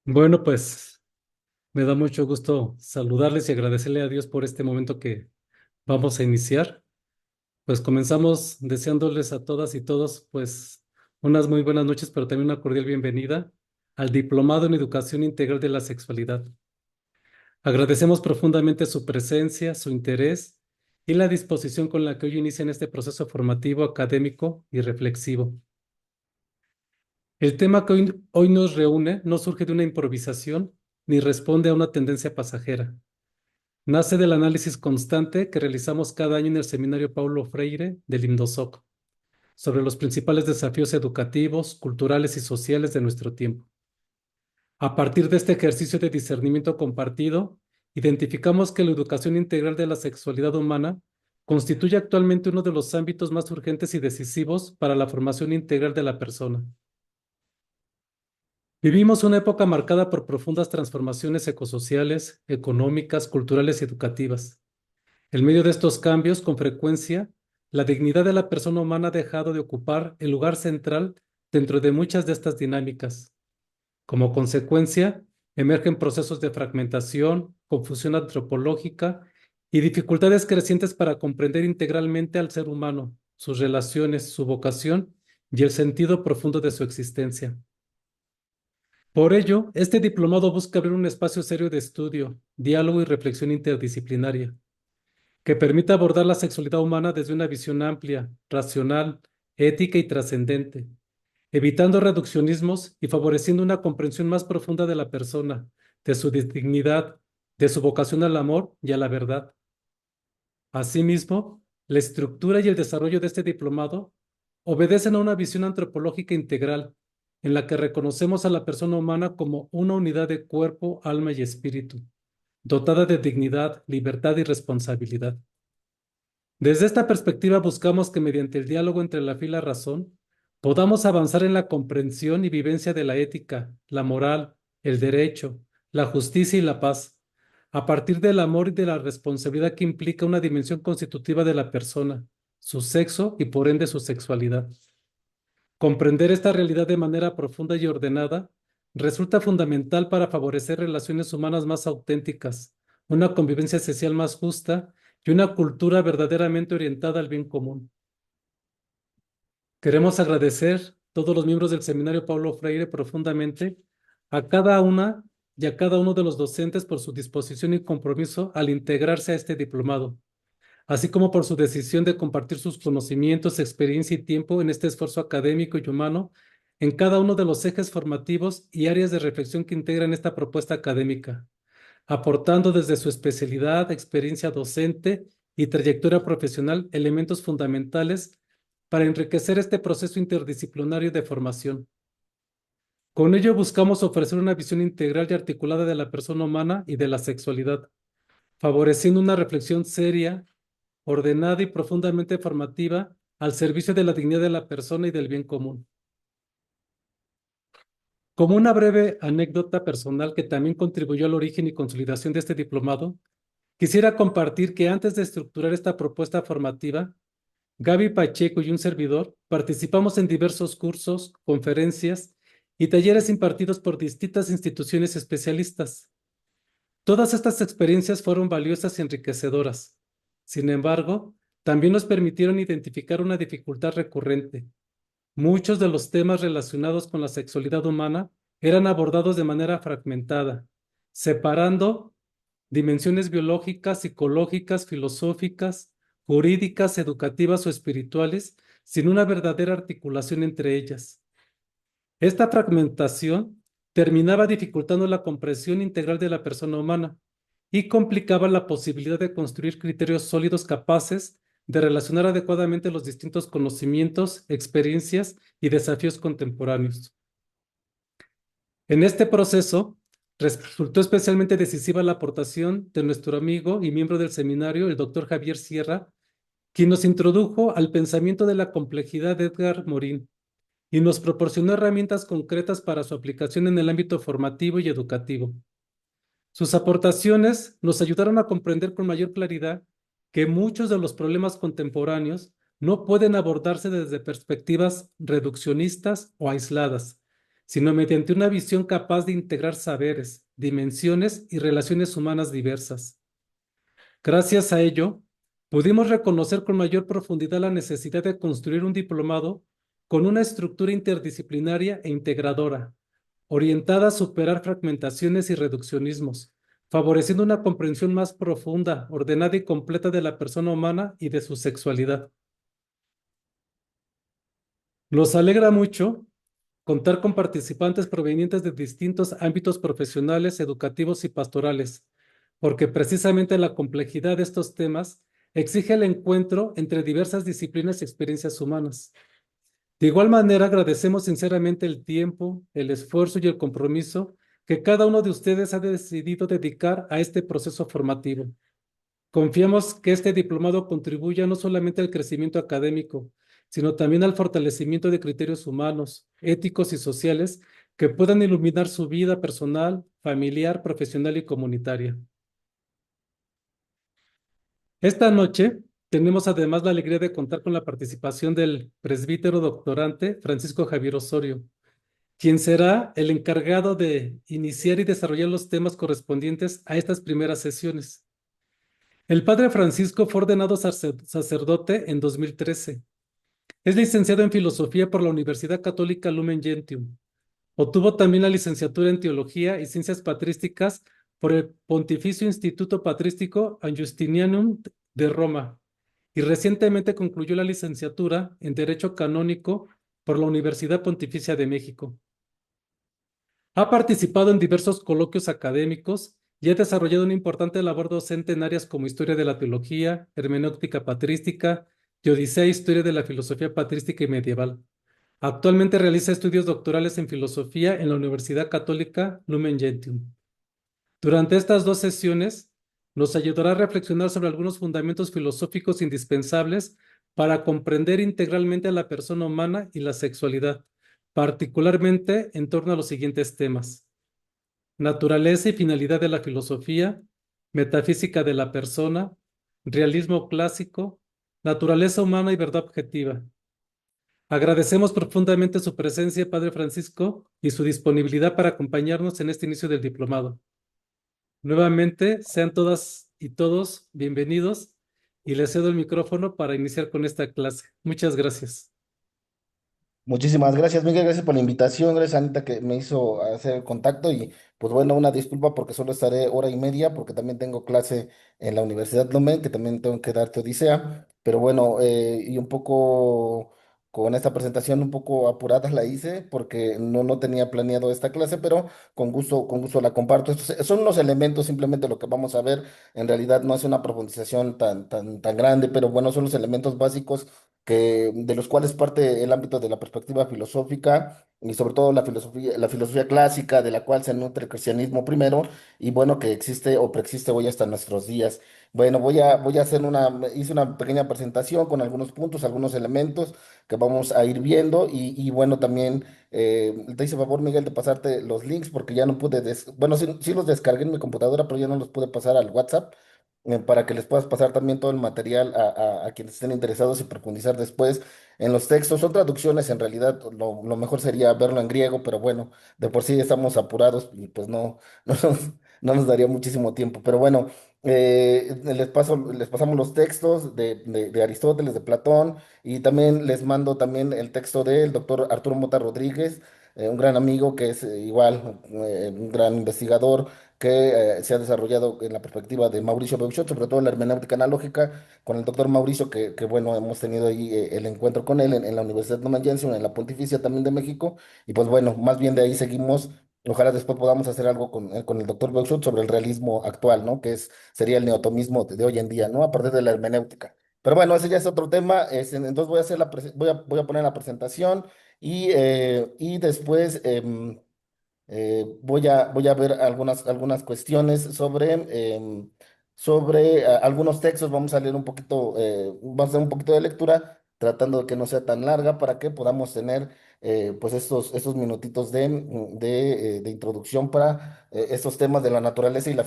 Bueno, pues me da mucho gusto saludarles y agradecerle a Dios por este momento que vamos a iniciar. Pues comenzamos deseándoles a todas y todos pues unas muy buenas noches, pero también una cordial bienvenida al Diplomado en Educación Integral de la Sexualidad. Agradecemos profundamente su presencia, su interés y la disposición con la que hoy inician este proceso formativo, académico y reflexivo. El tema que hoy nos reúne no surge de una improvisación ni responde a una tendencia pasajera. Nace del análisis constante que realizamos cada año en el seminario Paulo Freire del INDOSOC sobre los principales desafíos educativos, culturales y sociales de nuestro tiempo. A partir de este ejercicio de discernimiento compartido, identificamos que la educación integral de la sexualidad humana constituye actualmente uno de los ámbitos más urgentes y decisivos para la formación integral de la persona. Vivimos una época marcada por profundas transformaciones ecosociales, económicas, culturales y educativas. En medio de estos cambios, con frecuencia, la dignidad de la persona humana ha dejado de ocupar el lugar central dentro de muchas de estas dinámicas. Como consecuencia, emergen procesos de fragmentación, confusión antropológica y dificultades crecientes para comprender integralmente al ser humano, sus relaciones, su vocación y el sentido profundo de su existencia. Por ello, este diplomado busca abrir un espacio serio de estudio, diálogo y reflexión interdisciplinaria que permita abordar la sexualidad humana desde una visión amplia, racional, ética y trascendente, evitando reduccionismos y favoreciendo una comprensión más profunda de la persona, de su dignidad, de su vocación al amor y a la verdad. Asimismo, la estructura y el desarrollo de este diplomado obedecen a una visión antropológica integral, en la que reconocemos a la persona humana como una unidad de cuerpo, alma y espíritu, dotada de dignidad, libertad y responsabilidad. Desde esta perspectiva buscamos que mediante el diálogo entre la fe y la razón podamos avanzar en la comprensión y vivencia de la ética, la moral, el derecho, la justicia y la paz, a partir del amor y de la responsabilidad que implica una dimensión constitutiva de la persona, su sexo y por ende su sexualidad. Comprender esta realidad de manera profunda y ordenada resulta fundamental para favorecer relaciones humanas más auténticas, una convivencia social más justa y una cultura verdaderamente orientada al bien común. Queremos agradecer todos los miembros del Seminario Paulo Freire profundamente a cada una y a cada uno de los docentes por su disposición y compromiso al integrarse a este diplomado, así como por su decisión de compartir sus conocimientos, experiencia y tiempo en este esfuerzo académico y humano en cada uno de los ejes formativos y áreas de reflexión que integran esta propuesta académica, aportando desde su especialidad, experiencia docente y trayectoria profesional elementos fundamentales para enriquecer este proceso interdisciplinario de formación. Con ello buscamos ofrecer una visión integral y articulada de la persona humana y de la sexualidad, favoreciendo una reflexión seria, ordenada y profundamente formativa al servicio de la dignidad de la persona y del bien común. Como una breve anécdota personal que también contribuyó al origen y consolidación de este diplomado, quisiera compartir que antes de estructurar esta propuesta formativa, Gaby Pacheco y un servidor participamos en diversos cursos, conferencias y talleres impartidos por distintas instituciones especialistas. Todas estas experiencias fueron valiosas y enriquecedoras. Sin embargo, también nos permitieron identificar una dificultad recurrente. Muchos de los temas relacionados con la sexualidad humana eran abordados de manera fragmentada, separando dimensiones biológicas, psicológicas, filosóficas, jurídicas, educativas o espirituales, sin una verdadera articulación entre ellas. Esta fragmentación terminaba dificultando la comprensión integral de la persona humana y complicaba la posibilidad de construir criterios sólidos capaces de relacionar adecuadamente los distintos conocimientos, experiencias y desafíos contemporáneos. En este proceso, resultó especialmente decisiva la aportación de nuestro amigo y miembro del seminario, el doctor Javier Sierra, quien nos introdujo al pensamiento de la complejidad de Edgar Morin y nos proporcionó herramientas concretas para su aplicación en el ámbito formativo y educativo. Sus aportaciones nos ayudaron a comprender con mayor claridad que muchos de los problemas contemporáneos no pueden abordarse desde perspectivas reduccionistas o aisladas, sino mediante una visión capaz de integrar saberes, dimensiones y relaciones humanas diversas. Gracias a ello, pudimos reconocer con mayor profundidad la necesidad de construir un diplomado con una estructura interdisciplinaria e integradora, orientada a superar fragmentaciones y reduccionismos, favoreciendo una comprensión más profunda, ordenada y completa de la persona humana y de su sexualidad. Nos alegra mucho contar con participantes provenientes de distintos ámbitos profesionales, educativos y pastorales, porque precisamente la complejidad de estos temas exige el encuentro entre diversas disciplinas y experiencias humanas. De igual manera, agradecemos sinceramente el tiempo, el esfuerzo y el compromiso que cada uno de ustedes ha decidido dedicar a este proceso formativo. Confiamos que este diplomado contribuya no solamente al crecimiento académico, sino también al fortalecimiento de criterios humanos, éticos y sociales que puedan iluminar su vida personal, familiar, profesional y comunitaria. Esta noche tenemos además la alegría de contar con la participación del presbítero doctorante Francisco Javier Osorio, quien será el encargado de iniciar y desarrollar los temas correspondientes a estas primeras sesiones. El padre Francisco fue ordenado sacerdote en 2013. Es licenciado en Filosofía por la Universidad Católica Lumen Gentium. Obtuvo también la licenciatura en Teología y Ciencias Patrísticas por el Pontificio Instituto Patrístico Justinianum de Roma y recientemente concluyó la licenciatura en Derecho Canónico por la Universidad Pontificia de México. Ha participado en diversos coloquios académicos y ha desarrollado una importante labor docente en áreas como historia de la teología, hermenéutica patrística, teodicea e historia de la filosofía patrística y medieval. Actualmente realiza estudios doctorales en filosofía en la Universidad Católica Lumen Gentium. Durante estas dos sesiones, nos ayudará a reflexionar sobre algunos fundamentos filosóficos indispensables para comprender integralmente a la persona humana y la sexualidad, particularmente en torno a los siguientes temas: naturaleza y finalidad de la filosofía, metafísica de la persona, realismo clásico, naturaleza humana y verdad objetiva. Agradecemos profundamente su presencia, Padre Francisco, y su disponibilidad para acompañarnos en este inicio del diplomado. Nuevamente, sean todas y todos bienvenidos y les cedo el micrófono para iniciar con esta clase. Muchas gracias. Muchísimas gracias, Miguel. Gracias por la invitación. Gracias, Anita, que me hizo hacer el contacto. Y pues bueno, una disculpa porque solo estaré hora y media, porque también tengo clase en la Universidad Lumen, que también tengo que darte Odisea. Pero bueno, y un poco con esta presentación, un poco apurada la hice, porque no tenía planeado esta clase, pero con gusto la comparto. Estos son unos elementos, simplemente lo que vamos a ver. En realidad no es una profundización tan grande, pero bueno, son los elementos básicos de los cuales parte el ámbito de la perspectiva filosófica y sobre todo la filosofía clásica, de la cual se nutre el cristianismo primero, y bueno, que existe o preexiste hoy hasta nuestros días. Bueno, voy a hacer hice una pequeña presentación con algunos puntos, algunos elementos que vamos a ir viendo, y bueno, también te hice favor, Miguel, de pasarte los links porque ya no pude, bueno, sí los descargué en mi computadora, pero ya no los pude pasar al WhatsApp, para que les puedas pasar también todo el material a quienes estén interesados y profundizar después en los textos. Son traducciones, en realidad lo mejor sería verlo en griego, pero bueno, de por sí estamos apurados y pues no nos daría muchísimo tiempo. Pero bueno, les pasamos los textos de Aristóteles, de Platón, y también les mando también el texto del doctor Arturo Mota Rodríguez, un gran amigo que es igual un gran investigador que se ha desarrollado en la perspectiva de Mauricio Beuchot, sobre todo en la hermenéutica analógica, con el doctor Mauricio, bueno, hemos tenido ahí el encuentro con él en la Universidad Norman Jensen, en la Pontificia también de México, y pues bueno, más bien de ahí seguimos. Ojalá después podamos hacer algo con el doctor Beuchot sobre el realismo actual, ¿no? Sería el neotomismo de hoy en día, ¿no? A partir de la hermenéutica. Pero bueno, ese ya es otro tema. Entonces voy a hacer voy a poner la presentación y después voy a ver algunas cuestiones sobre algunos textos. Vamos a leer un poquito, vamos a hacer un poquito de lectura, tratando de que no sea tan larga para que podamos tener pues estos minutitos de introducción para estos temas de la naturaleza y la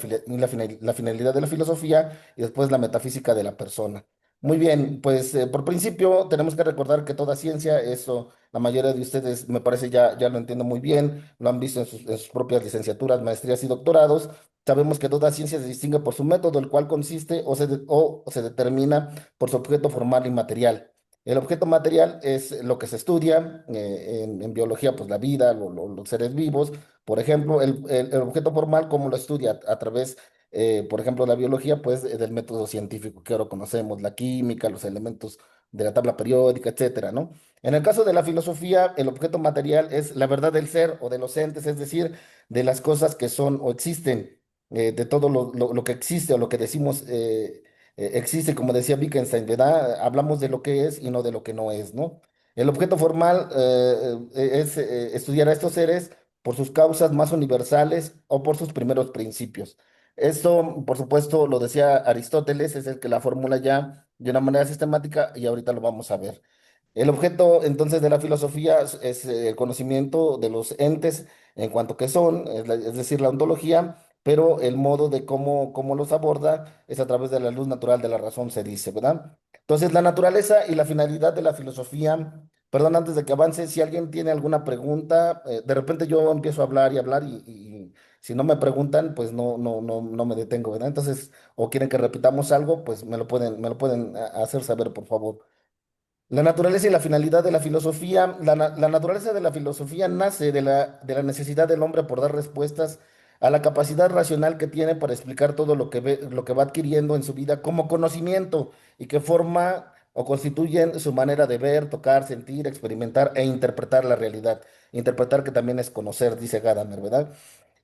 finalidad de la filosofía y después la metafísica de la persona. Muy bien, pues por principio tenemos que recordar que toda ciencia La mayoría de ustedes, me parece, ya lo entienden muy bien, lo han visto en sus propias licenciaturas, maestrías y doctorados. Sabemos que toda ciencia se distingue por su método, el cual consiste o se determina por su objeto formal y material. El objeto material es lo que se estudia en biología, pues la vida, los seres vivos. Por ejemplo, el objeto formal, ¿cómo lo estudia? A través, por ejemplo, la biología, pues del método científico que ahora conocemos, la química, los elementos de la tabla periódica, etcétera, ¿no? En el caso de la filosofía, el objeto material es la verdad del ser o de los entes, es decir, de las cosas que son o existen, de todo lo que existe o lo que decimos existe, como decía Wittgenstein, ¿verdad? Hablamos de lo que es y no de lo que no es, ¿no? El objeto formal es estudiar a estos seres por sus causas más universales o por sus primeros principios. Esto, por supuesto, lo decía Aristóteles, es el que la formula ya de una manera sistemática y ahorita lo vamos a ver. El objeto entonces de la filosofía es el conocimiento de los entes en cuanto que son, es decir, la ontología, pero el modo de cómo los aborda es a través de la luz natural de la razón, se dice, ¿verdad? Entonces, la naturaleza y la finalidad de la filosofía, perdón, antes de que avance, si alguien tiene alguna pregunta, de repente yo empiezo a hablar y hablar y si no me preguntan, pues no me detengo, ¿verdad? Entonces, o quieren que repitamos algo, pues me lo pueden hacer saber, por favor. La naturaleza y la finalidad de la filosofía. La naturaleza de la filosofía nace de la necesidad del hombre por dar respuestas a la capacidad racional que tiene para explicar todo lo que va adquiriendo en su vida como conocimiento y que forma o constituyen su manera de ver, tocar, sentir, experimentar e interpretar la realidad. Interpretar que también es conocer, dice Gadamer, ¿verdad?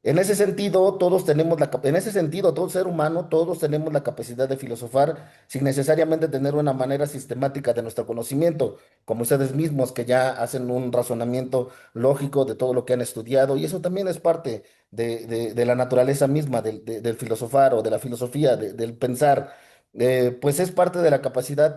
En ese sentido, todo ser humano, todos tenemos la capacidad de filosofar sin necesariamente tener una manera sistemática de nuestro conocimiento, como ustedes mismos que ya hacen un razonamiento lógico de todo lo que han estudiado, y eso también es parte de la naturaleza misma del filosofar o de la filosofía, del pensar. Pues es parte de la capacidad,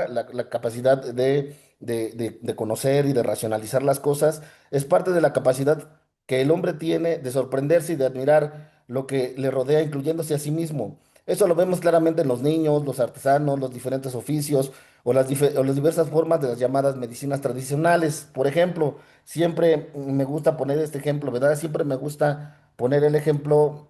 la capacidad de conocer y de racionalizar las cosas, es parte de la capacidad que el hombre tiene de sorprenderse y de admirar lo que le rodea, incluyéndose a sí mismo. Eso lo vemos claramente en los niños, los artesanos, los diferentes oficios o las diversas formas de las llamadas medicinas tradicionales. Por ejemplo, siempre me gusta poner este ejemplo, ¿verdad? Siempre me gusta poner el ejemplo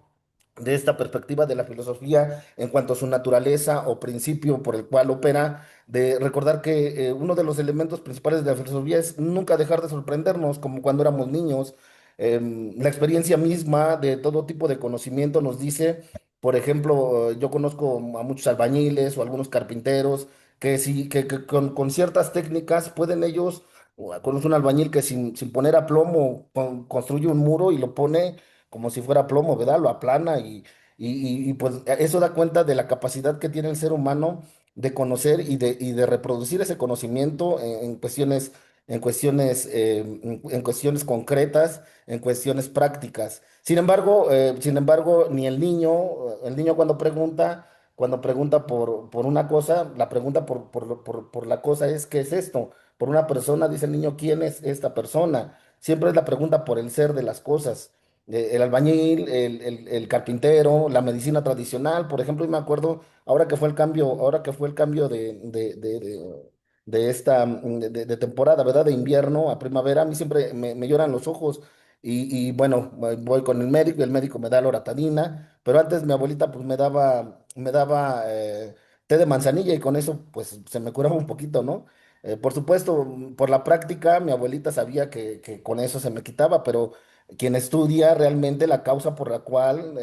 de esta perspectiva de la filosofía en cuanto a su naturaleza o principio por el cual opera, de recordar que uno de los elementos principales de la filosofía es nunca dejar de sorprendernos, como cuando éramos niños. La experiencia misma de todo tipo de conocimiento nos dice, por ejemplo, yo conozco a muchos albañiles o algunos carpinteros que con ciertas técnicas pueden ellos, conozco un albañil que sin poner a plomo construye un muro y lo pone como si fuera plomo, ¿verdad? Lo aplana pues eso da cuenta de la capacidad que tiene el ser humano de conocer y de reproducir ese conocimiento en cuestiones concretas, en cuestiones prácticas. Sin embargo, ni el niño cuando pregunta por una cosa, la pregunta por la cosa es, ¿qué es esto? Por una persona, dice el niño, ¿quién es esta persona? Siempre es la pregunta por el ser de las cosas. El albañil, el carpintero, la medicina tradicional, por ejemplo, y me acuerdo ahora que fue el cambio de temporada, ¿verdad? De invierno a primavera, a mí siempre me lloran los ojos y bueno, voy con el médico me da loratadina, pero antes mi abuelita pues me daba té de manzanilla y con eso pues se me curaba un poquito, ¿no? Por supuesto, por la práctica, mi abuelita sabía que con eso se me quitaba, pero quien estudia realmente la causa por la cual,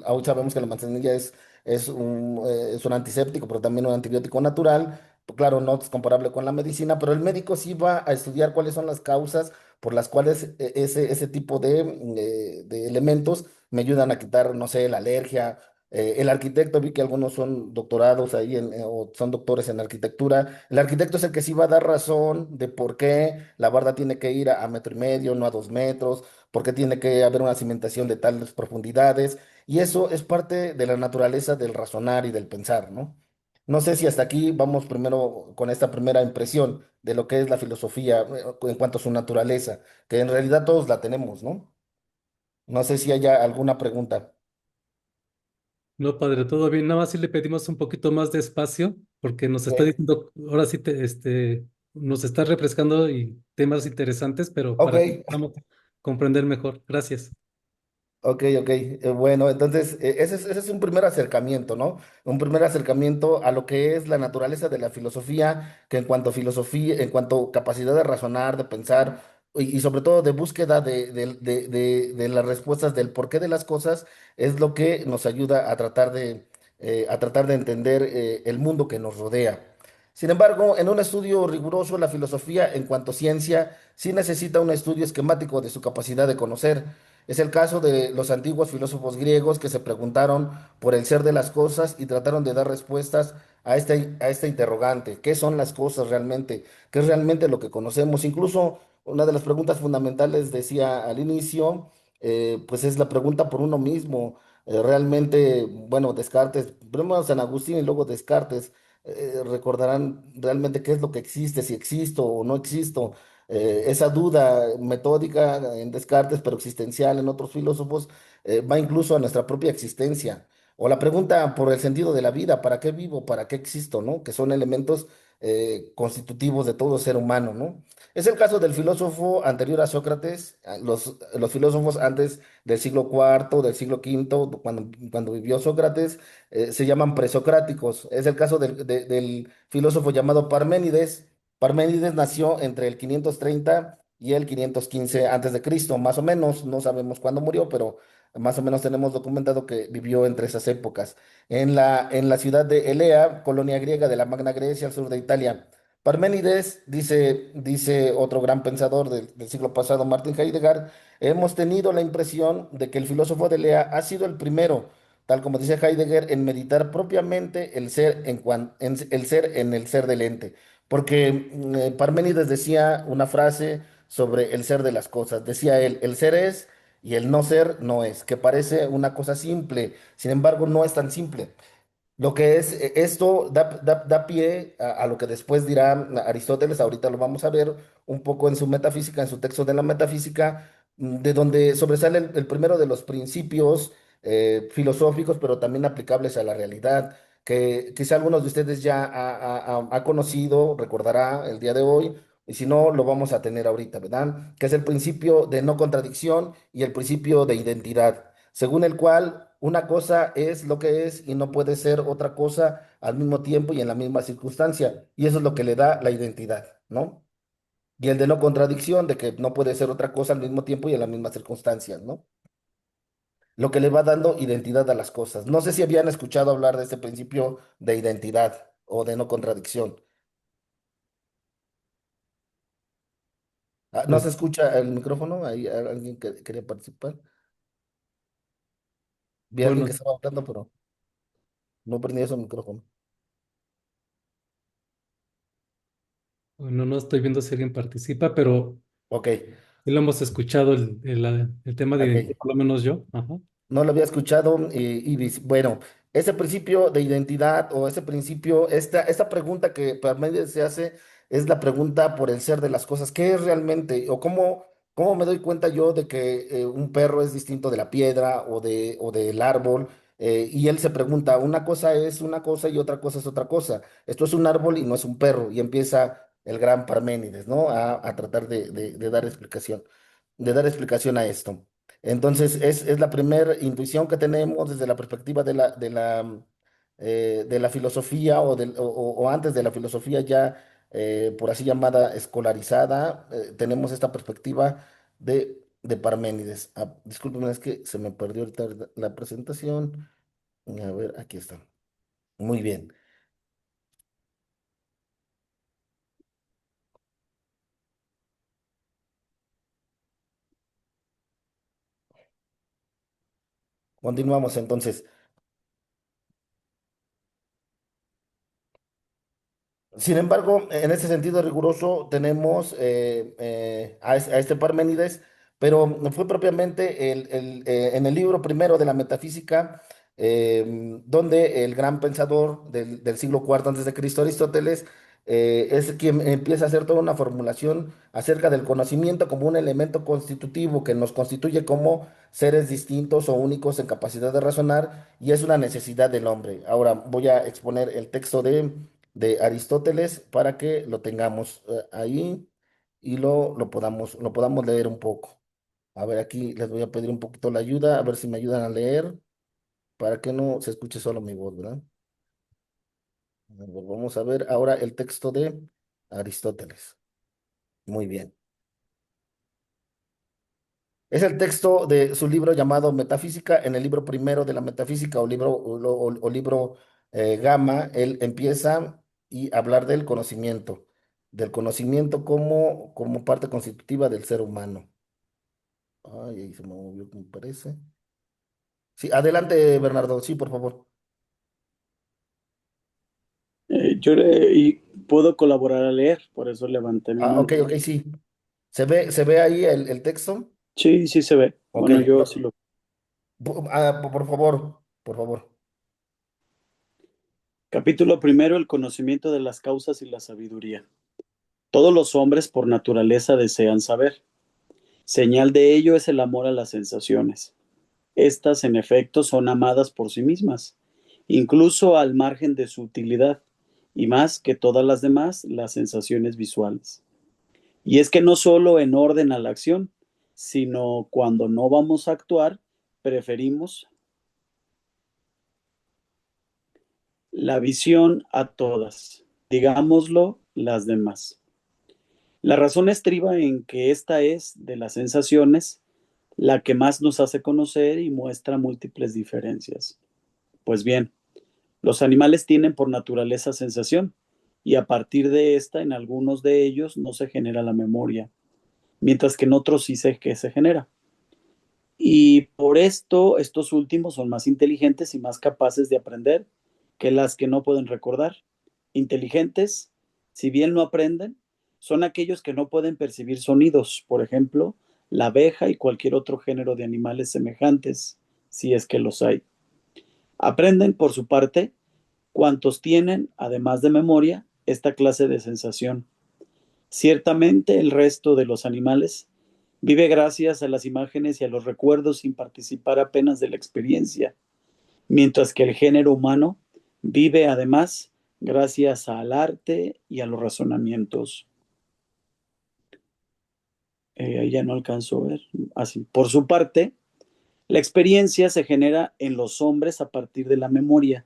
hoy sabemos que la manzanilla es un antiséptico, pero también un antibiótico natural. Claro, no es comparable con la medicina, pero el médico sí va a estudiar cuáles son las causas por las cuales ese tipo de elementos me ayudan a quitar, no sé, la alergia. El arquitecto, vi que algunos son doctorados ahí o son doctores en arquitectura. El arquitecto es el que sí va a dar razón de por qué la barda tiene que ir a metro y medio, no a 2 metros, por qué tiene que haber una cimentación de tales profundidades. Y eso es parte de la naturaleza del razonar y del pensar, ¿no? No sé si hasta aquí vamos primero con esta primera impresión de lo que es la filosofía en cuanto a su naturaleza, que en realidad todos la tenemos, ¿no? No sé si haya alguna pregunta. No, padre, todo bien. Nada más si le pedimos un poquito más de espacio, porque nos está Eh, diciendo, ahora sí, nos estás refrescando y temas interesantes, pero Ok, para que podamos comprender mejor. Gracias. ok, ok. Bueno, entonces ese es un primer acercamiento, ¿no? Un primer acercamiento a lo que es la naturaleza de la filosofía, que en cuanto a filosofía, en cuanto a capacidad de razonar, de pensar y sobre todo de búsqueda de las respuestas del porqué de las cosas, es lo que nos ayuda a tratar de entender el mundo que nos rodea. Sin embargo, en un estudio riguroso, la filosofía en cuanto a ciencia sí necesita un estudio esquemático de su capacidad de conocer. Es el caso de los antiguos filósofos griegos que se preguntaron por el ser de las cosas y trataron de dar respuestas a este interrogante. ¿Qué son las cosas realmente? ¿Qué es realmente lo que conocemos? Incluso una de las preguntas fundamentales, decía al inicio, pues es la pregunta por uno mismo. Realmente, bueno, Descartes, primero San Agustín y luego Descartes, recordarán realmente qué es lo que existe, si existo o no existo. Esa duda metódica en Descartes, pero existencial en otros filósofos, va incluso a nuestra propia existencia. O la pregunta por el sentido de la vida, ¿para qué vivo? ¿Para qué existo? ¿No? Que son elementos constitutivos de todo ser humano, ¿no? Es el caso del filósofo anterior a Sócrates, los filósofos antes del siglo cuarto, del siglo quinto, cuando vivió Sócrates, se llaman presocráticos. Es el caso del filósofo llamado Parménides. Parménides nació entre el 530 y el 515 antes de Cristo, más o menos, no sabemos cuándo murió, pero más o menos tenemos documentado que vivió entre esas épocas. En la ciudad de Elea, colonia griega de la Magna Grecia, al sur de Italia. Parménides, dice otro gran pensador del siglo pasado, Martin Heidegger, hemos tenido la impresión de que el filósofo de Elea ha sido el primero, tal como dice Heidegger, en meditar propiamente el ser el ser en el ser del ente. Porque Parménides decía una frase sobre el ser de las cosas. Decía él, el ser es y el no ser no es, que parece una cosa simple, sin embargo no es tan simple. Lo que es, esto da pie a lo que después dirá Aristóteles, ahorita lo vamos a ver un poco en su metafísica, en su texto de la metafísica, de donde sobresale el primero de los principios filosóficos, pero también aplicables a la realidad, que quizá algunos de ustedes ya ha conocido, recordará el día de hoy, y si no, lo vamos a tener ahorita, ¿verdad? Que es el principio de no contradicción y el principio de identidad según el cual una cosa es lo que es y no puede ser otra cosa al mismo tiempo y en la misma circunstancia. Y eso es lo que le da la identidad, ¿no? Y el de no contradicción, de que no puede ser otra cosa al mismo tiempo y en la misma circunstancia, ¿no? Lo que le va dando identidad a las cosas. No sé si habían escuchado hablar de este principio de identidad o de no contradicción. Ah, ¿no Pues se escucha el micrófono? ¿Hay alguien que quería participar? Vi a alguien bueno, que estaba hablando, pero no prendía su micrófono. no estoy viendo si alguien participa, pero Ok, sí lo hemos escuchado el tema de identidad, ok. por lo menos yo. Ajá. No lo había escuchado bueno, ese principio de identidad o ese principio, esta pregunta que Parménides se hace es la pregunta por el ser de las cosas. ¿Qué es realmente? ¿O cómo me doy cuenta yo de que un perro es distinto de la piedra o del árbol? Y él se pregunta, una cosa es una cosa y otra cosa es otra cosa. Esto es un árbol y no es un perro. Y empieza el gran Parménides, ¿no? A tratar de dar explicación a esto. Entonces, es la primera intuición que tenemos desde la perspectiva de la filosofía o antes de la filosofía ya, por así llamada, escolarizada, tenemos esta perspectiva de Parménides. Ah, discúlpenme, es que se me perdió ahorita la presentación. A ver, aquí está. Muy bien. Continuamos entonces. Sin embargo, en este sentido riguroso tenemos a este Parménides, pero fue propiamente en el libro primero de la metafísica, donde el gran pensador del siglo cuarto antes de Cristo, Aristóteles, es quien empieza a hacer toda una formulación acerca del conocimiento como un elemento constitutivo que nos constituye como seres distintos o únicos en capacidad de razonar y es una necesidad del hombre. Ahora voy a exponer el texto de Aristóteles para que lo tengamos ahí y lo podamos leer un poco. A ver, aquí les voy a pedir un poquito la ayuda, a ver si me ayudan a leer para que no se escuche solo mi voz, ¿verdad? A ver, vamos a ver ahora el texto de Aristóteles. Muy bien. Es el texto de su libro llamado Metafísica. En el libro primero de la Metafísica o libro Gama, él empieza y hablar del conocimiento como parte constitutiva del ser humano. Ay, ahí se me movió, me parece. Sí, adelante, Bernardo, sí, por favor. Y puedo colaborar a leer, por eso levanté mi Ah, ok, mano. ok, sí. ¿Se ve ahí el texto? Sí, sí se ve. Ok, Bueno, yo sí lo. por favor, por favor. Capítulo primero, el conocimiento de las causas y la sabiduría. Todos los hombres por naturaleza desean saber. Señal de ello es el amor a las sensaciones. Estas, en efecto, son amadas por sí mismas, incluso al margen de su utilidad, y más que todas las demás, las sensaciones visuales. Y es que no solo en orden a la acción, sino cuando no vamos a actuar, preferimos la visión a todas, digámoslo, las demás. La razón estriba en que esta es, de las sensaciones, la que más nos hace conocer y muestra múltiples diferencias. Pues bien, los animales tienen por naturaleza sensación, y a partir de esta, en algunos de ellos no se genera la memoria, mientras que en otros sí que se genera. Y por esto, estos últimos son más inteligentes y más capaces de aprender que las que no pueden recordar. Inteligentes, si bien no aprenden, son aquellos que no pueden percibir sonidos, por ejemplo, la abeja y cualquier otro género de animales semejantes, si es que los hay. Aprenden, por su parte, cuantos tienen, además de memoria, esta clase de sensación. Ciertamente, el resto de los animales vive gracias a las imágenes y a los recuerdos sin participar apenas de la experiencia, mientras que el género humano vive además gracias al arte y a los razonamientos. Ahí ya no alcanzo a ver. Así. Por su parte, la experiencia se genera en los hombres a partir de la memoria.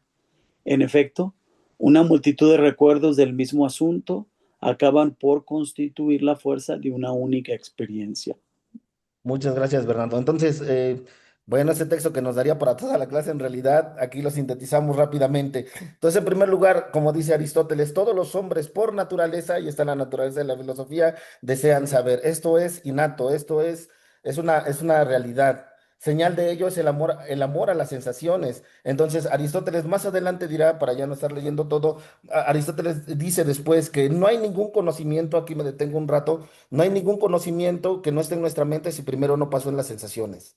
En efecto, una multitud de recuerdos del mismo asunto acaban por constituir la fuerza de una única experiencia. Muchas gracias, Bernardo. Entonces, bueno, ese texto que nos daría para toda la clase, en realidad, aquí lo sintetizamos rápidamente. Entonces, en primer lugar, como dice Aristóteles, todos los hombres por naturaleza, y está en la naturaleza de la filosofía, desean saber. Esto es innato, es una realidad. Señal de ello es el amor a las sensaciones. Entonces, Aristóteles más adelante dirá, para ya no estar leyendo todo, Aristóteles dice después que no hay ningún conocimiento, aquí me detengo un rato, no hay ningún conocimiento que no esté en nuestra mente si primero no pasó en las sensaciones.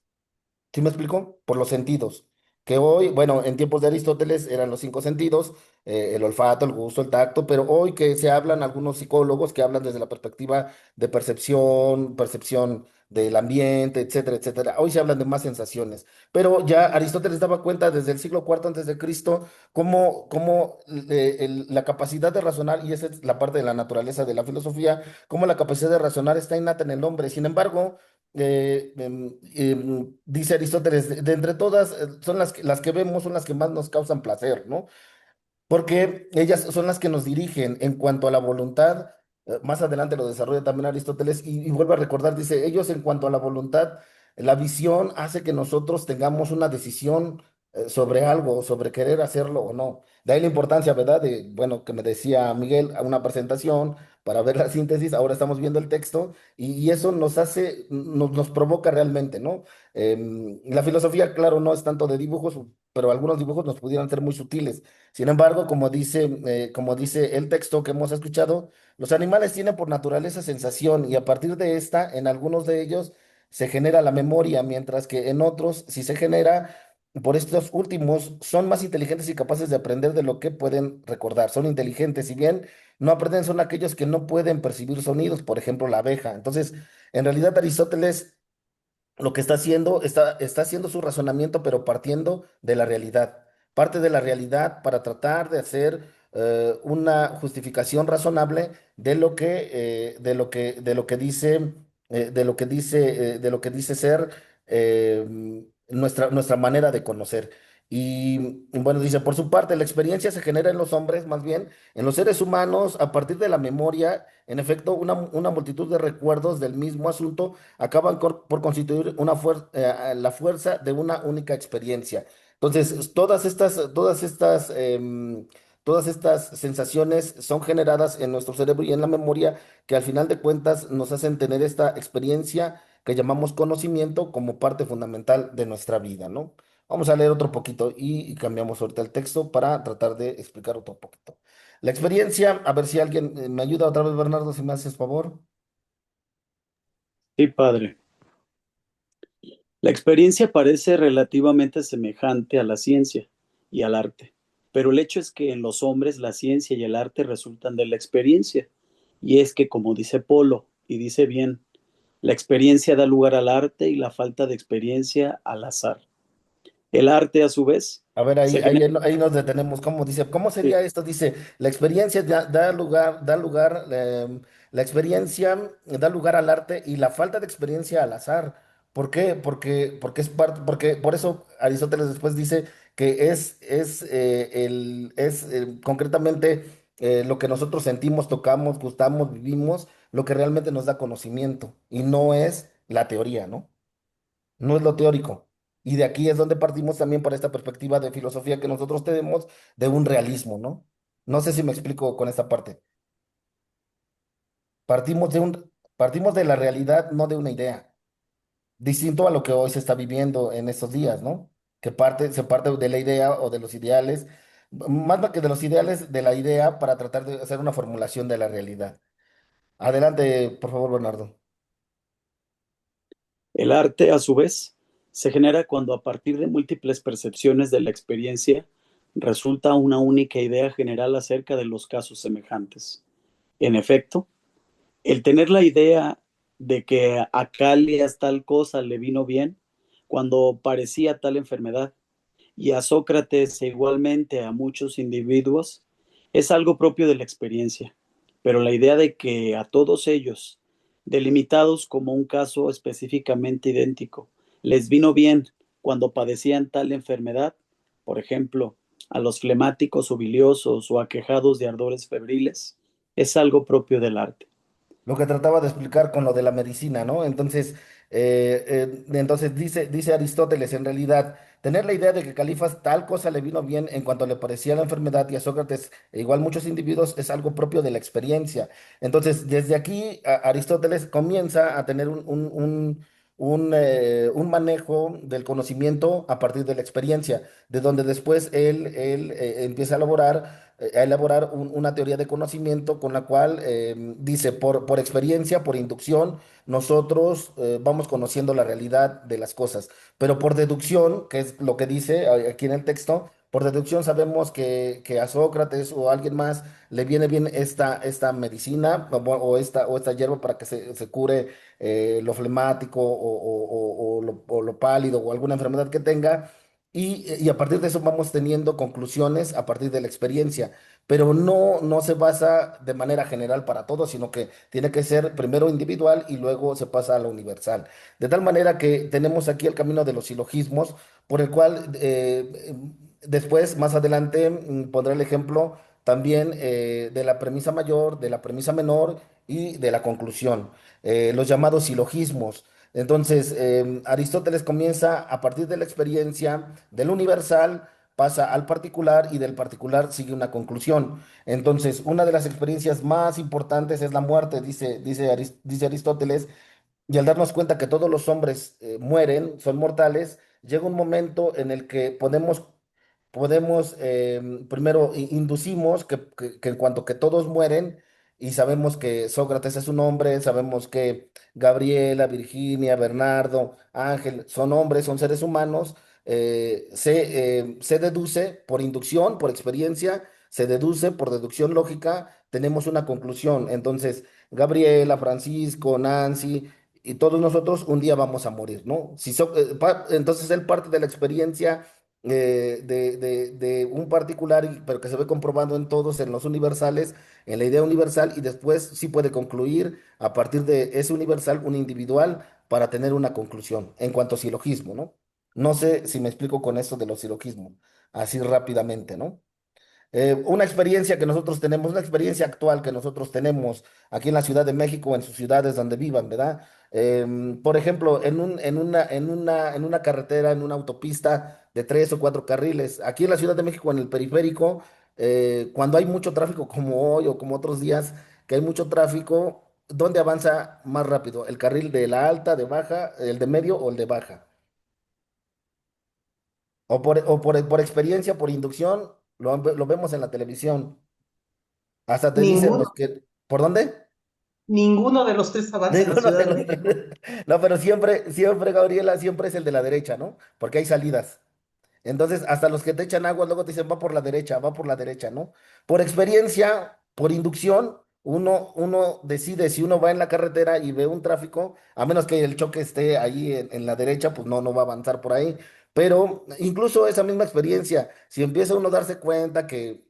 ¿Sí me explico? Por los sentidos. Que hoy, bueno, en tiempos de Aristóteles eran los cinco sentidos, el olfato, el gusto, el tacto, pero hoy que se hablan algunos psicólogos que hablan desde la perspectiva de percepción del ambiente, etcétera, etcétera. Hoy se hablan de más sensaciones. Pero ya Aristóteles daba cuenta desde el siglo cuarto antes de Cristo cómo la capacidad de razonar, y esa es la parte de la naturaleza de la filosofía, cómo la capacidad de razonar está innata en el hombre. Sin embargo, dice Aristóteles, de entre todas, son las que vemos, son las que más nos causan placer, ¿no? Porque ellas son las que nos dirigen en cuanto a la voluntad. Más adelante lo desarrolla también Aristóteles y vuelve a recordar, dice, ellos en cuanto a la voluntad, la visión hace que nosotros tengamos una decisión sobre algo, sobre querer hacerlo o no. De ahí la importancia, ¿verdad? De, bueno, que me decía Miguel, a una presentación para ver la síntesis, ahora estamos viendo el texto y eso nos hace, nos provoca realmente, ¿no? La filosofía, claro, no es tanto de dibujos, pero algunos dibujos nos pudieran ser muy sutiles. Sin embargo, como dice el texto que hemos escuchado, los animales tienen por naturaleza sensación y a partir de esta, en algunos de ellos se genera la memoria, mientras que en otros, si se genera, por estos últimos, son más inteligentes y capaces de aprender de lo que pueden recordar. Son inteligentes, si bien no aprenden, son aquellos que no pueden percibir sonidos, por ejemplo, la abeja. Entonces, en realidad, Aristóteles lo que está haciendo su razonamiento, pero partiendo de la realidad. Parte de la realidad para tratar de hacer una justificación razonable de lo que dice, de lo que dice ser nuestra manera de conocer. Y bueno, dice, por su parte, la experiencia se genera en los hombres, más bien, en los seres humanos, a partir de la memoria. En efecto, una multitud de recuerdos del mismo asunto acaban por constituir la fuerza de una única experiencia. Entonces, todas estas sensaciones son generadas en nuestro cerebro y en la memoria, que al final de cuentas nos hacen tener esta experiencia que llamamos conocimiento como parte fundamental de nuestra vida, ¿no? Vamos a leer otro poquito y cambiamos ahorita el texto para tratar de explicar otro poquito. La experiencia, a ver si alguien me ayuda otra vez, Bernardo, si me haces favor. Sí, padre. La experiencia parece relativamente semejante a la ciencia y al arte, pero el hecho es que en los hombres la ciencia y el arte resultan de la experiencia. Y es que, como dice Polo, y dice bien, la experiencia da lugar al arte y la falta de experiencia al azar. El arte, a su vez, A ver, ahí, se ahí, genera... ahí nos detenemos. ¿Cómo dice? ¿Cómo Sí, sería esto? Dice, la experiencia da lugar, la experiencia da lugar al arte y la falta de experiencia al azar. ¿Por qué? Porque es parte, porque por eso Aristóteles después dice que es concretamente lo que nosotros sentimos, tocamos, gustamos, vivimos, lo que realmente nos da conocimiento y no es la teoría, ¿no? No es lo teórico. Y de aquí es donde partimos también para esta perspectiva de filosofía que nosotros tenemos de un realismo, ¿no? No sé si me explico con esta parte. Partimos partimos de la realidad, no de una idea. Distinto a lo que hoy se está viviendo en estos días, ¿no? Se parte de la idea o de los ideales, más que de los ideales, de la idea para tratar de hacer una formulación de la realidad. Adelante, por favor, Bernardo. el arte, a su vez, se genera cuando a partir de múltiples percepciones de la experiencia resulta una única idea general acerca de los casos semejantes. En efecto, el tener la idea de que a Calias tal cosa le vino bien cuando parecía tal enfermedad y a Sócrates e igualmente a muchos individuos es algo propio de la experiencia, pero la idea de que a todos ellos, delimitados como un caso específicamente idéntico, les vino bien cuando padecían tal enfermedad, por ejemplo, a los flemáticos o biliosos o aquejados de ardores febriles, es algo propio del arte. Lo que trataba de explicar con lo de la medicina, ¿no? Entonces dice Aristóteles, en realidad, tener la idea de que Califas tal cosa le vino bien en cuanto le parecía la enfermedad y a Sócrates, e igual muchos individuos, es algo propio de la experiencia. Entonces, desde aquí, Aristóteles comienza a tener un manejo del conocimiento a partir de la experiencia, de donde después él empieza a elaborar una teoría de conocimiento con la cual dice, por experiencia, por inducción, nosotros vamos conociendo la realidad de las cosas, pero por deducción, que es lo que dice aquí en el texto, por deducción sabemos que a Sócrates o a alguien más le viene bien esta medicina o esta hierba para que se cure lo flemático o lo pálido o alguna enfermedad que tenga. Y a partir de eso vamos teniendo conclusiones a partir de la experiencia, pero no se basa de manera general para todos, sino que tiene que ser primero individual y luego se pasa a lo universal. De tal manera que tenemos aquí el camino de los silogismos, por el cual después, más adelante, pondré el ejemplo también de la premisa mayor, de la premisa menor y de la conclusión, los llamados silogismos. Entonces, Aristóteles comienza a partir de la experiencia del universal, pasa al particular y del particular sigue una conclusión. Entonces, una de las experiencias más importantes es la muerte, dice Aristóteles, y al darnos cuenta que todos los hombres mueren, son mortales, llega un momento en el que primero inducimos que en cuanto que todos mueren, y sabemos que Sócrates es un hombre, sabemos que Gabriela, Virginia, Bernardo, Ángel son hombres, son seres humanos, se deduce por inducción, por experiencia, se deduce por deducción lógica, tenemos una conclusión. Entonces, Gabriela, Francisco, Nancy y todos nosotros un día vamos a morir, ¿no? Entonces él parte de la experiencia de un particular, pero que se ve comprobando en todos, en los universales, en la idea universal, y después sí puede concluir a partir de ese universal un individual para tener una conclusión en cuanto a silogismo, ¿no? No sé si me explico con esto de los silogismos, así rápidamente, ¿no? Una experiencia que nosotros tenemos, una experiencia actual que nosotros tenemos aquí en la Ciudad de México, o en sus ciudades donde vivan, ¿verdad? Por ejemplo, en una carretera, en una autopista de 3 o 4 carriles, aquí en la Ciudad de México, en el periférico, cuando hay mucho tráfico como hoy o como otros días, que hay mucho tráfico, ¿dónde avanza más rápido? ¿El carril de la alta, de baja, el de medio o el de baja? Por experiencia, por inducción, lo vemos en la televisión. Hasta te dicen Ninguno, los que, ¿por dónde? ninguno de los tres avanza en la Ninguno de Ciudad de los México. tres. No, pero siempre, siempre, Gabriela, siempre es el de la derecha, ¿no? Porque hay salidas. Entonces, hasta los que te echan agua luego te dicen, va por la derecha, ¿no? Por experiencia, por inducción, uno decide si uno va en la carretera y ve un tráfico, a menos que el choque esté ahí en la derecha, pues no va a avanzar por ahí. Pero incluso esa misma experiencia, si empieza uno a darse cuenta que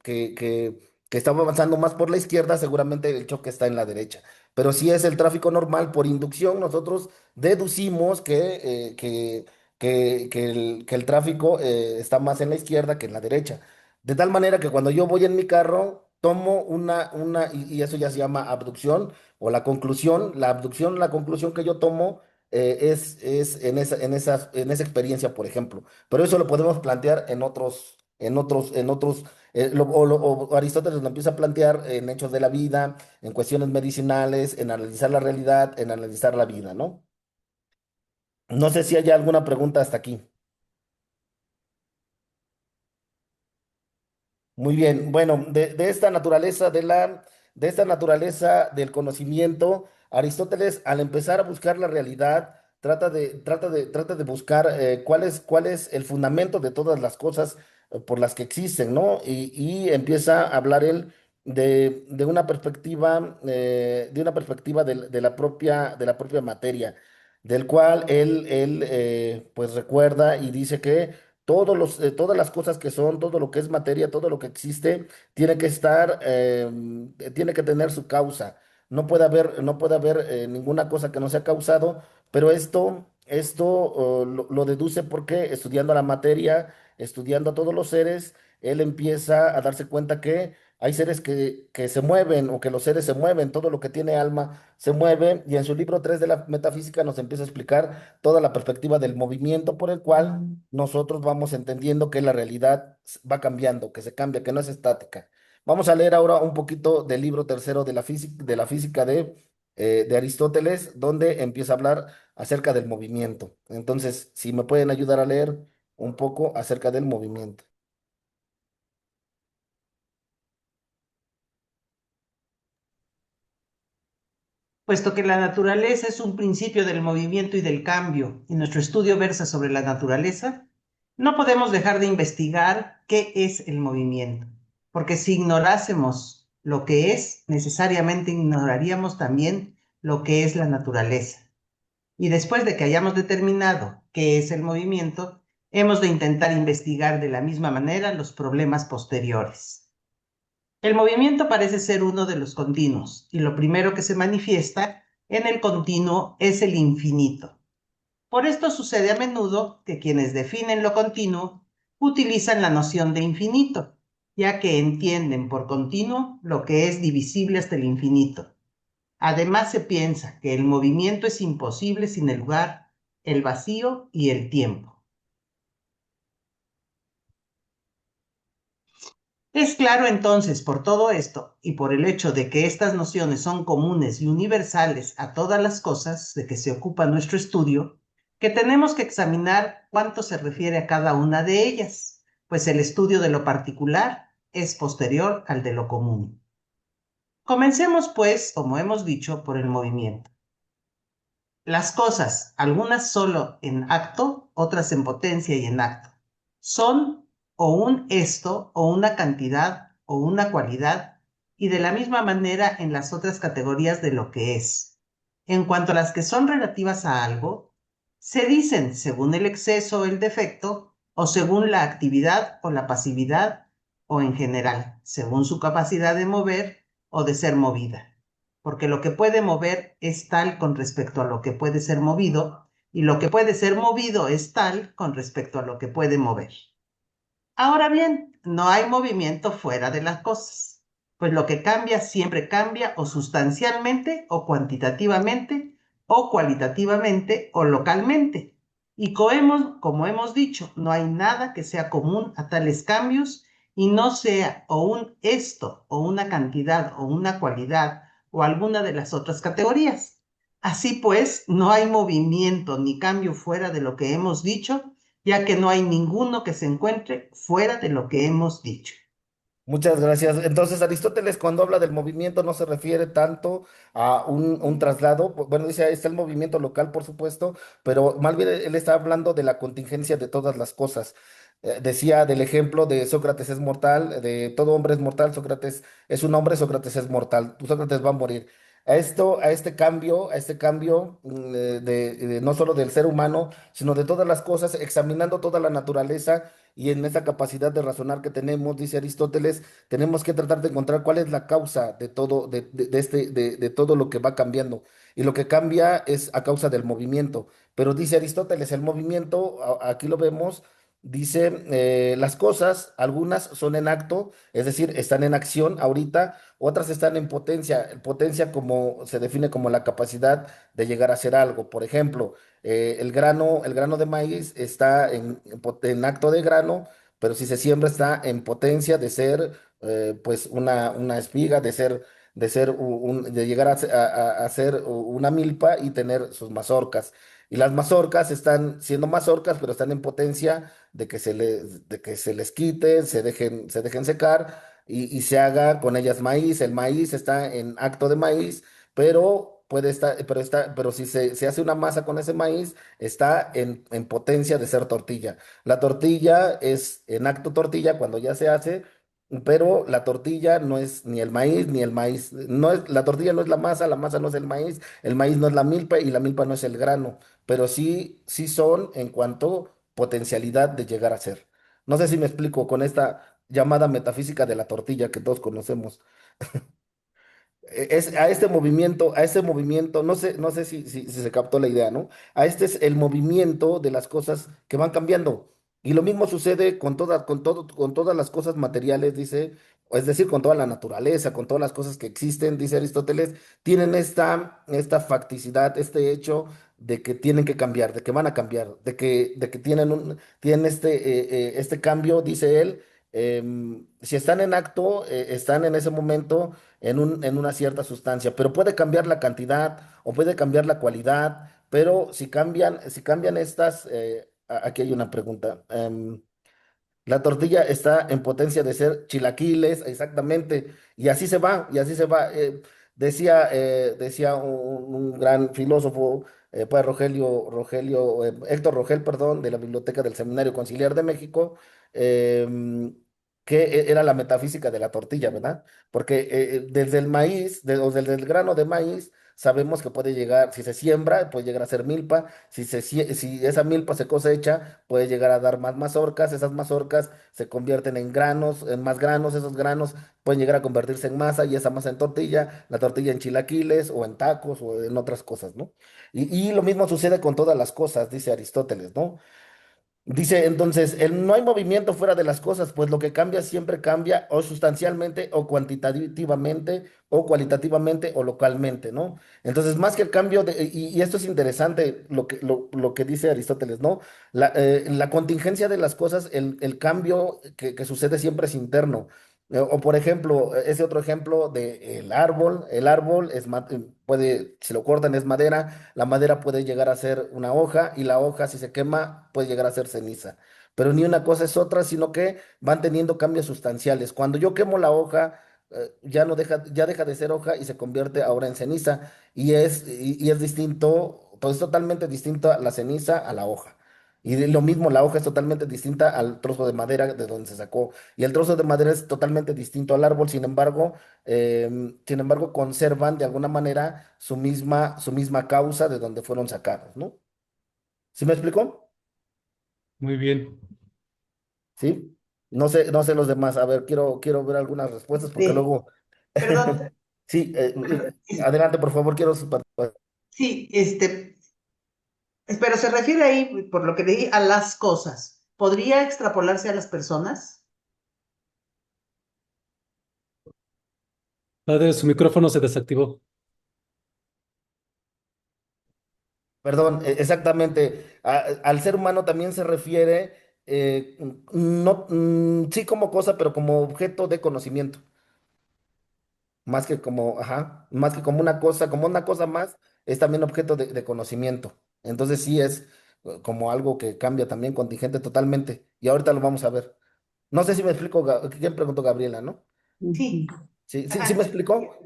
estaba avanzando más por la izquierda, seguramente el choque está en la derecha. Pero si es el tráfico normal, por inducción, nosotros deducimos que el tráfico está más en la izquierda que en la derecha. De tal manera que cuando yo voy en mi carro, tomo y eso ya se llama abducción o la conclusión. La abducción, la conclusión que yo tomo es en esa experiencia, por ejemplo. Pero eso lo podemos plantear en otros, o Aristóteles lo empieza a plantear en hechos de la vida, en cuestiones medicinales, en analizar la realidad, en analizar la vida, ¿no? No sé si hay alguna pregunta hasta aquí. Muy bien, bueno, de esta naturaleza de esta naturaleza del conocimiento, Aristóteles, al empezar a buscar la realidad, trata de buscar cuál es el fundamento de todas las cosas por las que existen, ¿no? Y empieza a hablar él de una perspectiva de la propia materia, del cual él pues recuerda y dice que todas las cosas que son, todo lo que es materia, todo lo que existe, tiene que tener su causa. No puede haber ninguna cosa que no sea causado, pero esto lo deduce porque estudiando la materia, estudiando a todos los seres, él empieza a darse cuenta que hay seres que se mueven o que los seres se mueven, todo lo que tiene alma se mueve, y en su libro 3 de la metafísica nos empieza a explicar toda la perspectiva del movimiento por el cual nosotros vamos entendiendo que la realidad va cambiando, que se cambia, que no es estática. Vamos a leer ahora un poquito del libro tercero de la física de Aristóteles, donde empieza a hablar acerca del movimiento. Entonces, si me pueden ayudar a leer un poco acerca del movimiento. Puesto que la naturaleza es un principio del movimiento y del cambio, y nuestro estudio versa sobre la naturaleza, no podemos dejar de investigar qué es el movimiento, porque si ignorásemos lo que es, necesariamente ignoraríamos también lo que es la naturaleza. Y después de que hayamos determinado qué es el movimiento, hemos de intentar investigar de la misma manera los problemas posteriores. El movimiento parece ser uno de los continuos, y lo primero que se manifiesta en el continuo es el infinito. Por esto sucede a menudo que quienes definen lo continuo utilizan la noción de infinito, ya que entienden por continuo lo que es divisible hasta el infinito. Además, se piensa que el movimiento es imposible sin el lugar, el vacío y el tiempo. Es claro entonces por todo esto y por el hecho de que estas nociones son comunes y universales a todas las cosas de que se ocupa nuestro estudio, que tenemos que examinar cuánto se refiere a cada una de ellas, pues el estudio de lo particular es posterior al de lo común. Comencemos, pues, como hemos dicho, por el movimiento. Las cosas, algunas solo en acto, otras en potencia y en acto, son o un esto, o una cantidad, o una cualidad, y de la misma manera en las otras categorías de lo que es. En cuanto a las que son relativas a algo, se dicen, según el exceso o el defecto, o según la actividad o la pasividad, o en general, según su capacidad de mover o de ser movida. Porque lo que puede mover es tal con respecto a lo que puede ser movido, y lo que puede ser movido es tal con respecto a lo que puede mover. Ahora bien, no hay movimiento fuera de las cosas, pues lo que cambia siempre cambia o sustancialmente o cuantitativamente o cualitativamente o localmente. Y como hemos dicho, no hay nada que sea común a tales cambios y no sea o un esto o una cantidad o una cualidad o alguna de las otras categorías. Así pues, no hay movimiento ni cambio fuera de lo que hemos dicho, ya que no hay ninguno que se encuentre fuera de lo que hemos dicho. Muchas gracias. Entonces, Aristóteles, cuando habla del movimiento, no se refiere tanto a un traslado. Bueno, dice, ahí está el movimiento local, por supuesto, pero más bien él está hablando de la contingencia de todas las cosas. Decía del ejemplo de Sócrates es mortal, de todo hombre es mortal, Sócrates es un hombre, Sócrates es mortal, Sócrates va a morir. A este cambio no solo del ser humano, sino de todas las cosas, examinando toda la naturaleza y en esa capacidad de razonar que tenemos, dice Aristóteles, tenemos que tratar de encontrar cuál es la causa de todo, de todo lo que va cambiando. Y lo que cambia es a causa del movimiento. Pero dice Aristóteles, el movimiento, aquí lo vemos, dice, las cosas, algunas son en acto, es decir, están en acción ahorita, otras están en potencia. Potencia como se define como la capacidad de llegar a hacer algo. Por ejemplo, el grano de maíz está en acto de grano, pero si se siembra está en potencia de ser pues una espiga, de llegar a ser una milpa y tener sus mazorcas. Y las mazorcas están siendo mazorcas, pero están en potencia de que se les quite, se dejen secar y se haga con ellas maíz. El maíz está en acto de maíz, pero pero si se hace una masa con ese maíz, está en potencia de ser tortilla. La tortilla es en acto tortilla cuando ya se hace, pero la tortilla no es ni el maíz, ni el maíz. No es, la tortilla no es la masa no es el maíz no es la milpa y la milpa no es el grano, pero sí son en cuanto potencialidad de llegar a ser. No sé si me explico con esta llamada metafísica de la tortilla que todos conocemos. Es a este movimiento, no sé si se captó la idea, ¿no? A este es el movimiento de las cosas que van cambiando. Y lo mismo sucede con todas las cosas materiales, dice, es decir, con toda la naturaleza, con todas las cosas que existen, dice Aristóteles, tienen esta facticidad, este hecho de que tienen que cambiar, de que van a cambiar, de que tienen este cambio, dice él. Si están en acto, están en ese momento en una cierta sustancia, pero puede cambiar la cantidad o puede cambiar la cualidad, pero si cambian estas, aquí hay una pregunta. La tortilla está en potencia de ser chilaquiles, exactamente, y así se va. Decía un gran filósofo, pues Héctor Rogel, perdón, de la Biblioteca del Seminario Conciliar de México, que era la metafísica de la tortilla, ¿verdad? Porque desde el maíz, o desde el grano de maíz, sabemos que puede llegar, si se siembra, puede llegar a ser milpa, si esa milpa se cosecha, puede llegar a dar más mazorcas, esas mazorcas se convierten en granos, en más granos, esos granos pueden llegar a convertirse en masa y esa masa en tortilla, la tortilla en chilaquiles o en tacos o en otras cosas, ¿no? Y lo mismo sucede con todas las cosas, dice Aristóteles, ¿no? Dice entonces, no hay movimiento fuera de las cosas, pues lo que cambia siempre cambia o sustancialmente o cuantitativamente o cualitativamente o localmente, ¿no? Entonces, más que el cambio y esto es interesante lo que dice Aristóteles, ¿no? La contingencia de las cosas, el cambio que sucede siempre es interno. O por ejemplo, ese otro ejemplo de el árbol puede, si lo cortan es madera, la madera puede llegar a ser una hoja y la hoja si se quema puede llegar a ser ceniza. Pero ni una cosa es otra, sino que van teniendo cambios sustanciales. Cuando yo quemo la hoja, ya deja de ser hoja y se convierte ahora en ceniza y es distinto, pues es totalmente distinto a la ceniza a la hoja. Y lo mismo, la hoja es totalmente distinta al trozo de madera de donde se sacó. Y el trozo de madera es totalmente distinto al árbol, sin embargo, conservan de alguna manera su misma causa de donde fueron sacados, ¿no? ¿Sí me explicó? Muy bien. ¿Sí? No sé los demás. A ver, quiero ver algunas respuestas porque luego. Perdón, Sí, es- adelante, por favor, quiero su participación. sí, pero se refiere ahí, por lo que leí, a las cosas. ¿Podría extrapolarse a las personas? Padre, su micrófono se desactivó. Perdón, exactamente. Al ser humano también se refiere, no, sí como cosa, pero como objeto de conocimiento. Más que como, ajá, más que como una cosa más, es también objeto de conocimiento. Entonces sí es como algo que cambia también contingente totalmente. Y ahorita lo vamos a ver. No sé si me explico, ¿quién preguntó Gabriela, no? Sí, Ujú. Sí ajá, me explicó.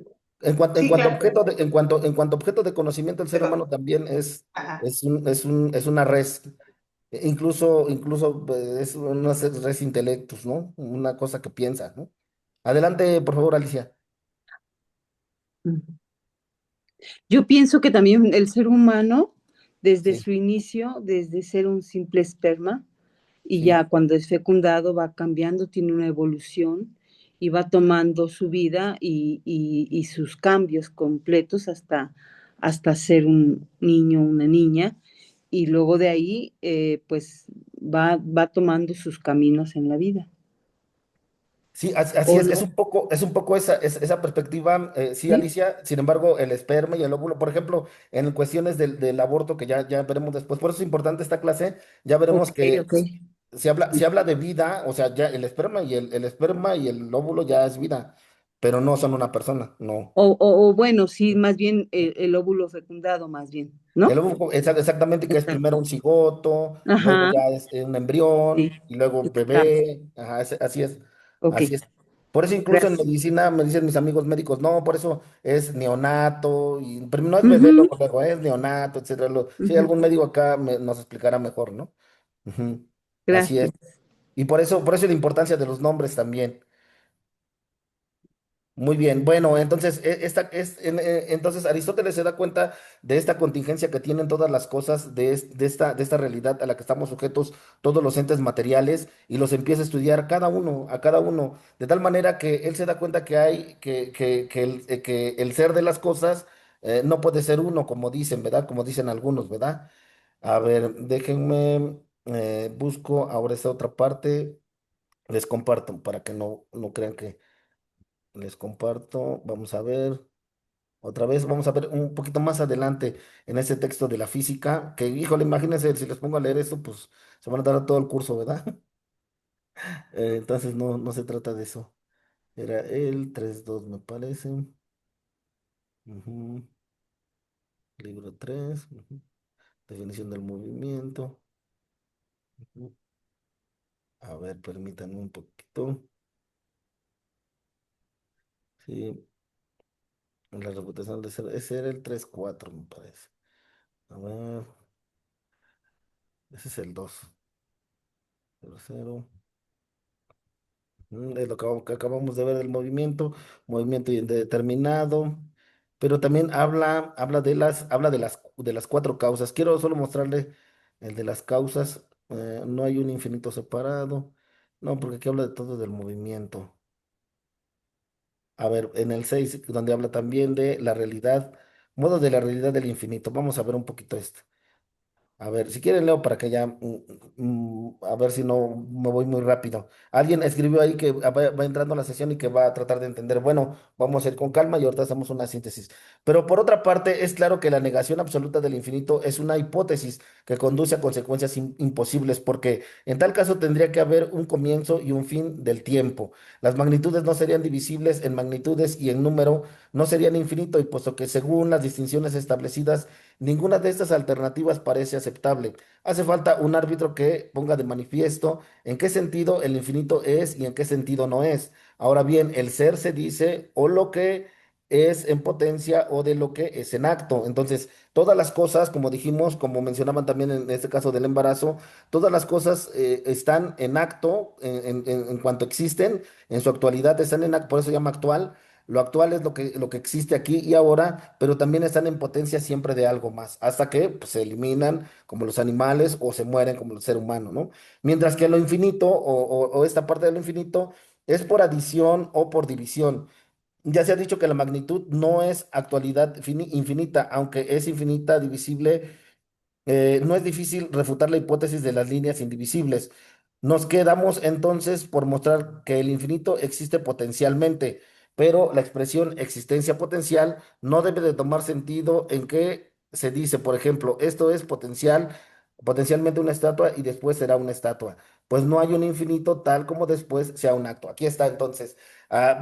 sí, claro. En cuanto objeto de conocimiento, el ser humano Perdón, también ajá. es una res. Incluso es una res intellectus, ¿no? Una cosa que piensa, ¿no? Adelante, por favor, Alicia. Yo pienso que también el ser humano, desde Sí, su inicio, desde ser un simple esperma, y sí. ya cuando es fecundado va cambiando, tiene una evolución y va tomando su vida y sus cambios completos hasta ser un niño, una niña, y luego de ahí pues va tomando sus caminos en la vida. Sí, así O es lo, es un poco esa perspectiva, sí, ¿sí? Alicia. Sin embargo, el esperma y el óvulo, por ejemplo, en cuestiones del aborto, que ya veremos después, por eso es importante esta clase, ya veremos Ok, que ok. se habla de vida, o sea, ya el esperma y el óvulo ya es vida, pero no son una persona, no. O bueno, sí, más bien el óvulo fecundado, más bien, El ¿no? óvulo, exactamente, que es primero Exacto. un cigoto, luego Ajá, ya es un sí, embrión y luego exacto. bebé. Ajá, así es, Ok, así es. Por eso incluso en gracias. medicina me dicen mis amigos médicos, no, por eso es neonato, pero no es bebé, Ujú, luego es neonato, etcétera. Si ujú, algún médico acá nos explicará mejor, ¿no? Ujú, así es. gracias. Y por eso la importancia de los nombres también. Muy bien, bueno, entonces, entonces Aristóteles se da cuenta de esta contingencia que tienen todas las cosas, de esta realidad a la que estamos sujetos todos los entes materiales, y los empieza a estudiar a cada uno, de tal manera que él se da cuenta que que el ser de las cosas no puede ser uno, como dicen, ¿verdad? Como dicen algunos, ¿verdad? A ver, déjenme, busco ahora esta otra parte, les comparto para que no crean que les comparto, vamos a ver, otra vez, vamos a ver un poquito más adelante en ese texto de la física, que híjole, imagínense, si les pongo a leer esto, pues se van a dar todo el curso, ¿verdad? Entonces no se trata de eso. Era el 3.2 me parece. Ujú, libro 3, definición del movimiento. Ujú. A ver, permítanme un poquito. Sí, la reputación de ser, ese era el 3.4 me parece. A ver, ese es el 2. 0. Es lo que acabamos de ver del movimiento indeterminado, pero también habla de las cuatro causas. Quiero solo mostrarle el de las causas. No hay un infinito separado. No, porque aquí habla de todo del movimiento. A ver, en el 6 donde habla también de la realidad, modo de la realidad del infinito. Vamos a ver un poquito esto. A ver, si quieren leo para que ya, a ver si no me voy muy rápido. Alguien escribió ahí que va entrando a la sesión y que va a tratar de entender. Bueno, vamos a ir con calma y ahorita hacemos una síntesis. Pero por otra parte, es claro que la negación absoluta del infinito es una hipótesis que conduce a consecuencias imposibles, porque en tal caso tendría que haber un comienzo y un fin del tiempo. Las magnitudes no serían divisibles en magnitudes y en número no serían infinito, y puesto que según las distinciones establecidas, ninguna de estas alternativas parece aceptable. Hace falta un árbitro que ponga de manifiesto en qué sentido el infinito es y en qué sentido no es. Ahora bien, el ser se dice o lo que es en potencia o de lo que es en acto. Entonces, todas las cosas, como dijimos, como mencionaban también en este caso del embarazo, todas las cosas están en acto en cuanto existen, en su actualidad están en acto, por eso se llama actual. Lo actual es lo que existe aquí y ahora, pero también están en potencia siempre de algo más, hasta que pues, se eliminan como los animales o se mueren como el ser humano, ¿no? Mientras que lo infinito o esta parte de lo infinito es por adición o por división. Ya se ha dicho que la magnitud no es actualidad infinita, aunque es infinita, divisible. No es difícil refutar la hipótesis de las líneas indivisibles. Nos quedamos entonces por mostrar que el infinito existe potencialmente, pero la expresión existencia potencial no debe de tomar sentido en que se dice, por ejemplo, esto es potencialmente una estatua y después será una estatua. Pues no hay un infinito tal como después sea un acto. Aquí está entonces.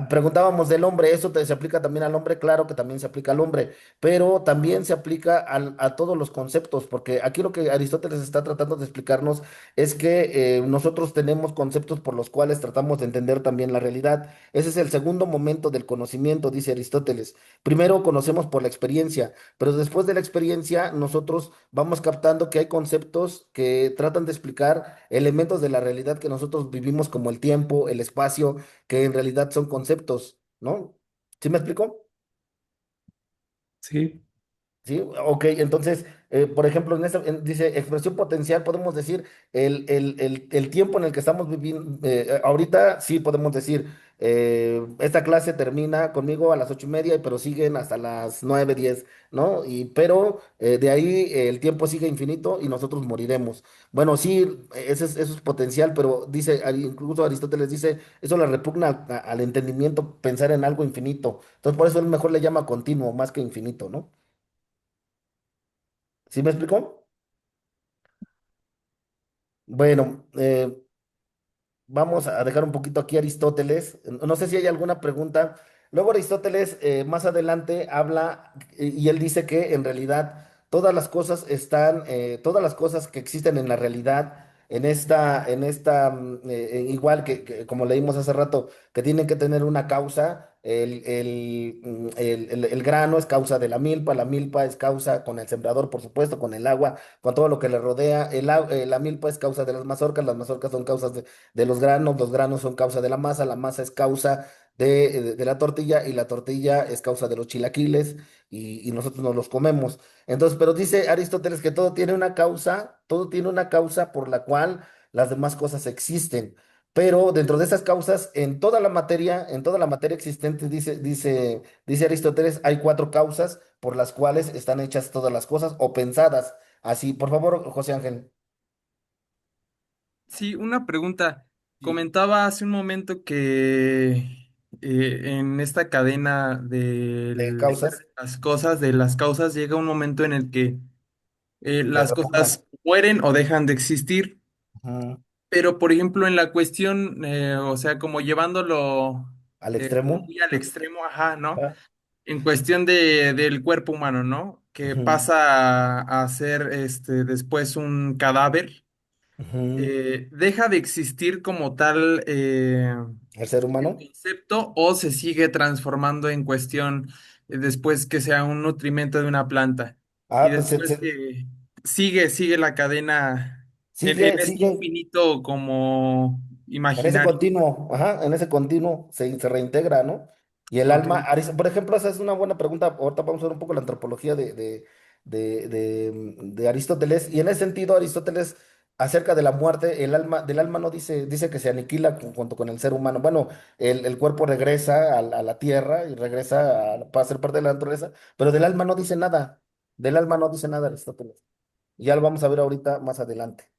Preguntábamos del hombre, ¿eso se aplica también al hombre? Claro que también se aplica al hombre, pero también se aplica a todos los conceptos, porque aquí lo que Aristóteles está tratando de explicarnos es que nosotros tenemos conceptos por los cuales tratamos de entender también la realidad. Ese es el segundo momento del conocimiento, dice Aristóteles. Primero conocemos por la experiencia, pero después de la experiencia nosotros vamos captando que hay conceptos que tratan de explicar elementos de la realidad que nosotros vivimos como el tiempo, el espacio, que en realidad son conceptos, ¿no? ¿Sí me explico? Sí, Sí, ok, entonces, por ejemplo, dice expresión potencial, podemos decir el tiempo en el que estamos viviendo, ahorita sí podemos decir, esta clase termina conmigo a las 8:30, pero siguen hasta las 9:10, ¿no? Pero de ahí el tiempo sigue infinito y nosotros moriremos. Bueno, sí, eso es potencial, pero dice, incluso Aristóteles dice, eso le repugna al entendimiento pensar en algo infinito. Entonces, por eso él mejor le llama continuo más que infinito, ¿no? ¿Sí me explicó? Bueno, vamos a dejar un poquito aquí a Aristóteles. No sé si hay alguna pregunta. Luego Aristóteles más adelante habla y él dice que en realidad todas las cosas que existen en la realidad, igual que como leímos hace rato, que tienen que tener una causa. El grano es causa de la milpa es causa con el sembrador, por supuesto, con el agua, con todo lo que le rodea. La milpa es causa de las mazorcas son causas de los granos son causa de la masa es causa de la tortilla y la tortilla es causa de los chilaquiles y nosotros nos los comemos. Entonces, pero dice Aristóteles que todo tiene una causa por la cual las demás cosas existen. Pero dentro de esas causas, en toda la materia existente, dice Aristóteles, hay cuatro causas por las cuales están hechas todas las cosas o pensadas. Así, por favor, José Ángel. Sí, una pregunta. Sí. Comentaba hace un momento que en esta cadena De de causas, de las causas, llega un momento en el que se las repugnan. cosas mueren o dejan de existir. Ujú. Pero, por ejemplo, en la cuestión, o sea, como llevándolo Al como extremo. muy al extremo, ajá, ¿no? Ah, En cuestión del cuerpo humano, ¿no? Que ujú, pasa a ser después un cadáver, ujú. deja de existir como tal El ser el humano. concepto o se sigue transformando en cuestión después que sea un nutrimento de una planta. Y Pues después que sigue la cadena en sigue, ese sigue. infinito como En ese imaginario. continuo, ajá, en ese continuo se reintegra, ¿no? Y el Ok. alma, por ejemplo, esa es una buena pregunta. Ahorita vamos a ver un poco la antropología de Aristóteles. Y en ese sentido, Aristóteles, acerca de la muerte, del alma no dice que se aniquila junto con el ser humano. Bueno, el cuerpo regresa a la tierra y regresa para ser parte de la naturaleza, pero del alma no dice nada. Del alma no dice nada Aristóteles. Ya lo vamos a ver ahorita más adelante.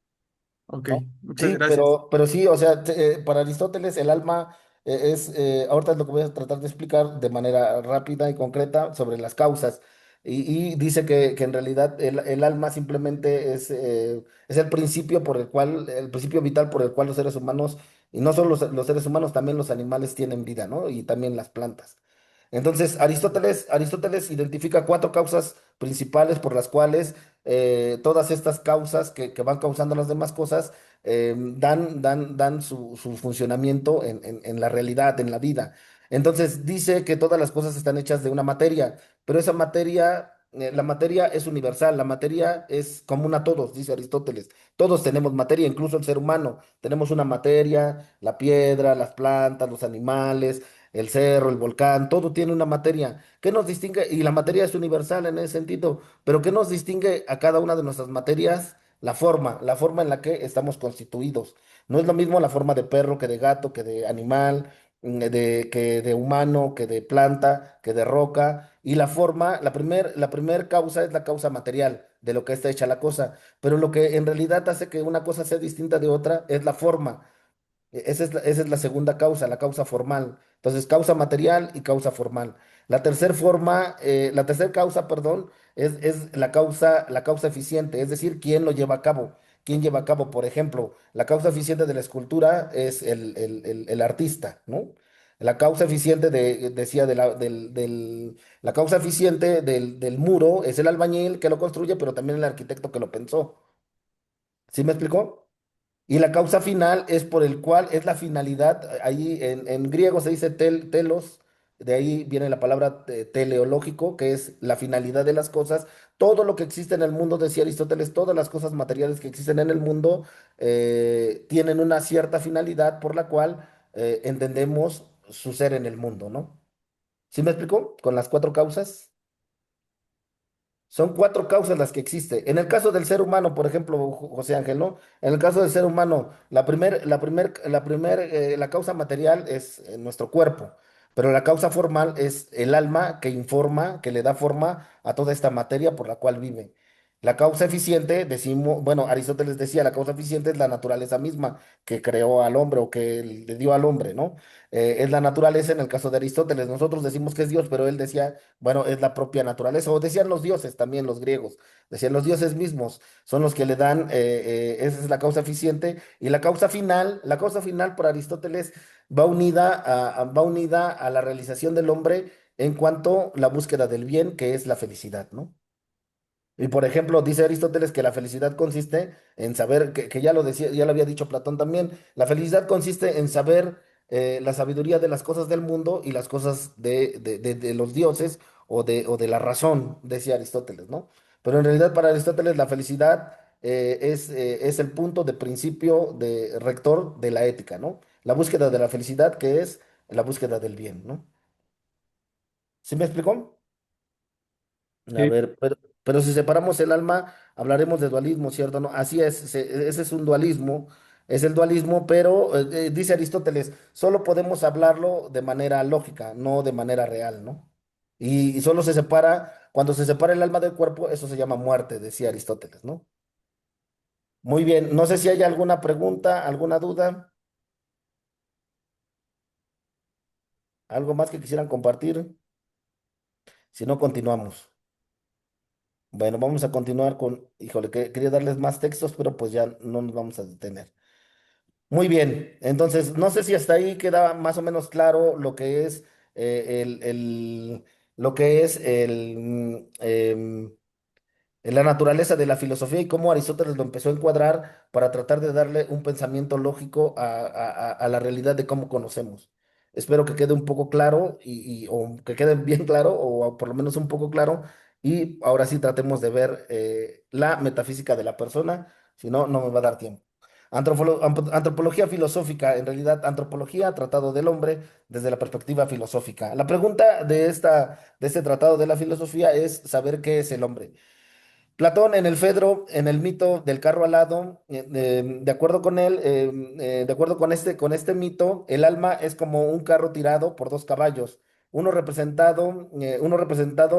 Ok, ¿No? muchas Sí, gracias. pero sí, o sea, para Aristóteles el alma ahorita es lo que voy a tratar de explicar de manera rápida y concreta sobre las causas. Y dice que en realidad el alma simplemente es el principio vital por el cual los seres humanos, y no solo los seres humanos, también los animales tienen vida, ¿no? Y también las plantas. Entonces, Aristóteles identifica cuatro causas principales por las cuales todas estas causas que van causando las demás cosas dan su funcionamiento en la realidad, en la vida. Entonces, dice que todas las cosas están hechas de una materia, pero esa materia, la materia es universal, la materia es común a todos, dice Aristóteles. Todos tenemos materia, incluso el ser humano. Tenemos una materia, la piedra, las plantas, los animales. el cerro, el volcán, todo tiene una materia. ¿Qué nos distingue? Y la materia es universal en ese sentido, pero ¿qué nos distingue a cada una de nuestras materias? La forma en la que estamos constituidos. No es lo mismo la forma de perro que de gato, que de animal, que de humano, que de planta, que de roca. Y la forma, la primer causa es la causa material de lo que está hecha la cosa. Pero lo que en realidad hace que una cosa sea distinta de otra es la forma. Esa es la segunda causa, la causa formal. Entonces, causa material y causa formal. La tercera causa, perdón, es la causa eficiente, es decir, quién lo lleva a cabo. ¿Quién lleva a cabo? Por ejemplo, la causa eficiente de la escultura es el artista, ¿no? La causa eficiente decía, la causa eficiente del muro es el albañil que lo construye, pero también el arquitecto que lo pensó. ¿Sí me explicó? Y la causa final es por el cual es la finalidad. Ahí en griego se dice telos, de ahí viene la palabra teleológico, que es la finalidad de las cosas. Todo lo que existe en el mundo, decía Aristóteles, todas las cosas materiales que existen en el mundo tienen una cierta finalidad por la cual entendemos su ser en el mundo, ¿no? ¿Sí me explicó? Con las cuatro causas. Son cuatro causas las que existen. En el caso del ser humano, por ejemplo, José Ángel, ¿no? En el caso del ser humano, la causa material es nuestro cuerpo, pero la causa formal es el alma que informa, que le da forma a toda esta materia por la cual vive. La causa eficiente, decimos, bueno, Aristóteles decía, la causa eficiente es la naturaleza misma que creó al hombre o que le dio al hombre, ¿no? Es la naturaleza en el caso de Aristóteles. Nosotros decimos que es Dios, pero él decía bueno, es la propia naturaleza, o decían los dioses también, los griegos, decían los dioses mismos, son los que le dan, esa es la causa eficiente, y la causa final por Aristóteles va unida a la realización del hombre en cuanto a la búsqueda del bien, que es la felicidad, ¿no? Y por ejemplo, dice Aristóteles que la felicidad consiste en saber, que ya lo decía, ya lo había dicho Platón también, la felicidad consiste en saber la sabiduría de las cosas del mundo y las cosas de los dioses o de la razón, decía Aristóteles, ¿no? Pero en realidad para Aristóteles la felicidad es el punto de principio de rector de la ética, ¿no? La búsqueda de la felicidad que es la búsqueda del bien, ¿no? ¿Sí me explicó? A Sí, ver, pero si separamos el alma, hablaremos de dualismo, ¿cierto? ¿No? Así es, ese es un dualismo, es el dualismo, pero dice Aristóteles, solo podemos hablarlo de manera lógica, no de manera real, ¿no? Y solo se separa, cuando se separa el alma del cuerpo, eso se llama muerte, decía Aristóteles, ¿no? Muy bien, no sé si hay alguna pregunta, alguna duda, algo más que quisieran compartir, si no, continuamos. Bueno, vamos a continuar híjole, quería darles más textos, pero pues ya no nos vamos a detener. Muy bien, entonces no sé si hasta ahí queda más o menos claro lo que es lo que es en la naturaleza de la filosofía y cómo Aristóteles lo empezó a encuadrar para tratar de darle un pensamiento lógico a la realidad de cómo conocemos. Espero que quede un poco claro o que quede bien claro o por lo menos un poco claro y ahora sí tratemos de ver la metafísica de la persona, si no, no me va a dar tiempo. Antropología filosófica, en realidad antropología, tratado del hombre desde la perspectiva filosófica. La pregunta de este tratado de la filosofía es saber qué es el hombre. Platón en el Fedro, en el mito del carro alado, de acuerdo con él, de acuerdo con este mito, el alma es como un carro tirado por dos caballos, uno representado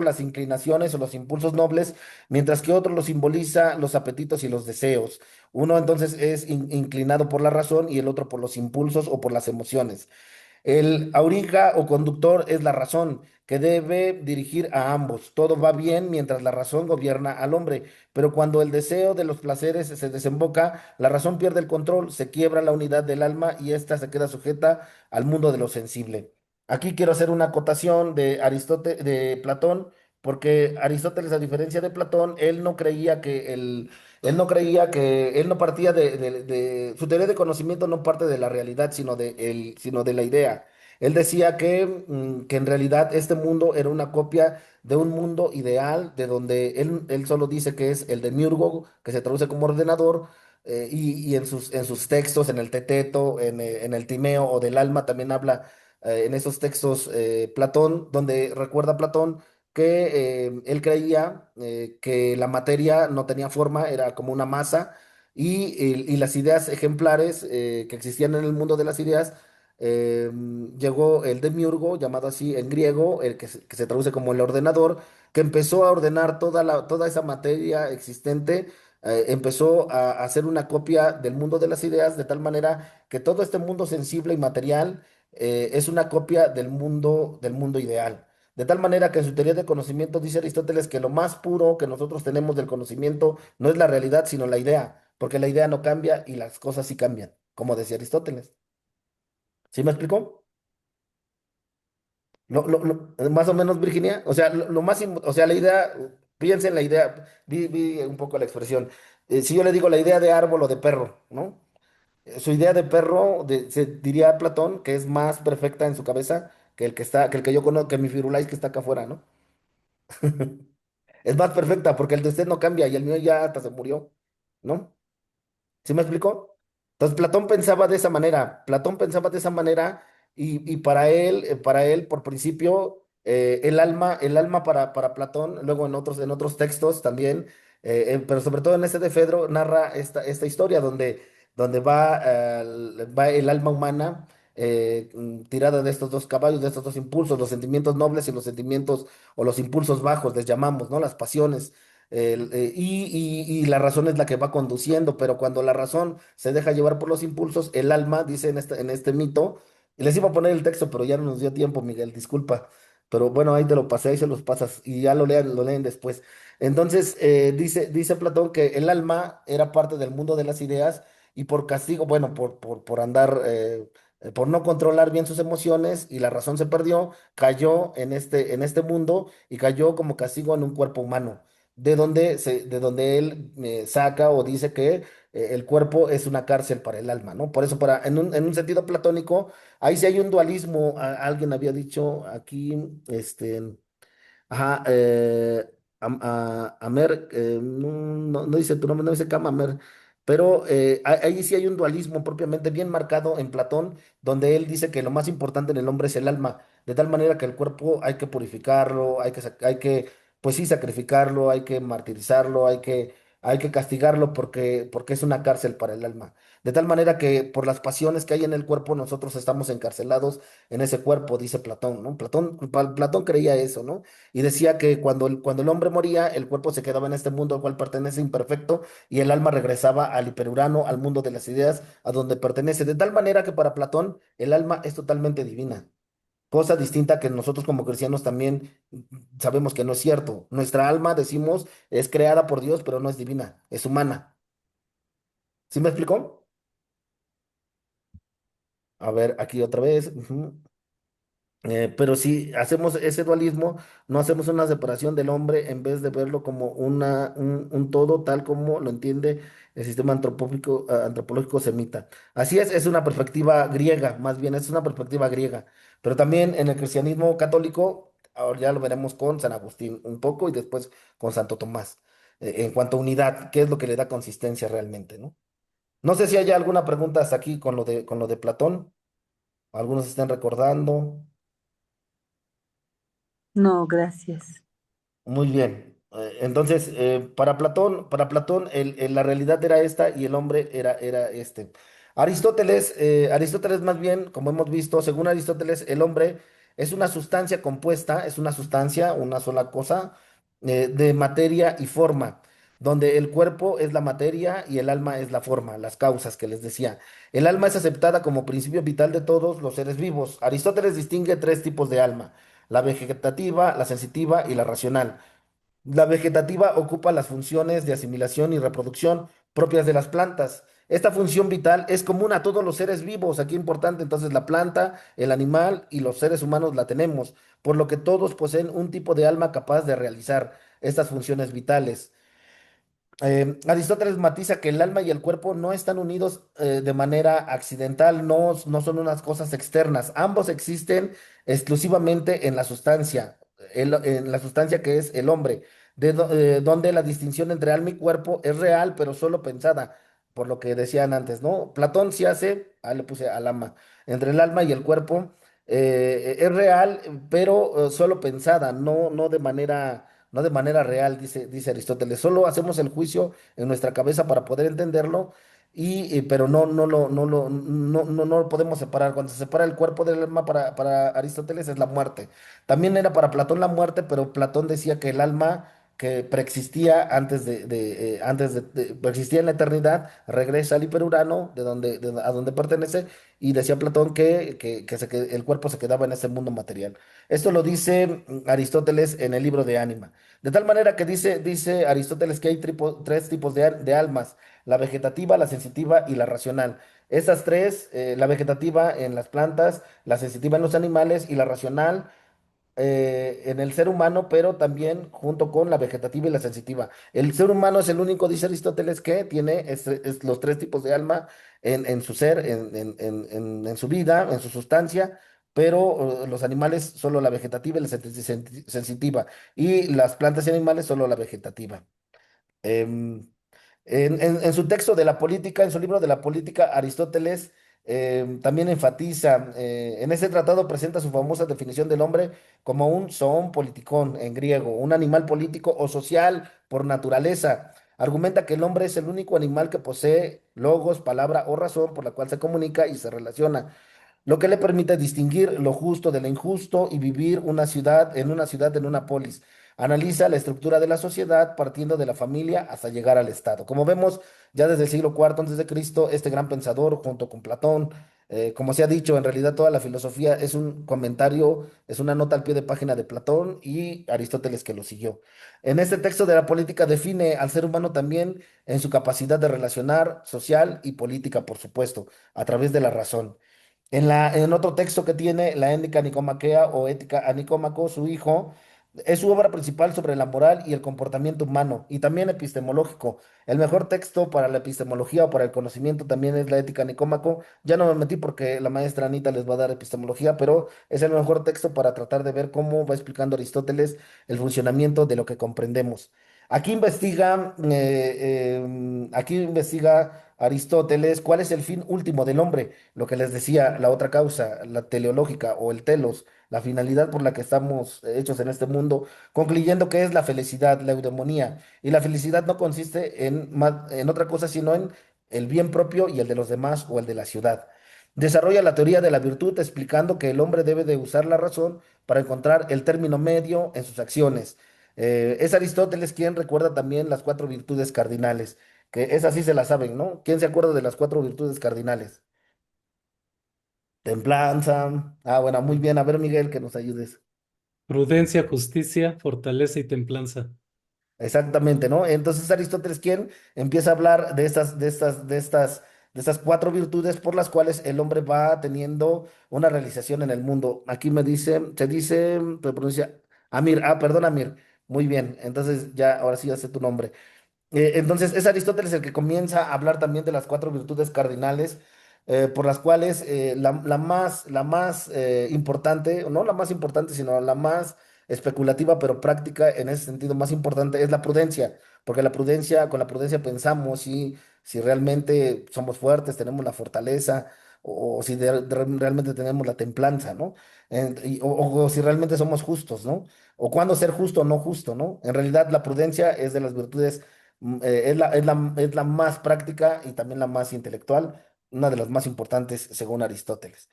las inclinaciones o los impulsos nobles, mientras que otro lo simboliza los apetitos y los deseos. Uno entonces es inclinado por la razón y el otro por los impulsos o por las emociones. El auriga o conductor es la razón, que debe dirigir a ambos. Todo va bien mientras la razón gobierna al hombre, pero cuando el deseo de los placeres se desemboca, la razón pierde el control, se quiebra la unidad del alma y ésta se queda sujeta al mundo de lo sensible. Aquí quiero hacer una acotación de de Platón, porque Aristóteles, a diferencia de Platón, él no partía su teoría de conocimiento no parte de la realidad, sino de la idea. Él decía que en realidad este mundo era una copia de un mundo ideal, de donde él solo dice que es el de Miurgo, que se traduce como ordenador, y en sus textos, en el Teteto, en el Timeo o del alma, también habla en esos textos Platón, donde recuerda Platón que él creía que la materia no tenía forma, era como una masa, y las ideas ejemplares que existían en el mundo de las ideas, llegó el demiurgo, llamado así en griego, el que se traduce como el ordenador, que empezó a ordenar toda esa materia existente, empezó a hacer una copia del mundo de las ideas, de tal manera que todo este mundo sensible y material es una copia del mundo ideal. De tal manera que en su teoría de conocimiento dice Aristóteles que lo más puro que nosotros tenemos del conocimiento no es la realidad, sino la idea, porque la idea no cambia y las cosas sí cambian, como decía Aristóteles. ¿Sí me explicó? Más o menos, Virginia. O sea, o sea, la idea, fíjense en la idea, vi un poco la expresión. Si yo le digo la idea de árbol o de perro, ¿no? Su idea de perro, se diría Platón, que es más perfecta en su cabeza que el que yo conozco, que mi Firulais que está acá afuera, ¿no? Es más perfecta porque el de usted no cambia y el mío ya hasta se murió, ¿no? ¿Sí me explicó? Entonces Platón pensaba de esa manera, Platón pensaba de esa manera y para él, por principio, el alma para Platón, luego en otros textos también, pero sobre todo en este de Fedro, narra esta historia donde va el alma humana tirada de estos dos caballos, de estos dos impulsos, los sentimientos nobles y los sentimientos o los impulsos bajos, les llamamos, ¿no? Las pasiones. Y la razón es la que va conduciendo, pero cuando la razón se deja llevar por los impulsos, el alma, dice en este mito, y les iba a poner el texto, pero ya no nos dio tiempo, Miguel, disculpa, pero bueno, ahí te lo pasé, ahí se los pasas y ya lo leen después. Entonces, dice Platón que el alma era parte del mundo de las ideas y por castigo, bueno, por andar, por no controlar bien sus emociones y la razón se perdió, cayó en este mundo y cayó como castigo en un cuerpo humano de donde él saca o dice que el cuerpo es una cárcel para el alma, ¿no? Por eso, en un sentido platónico, ahí sí hay un dualismo. Alguien había dicho aquí, ajá, Amer, no dice tu nombre, no dice Amer, pero ahí sí hay un dualismo propiamente bien marcado en Platón, donde él dice que lo más importante en el hombre es el alma, de tal manera que el cuerpo hay que purificarlo, hay que, pues sí, sacrificarlo, hay que martirizarlo, hay que castigarlo porque es una cárcel para el alma. De tal manera que por las pasiones que hay en el cuerpo, nosotros estamos encarcelados en ese cuerpo, dice Platón, ¿no? Platón creía eso, ¿no? Y decía que cuando el hombre moría, el cuerpo se quedaba en este mundo al cual pertenece imperfecto y el alma regresaba al hiperurano, al mundo de las ideas, a donde pertenece. De tal manera que para Platón el alma es totalmente divina. Cosa distinta que nosotros como cristianos también sabemos que no es cierto. Nuestra alma, decimos, es creada por Dios, pero no es divina, es humana. ¿Sí me explicó? A ver, aquí otra vez. Ujú. Pero si hacemos ese dualismo, no hacemos una separación del hombre en vez de verlo como un todo, tal como lo entiende el sistema antropológico semita. Así es una perspectiva griega, más bien es una perspectiva griega. Pero también en el cristianismo católico, ahora ya lo veremos con San Agustín un poco y después con Santo Tomás. En cuanto a unidad, ¿qué es lo que le da consistencia realmente, no? No sé si hay alguna pregunta hasta aquí con lo de Platón. Algunos están recordando. No, gracias. Muy bien. Entonces, para Platón la realidad era esta y el hombre era este. Aristóteles más bien, como hemos visto, según Aristóteles, el hombre es una sustancia compuesta, es una sustancia, una sola cosa, de materia y forma, donde el cuerpo es la materia y el alma es la forma, las causas que les decía. El alma es aceptada como principio vital de todos los seres vivos. Aristóteles distingue tres tipos de alma: la vegetativa, la sensitiva y la racional. La vegetativa ocupa las funciones de asimilación y reproducción propias de las plantas. Esta función vital es común a todos los seres vivos. Aquí importante, entonces la planta, el animal y los seres humanos la tenemos, por lo que todos poseen un tipo de alma capaz de realizar estas funciones vitales. Aristóteles matiza que el alma y el cuerpo no están unidos de manera accidental, no son unas cosas externas. Ambos existen exclusivamente en la sustancia, en la sustancia que es el hombre, donde la distinción entre alma y cuerpo es real, pero solo pensada, por lo que decían antes, ¿no? Platón sí hace, le puse al alma, entre el alma y el cuerpo, es real, pero solo pensada, no de manera real, dice Aristóteles. Solo hacemos el juicio en nuestra cabeza para poder entenderlo, pero no lo podemos separar. Cuando se separa el cuerpo del alma para Aristóteles es la muerte. También era para Platón la muerte, pero Platón decía que el alma que preexistía preexistía en la eternidad, regresa al hiperurano, a donde pertenece, y decía Platón que el cuerpo se quedaba en ese mundo material. Esto lo dice Aristóteles en el libro de Ánima. De tal manera que dice Aristóteles que hay tres tipos de almas: la vegetativa, la sensitiva y la racional. Esas tres, la vegetativa en las plantas, la sensitiva en los animales y la racional en el ser humano, pero también junto con la vegetativa y la sensitiva. El ser humano es el único, dice Aristóteles, que tiene los tres tipos de alma en su ser, en su vida, en su sustancia, pero los animales solo la vegetativa y la sensitiva, y las plantas y animales solo la vegetativa. Em, en su texto de la política, en su libro de la política, Aristóteles también enfatiza, en ese tratado presenta su famosa definición del hombre como un zoon politikon en griego, un animal político o social por naturaleza. Argumenta que el hombre es el único animal que posee logos, palabra o razón por la cual se comunica y se relaciona, lo que le permite distinguir lo justo de lo injusto y vivir en una polis. Analiza la estructura de la sociedad partiendo de la familia hasta llegar al Estado. Como vemos, ya desde el siglo IV antes de Cristo, este gran pensador, junto con Platón, como se ha dicho, en realidad toda la filosofía es un comentario, es una nota al pie de página de Platón y Aristóteles que lo siguió. En este texto de la política define al ser humano también en su capacidad de relacionar social y política, por supuesto, a través de la razón. En otro texto que tiene, la Ética Nicomaquea o Ética a Nicómaco, su hijo, es su obra principal sobre la moral y el comportamiento humano, y también epistemológico. El mejor texto para la epistemología o para el conocimiento también es la Ética a Nicómaco. Ya no me metí porque la maestra Anita les va a dar epistemología, pero es el mejor texto para tratar de ver cómo va explicando Aristóteles el funcionamiento de lo que comprendemos. Aquí investiga Aristóteles cuál es el fin último del hombre, lo que les decía, la otra causa, la teleológica o el telos, la finalidad por la que estamos hechos en este mundo, concluyendo que es la felicidad, la eudemonía. Y la felicidad no consiste en otra cosa, sino en el bien propio y el de los demás o el de la ciudad. Desarrolla la teoría de la virtud explicando que el hombre debe de usar la razón para encontrar el término medio en sus acciones. Es Aristóteles quien recuerda también las cuatro virtudes cardinales, que esas sí se las saben, ¿no? ¿Quién se acuerda de las cuatro virtudes cardinales? Templanza. Ah, bueno, muy bien. A ver, Miguel, que nos ayudes. Prudencia, justicia, fortaleza y templanza. Exactamente, ¿no? Entonces Aristóteles, quien empieza a hablar de estas cuatro virtudes por las cuales el hombre va teniendo una realización en el mundo. Aquí se pronuncia Amir. Ah, perdón, Amir. Muy bien. Entonces ya, ahora sí ya sé tu nombre. Entonces es Aristóteles el que comienza a hablar también de las cuatro virtudes cardinales, por las cuales la más importante, no la más importante, sino la más especulativa, pero práctica en ese sentido más importante es la prudencia, porque con la prudencia pensamos si realmente somos fuertes, tenemos la fortaleza, o si realmente tenemos la templanza, ¿no? O si realmente somos justos, ¿no? O cuándo ser justo o no justo, ¿no? En realidad la prudencia es de las virtudes es la más práctica y también la más intelectual, una de las más importantes según Aristóteles.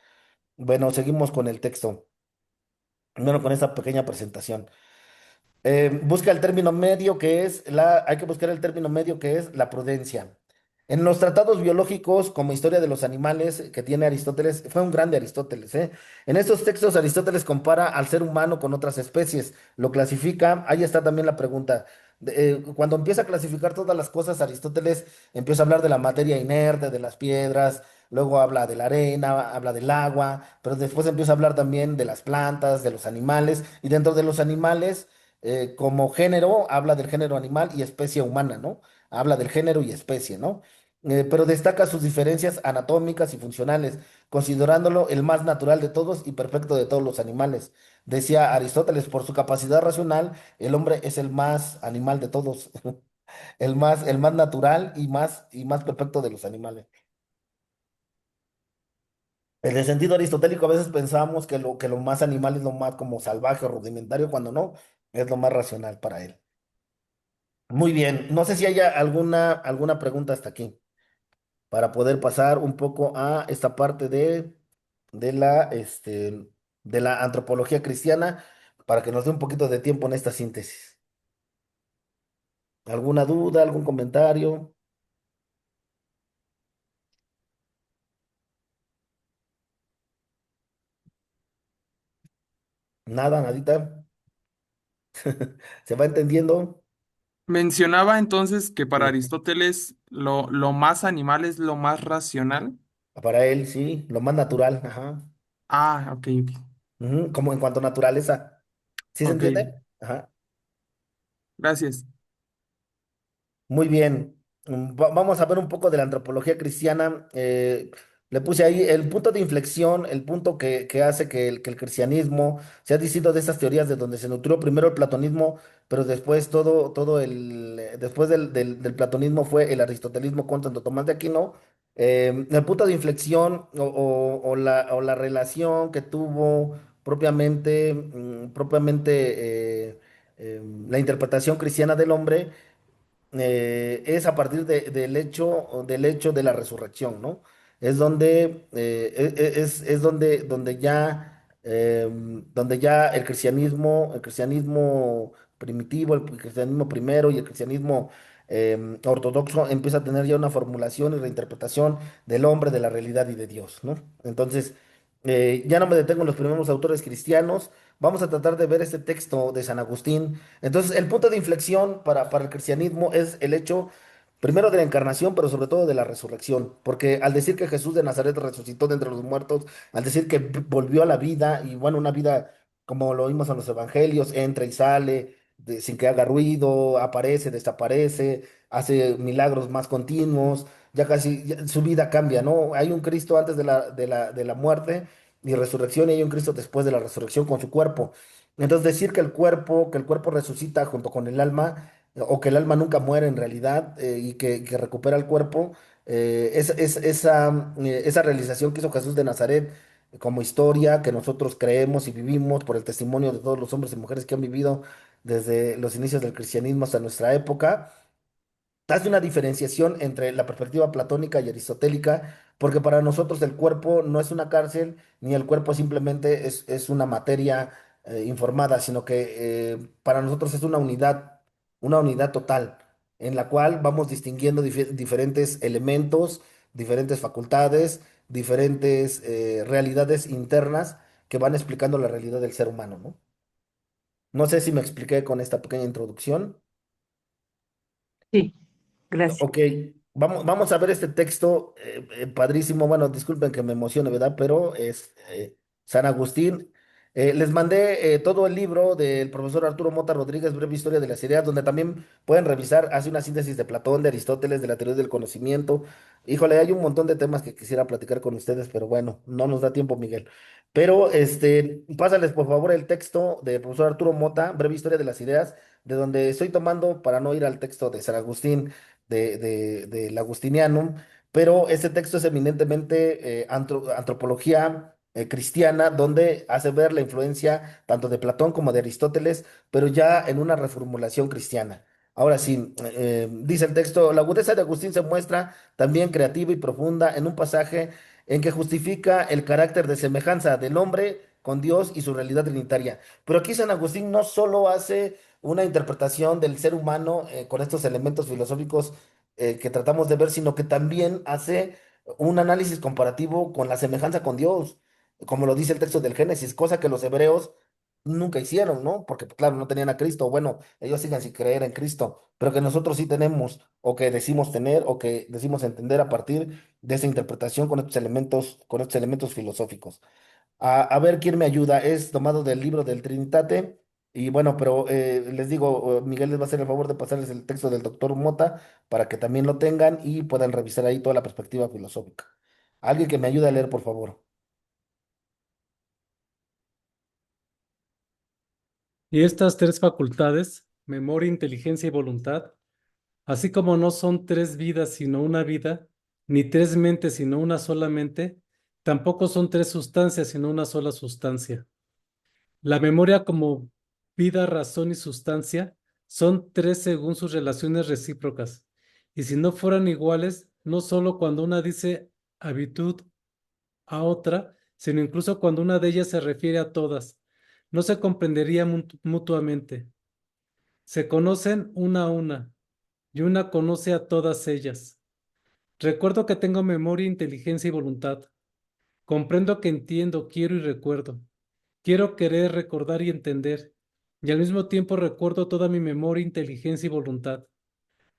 Bueno, seguimos con el texto, bueno, con esta pequeña presentación. Busca el término medio hay que buscar el término medio que es la prudencia. En los tratados biológicos, como Historia de los Animales, que tiene Aristóteles, fue un grande Aristóteles, ¿eh? En estos textos Aristóteles compara al ser humano con otras especies, lo clasifica, ahí está también la pregunta. Cuando empieza a clasificar todas las cosas, Aristóteles empieza a hablar de la materia inerte, de las piedras, luego habla de la arena, habla del agua, pero después empieza a hablar también de las plantas, de los animales, y dentro de los animales como género, habla del género animal y especie humana, ¿no? Habla del género y especie, ¿no? Pero destaca sus diferencias anatómicas y funcionales, considerándolo el más natural de todos y perfecto de todos los animales. Decía Aristóteles, por su capacidad racional, el hombre es el más animal de todos, el más natural y más perfecto de los animales. En el sentido aristotélico a veces pensamos que lo más animal es lo más como salvaje o rudimentario, cuando no, es lo más racional para él. Muy bien, no sé si haya alguna pregunta hasta aquí, para poder pasar un poco a esta parte de de la antropología cristiana, para que nos dé un poquito de tiempo en esta síntesis. ¿Alguna duda, algún comentario? Nada, nadita. ¿Se va entendiendo? Mencionaba entonces que para Sí. Aristóteles lo más animal es lo más racional. Para él, sí, lo más natural, ajá. Ah, ok, ok. Ujú, como en cuanto a naturaleza. ¿Sí se Ok, entiende? Ajá. gracias. Muy bien. Vamos a ver un poco de la antropología cristiana. Le puse ahí el punto de inflexión, el punto que hace que el cristianismo sea distinto de estas teorías de donde se nutrió primero el platonismo, pero después después del platonismo fue el aristotelismo con Santo Tomás de Aquino. El punto de inflexión o la relación que tuvo propiamente la interpretación cristiana del hombre es a partir del hecho de la resurrección, ¿no? Es donde, es donde ya el cristianismo primitivo, el cristianismo primero y el cristianismo ortodoxo empieza a tener ya una formulación y reinterpretación del hombre, de la realidad y de Dios, ¿no? Entonces, ya no me detengo en los primeros autores cristianos. Vamos a tratar de ver este texto de San Agustín. Entonces, el punto de inflexión para el cristianismo es el hecho, primero de la encarnación, pero sobre todo de la resurrección. Porque al decir que Jesús de Nazaret resucitó de entre los muertos, al decir que volvió a la vida, y bueno, una vida como lo vimos en los evangelios, entra y sale, sin que haga ruido, aparece, desaparece, hace milagros más continuos, su vida cambia, ¿no? Hay un Cristo antes de la muerte y resurrección, y hay un Cristo después de la resurrección con su cuerpo. Entonces decir que el cuerpo resucita junto con el alma, o que el alma nunca muere en realidad, y que recupera el cuerpo, esa realización que hizo Jesús de Nazaret como historia que nosotros creemos y vivimos por el testimonio de todos los hombres y mujeres que han vivido desde los inicios del cristianismo hasta nuestra época, hace una diferenciación entre la perspectiva platónica y aristotélica, porque para nosotros el cuerpo no es una cárcel, ni el cuerpo simplemente es una materia informada, sino que para nosotros es una unidad total, en la cual vamos distinguiendo diferentes elementos, diferentes facultades, diferentes realidades internas que van explicando la realidad del ser humano, ¿no? No sé si me expliqué con esta pequeña introducción. Sí, gracias. Ok, vamos a ver este texto padrísimo. Bueno, disculpen que me emocione, ¿verdad? Pero es San Agustín. Les mandé todo el libro del profesor Arturo Mota Rodríguez, Breve Historia de las Ideas, donde también pueden revisar, hace una síntesis de Platón, de Aristóteles, de la teoría del conocimiento. Híjole, hay un montón de temas que quisiera platicar con ustedes, pero bueno, no nos da tiempo, Miguel. Pero pásales por favor el texto del profesor Arturo Mota, Breve Historia de las Ideas, de donde estoy tomando para no ir al texto de San Agustín del Agustinianum, pero este texto es eminentemente antropología cristiana, donde hace ver la influencia tanto de Platón como de Aristóteles, pero ya en una reformulación cristiana. Ahora sí, dice el texto, la agudeza de Agustín se muestra también creativa y profunda en un pasaje en que justifica el carácter de semejanza del hombre con Dios y su realidad trinitaria. Pero aquí San Agustín no solo hace una interpretación del ser humano con estos elementos filosóficos que tratamos de ver, sino que también hace un análisis comparativo con la semejanza con Dios, como lo dice el texto del Génesis, cosa que los hebreos nunca hicieron, ¿no? Porque, pues, claro, no tenían a Cristo. Bueno, ellos siguen sin creer en Cristo, pero que nosotros sí tenemos, o que decimos tener, o que decimos entender a partir de esa interpretación con estos elementos filosóficos. A ver quién me ayuda. Es tomado del libro del Trinitate. Y bueno, pero les digo, Miguel les va a hacer el favor de pasarles el texto del doctor Mota para que también lo tengan y puedan revisar ahí toda la perspectiva filosófica. Alguien que me ayude a leer, por favor. Y estas tres facultades, memoria, inteligencia y voluntad, así como no son tres vidas sino una vida, ni tres mentes sino una sola mente, Tampoco son tres sustancias, sino una sola sustancia. La memoria como vida, razón y sustancia son tres según sus relaciones recíprocas. Y si no fueran iguales, no solo cuando una dice habitud a otra, sino incluso cuando una de ellas se refiere a todas, no se comprendería mutuamente. Se conocen una a una, y una conoce a todas ellas. Recuerdo que tengo memoria, inteligencia y voluntad. Comprendo que entiendo, quiero y recuerdo. Quiero querer, recordar y entender, y al mismo tiempo recuerdo toda mi memoria, inteligencia y voluntad.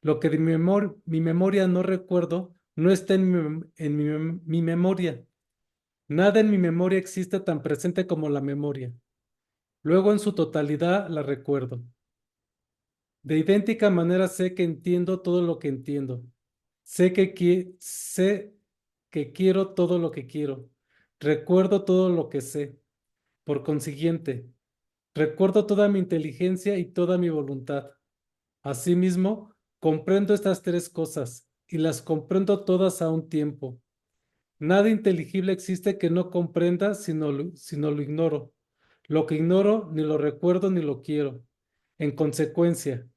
Lo que de mi memoria no recuerdo no está mi memoria. Nada en mi memoria existe tan presente como la memoria. Luego en su totalidad la recuerdo. De idéntica manera sé que entiendo todo lo que entiendo. Sé que quiero todo lo que quiero. Recuerdo todo lo que sé. Por consiguiente, recuerdo toda mi inteligencia y toda mi voluntad. Asimismo, comprendo estas tres cosas y las comprendo todas a un tiempo. Nada inteligible existe que no comprenda sino lo ignoro. Lo que ignoro ni lo recuerdo ni lo quiero. En consecuencia,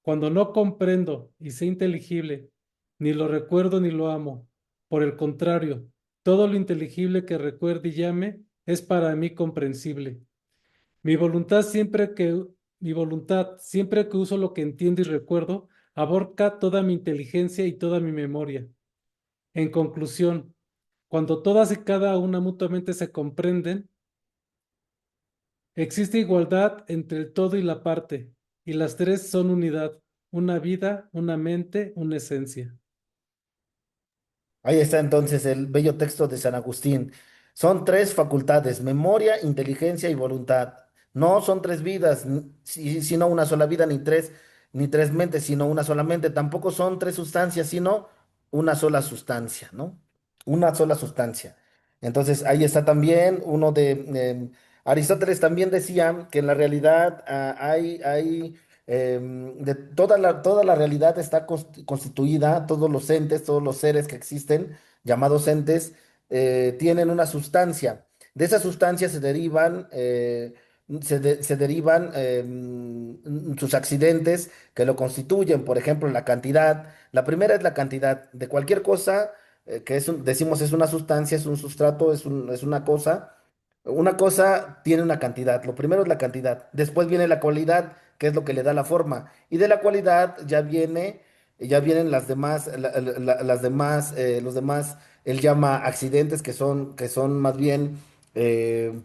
cuando no comprendo y sé inteligible, ni lo recuerdo ni lo amo. Por el contrario, todo lo inteligible que recuerde y llame es para mí comprensible. Mi voluntad siempre que, Mi voluntad, siempre que uso lo que entiendo y recuerdo, abarca toda mi inteligencia y toda mi memoria. En conclusión, cuando todas y cada una mutuamente se comprenden, existe igualdad entre el todo y la parte, y las tres son unidad, una vida, una mente, una esencia. Ahí está entonces el bello texto de San Agustín. Son tres facultades: memoria, inteligencia y voluntad. No son tres vidas, sino una sola vida, ni tres mentes, sino una sola mente. Tampoco son tres sustancias, sino una sola sustancia, ¿no? Una sola sustancia. Entonces ahí está también uno de Aristóteles también decía que en la realidad de toda la realidad está constituida, todos los entes, todos los seres que existen, llamados entes, tienen una sustancia. De esa sustancia se derivan sus accidentes que lo constituyen, por ejemplo, la cantidad. La primera es la cantidad de cualquier cosa, decimos es una sustancia, es un sustrato, es una cosa. Una cosa tiene una cantidad. Lo primero es la cantidad. Después viene la cualidad, que es lo que le da la forma. Y de la cualidad ya vienen las demás, las demás, los demás, él llama accidentes, que son más bien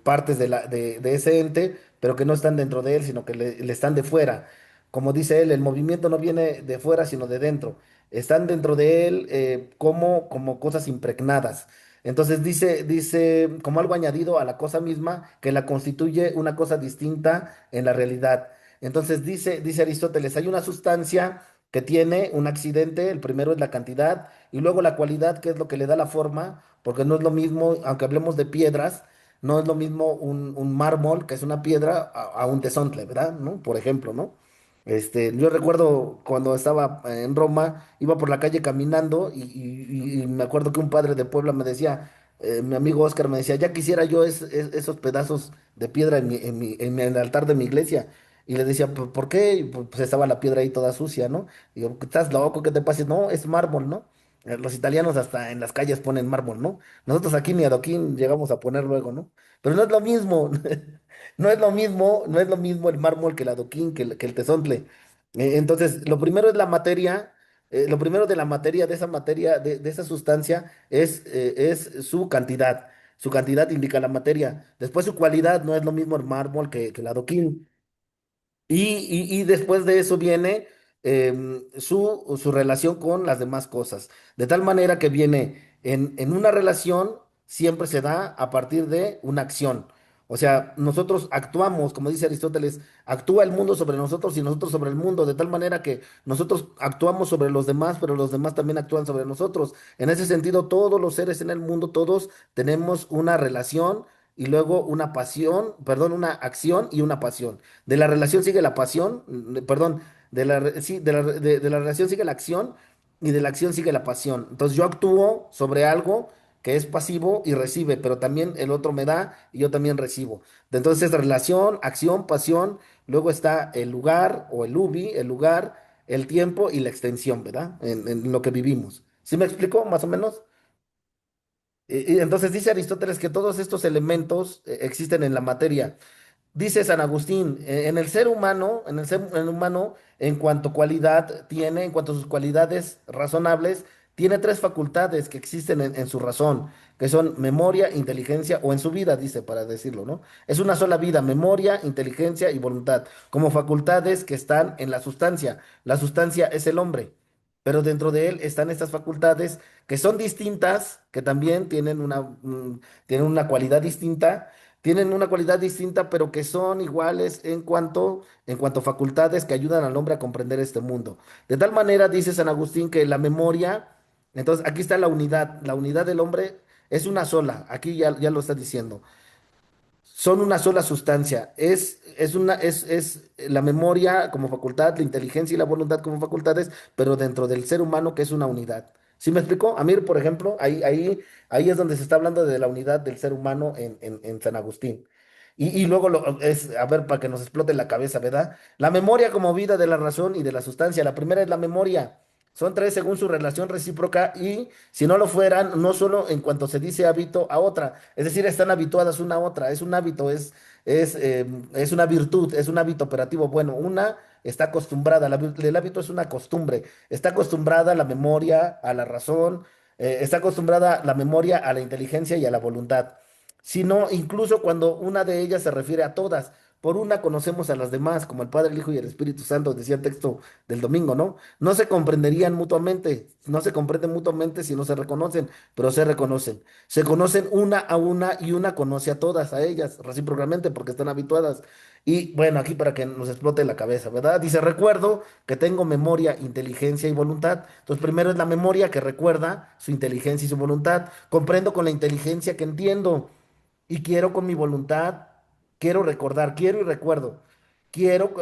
partes de ese ente, pero que no están dentro de él, sino que le están de fuera. Como dice él, el movimiento no viene de fuera, sino de dentro. Están dentro de él como cosas impregnadas. Entonces dice como algo añadido a la cosa misma que la constituye una cosa distinta en la realidad. Entonces dice Aristóteles, hay una sustancia que tiene un accidente, el primero es la cantidad, y luego la cualidad, que es lo que le da la forma, porque no es lo mismo, aunque hablemos de piedras, no es lo mismo un mármol, que es una piedra, a un tesontle, ¿verdad? ¿No? Por ejemplo, ¿no? Yo recuerdo cuando estaba en Roma, iba por la calle caminando y me acuerdo que un padre de Puebla me decía, mi amigo Oscar me decía, ya quisiera yo esos pedazos de piedra en el altar de mi iglesia. Y le decía, ¿por qué? Y pues estaba la piedra ahí toda sucia, ¿no? Y yo, ¿estás loco? ¿Qué te pasa? No, es mármol, ¿no? Los italianos hasta en las calles ponen mármol, ¿no? Nosotros aquí ni adoquín llegamos a poner luego, ¿no? Pero no es lo mismo. No es lo mismo el mármol que el adoquín, que el tezontle. Entonces, lo primero es la materia, lo primero de la materia, de esa sustancia, es su cantidad. Su cantidad indica la materia. Después su cualidad no es lo mismo el mármol que el adoquín. Y después de eso viene su relación con las demás cosas. De tal manera que viene en una relación, siempre se da a partir de una acción. O sea, nosotros actuamos, como dice Aristóteles, actúa el mundo sobre nosotros y nosotros sobre el mundo, de tal manera que nosotros actuamos sobre los demás, pero los demás también actúan sobre nosotros. En ese sentido, todos los seres en el mundo, todos tenemos una relación y luego una pasión, perdón, una acción y una pasión. De la relación sigue la pasión, perdón, sí, de la relación sigue la acción y de la acción sigue la pasión. Entonces yo actúo sobre algo que es pasivo y recibe, pero también el otro me da y yo también recibo. Entonces, relación, acción, pasión, luego está el lugar o el ubi, el lugar, el tiempo y la extensión, ¿verdad? En lo que vivimos. ¿Sí me explico más o menos? Y entonces dice Aristóteles que todos estos elementos existen en la materia. Dice San Agustín, en el ser humano, en el humano, en cuanto cualidad tiene, en cuanto a sus cualidades razonables, tiene tres facultades que existen en su razón, que son memoria, inteligencia o en su vida, dice, para decirlo, ¿no? Es una sola vida, memoria, inteligencia y voluntad, como facultades que están en la sustancia. La sustancia es el hombre, pero dentro de él están estas facultades que son distintas, que también tienen una cualidad distinta, pero que son iguales en cuanto a facultades que ayudan al hombre a comprender este mundo. De tal manera, dice San Agustín, que la memoria, entonces aquí está la unidad del hombre es una sola, aquí ya lo está diciendo, son una sola sustancia, es la memoria como facultad, la inteligencia y la voluntad como facultades, pero dentro del ser humano que es una unidad. ¿Sí me explico? Amir, por ejemplo, ahí es donde se está hablando de la unidad del ser humano en San Agustín. Y luego a ver, para que nos explote la cabeza, ¿verdad? La memoria como vida de la razón y de la sustancia. La primera es la memoria. Son tres según su relación recíproca y si no lo fueran, no solo en cuanto se dice hábito a otra, es decir, están habituadas una a otra, es un hábito, es una virtud, es un hábito operativo. Bueno, una está acostumbrada, el hábito es una costumbre, está acostumbrada la memoria a la razón, está acostumbrada la memoria a la inteligencia y a la voluntad, sino incluso cuando una de ellas se refiere a todas. Por una conocemos a las demás, como el Padre, el Hijo y el Espíritu Santo, decía el texto del domingo, ¿no? No se comprenderían mutuamente, no se comprenden mutuamente si no se reconocen, pero se reconocen. Se conocen una a una y una conoce a todas, a ellas, recíprocamente, porque están habituadas. Y bueno, aquí para que nos explote la cabeza, ¿verdad? Dice, recuerdo que tengo memoria, inteligencia y voluntad. Entonces, primero es la memoria que recuerda su inteligencia y su voluntad. Comprendo con la inteligencia que entiendo y quiero con mi voluntad, quiero recordar, quiero y recuerdo. Quiero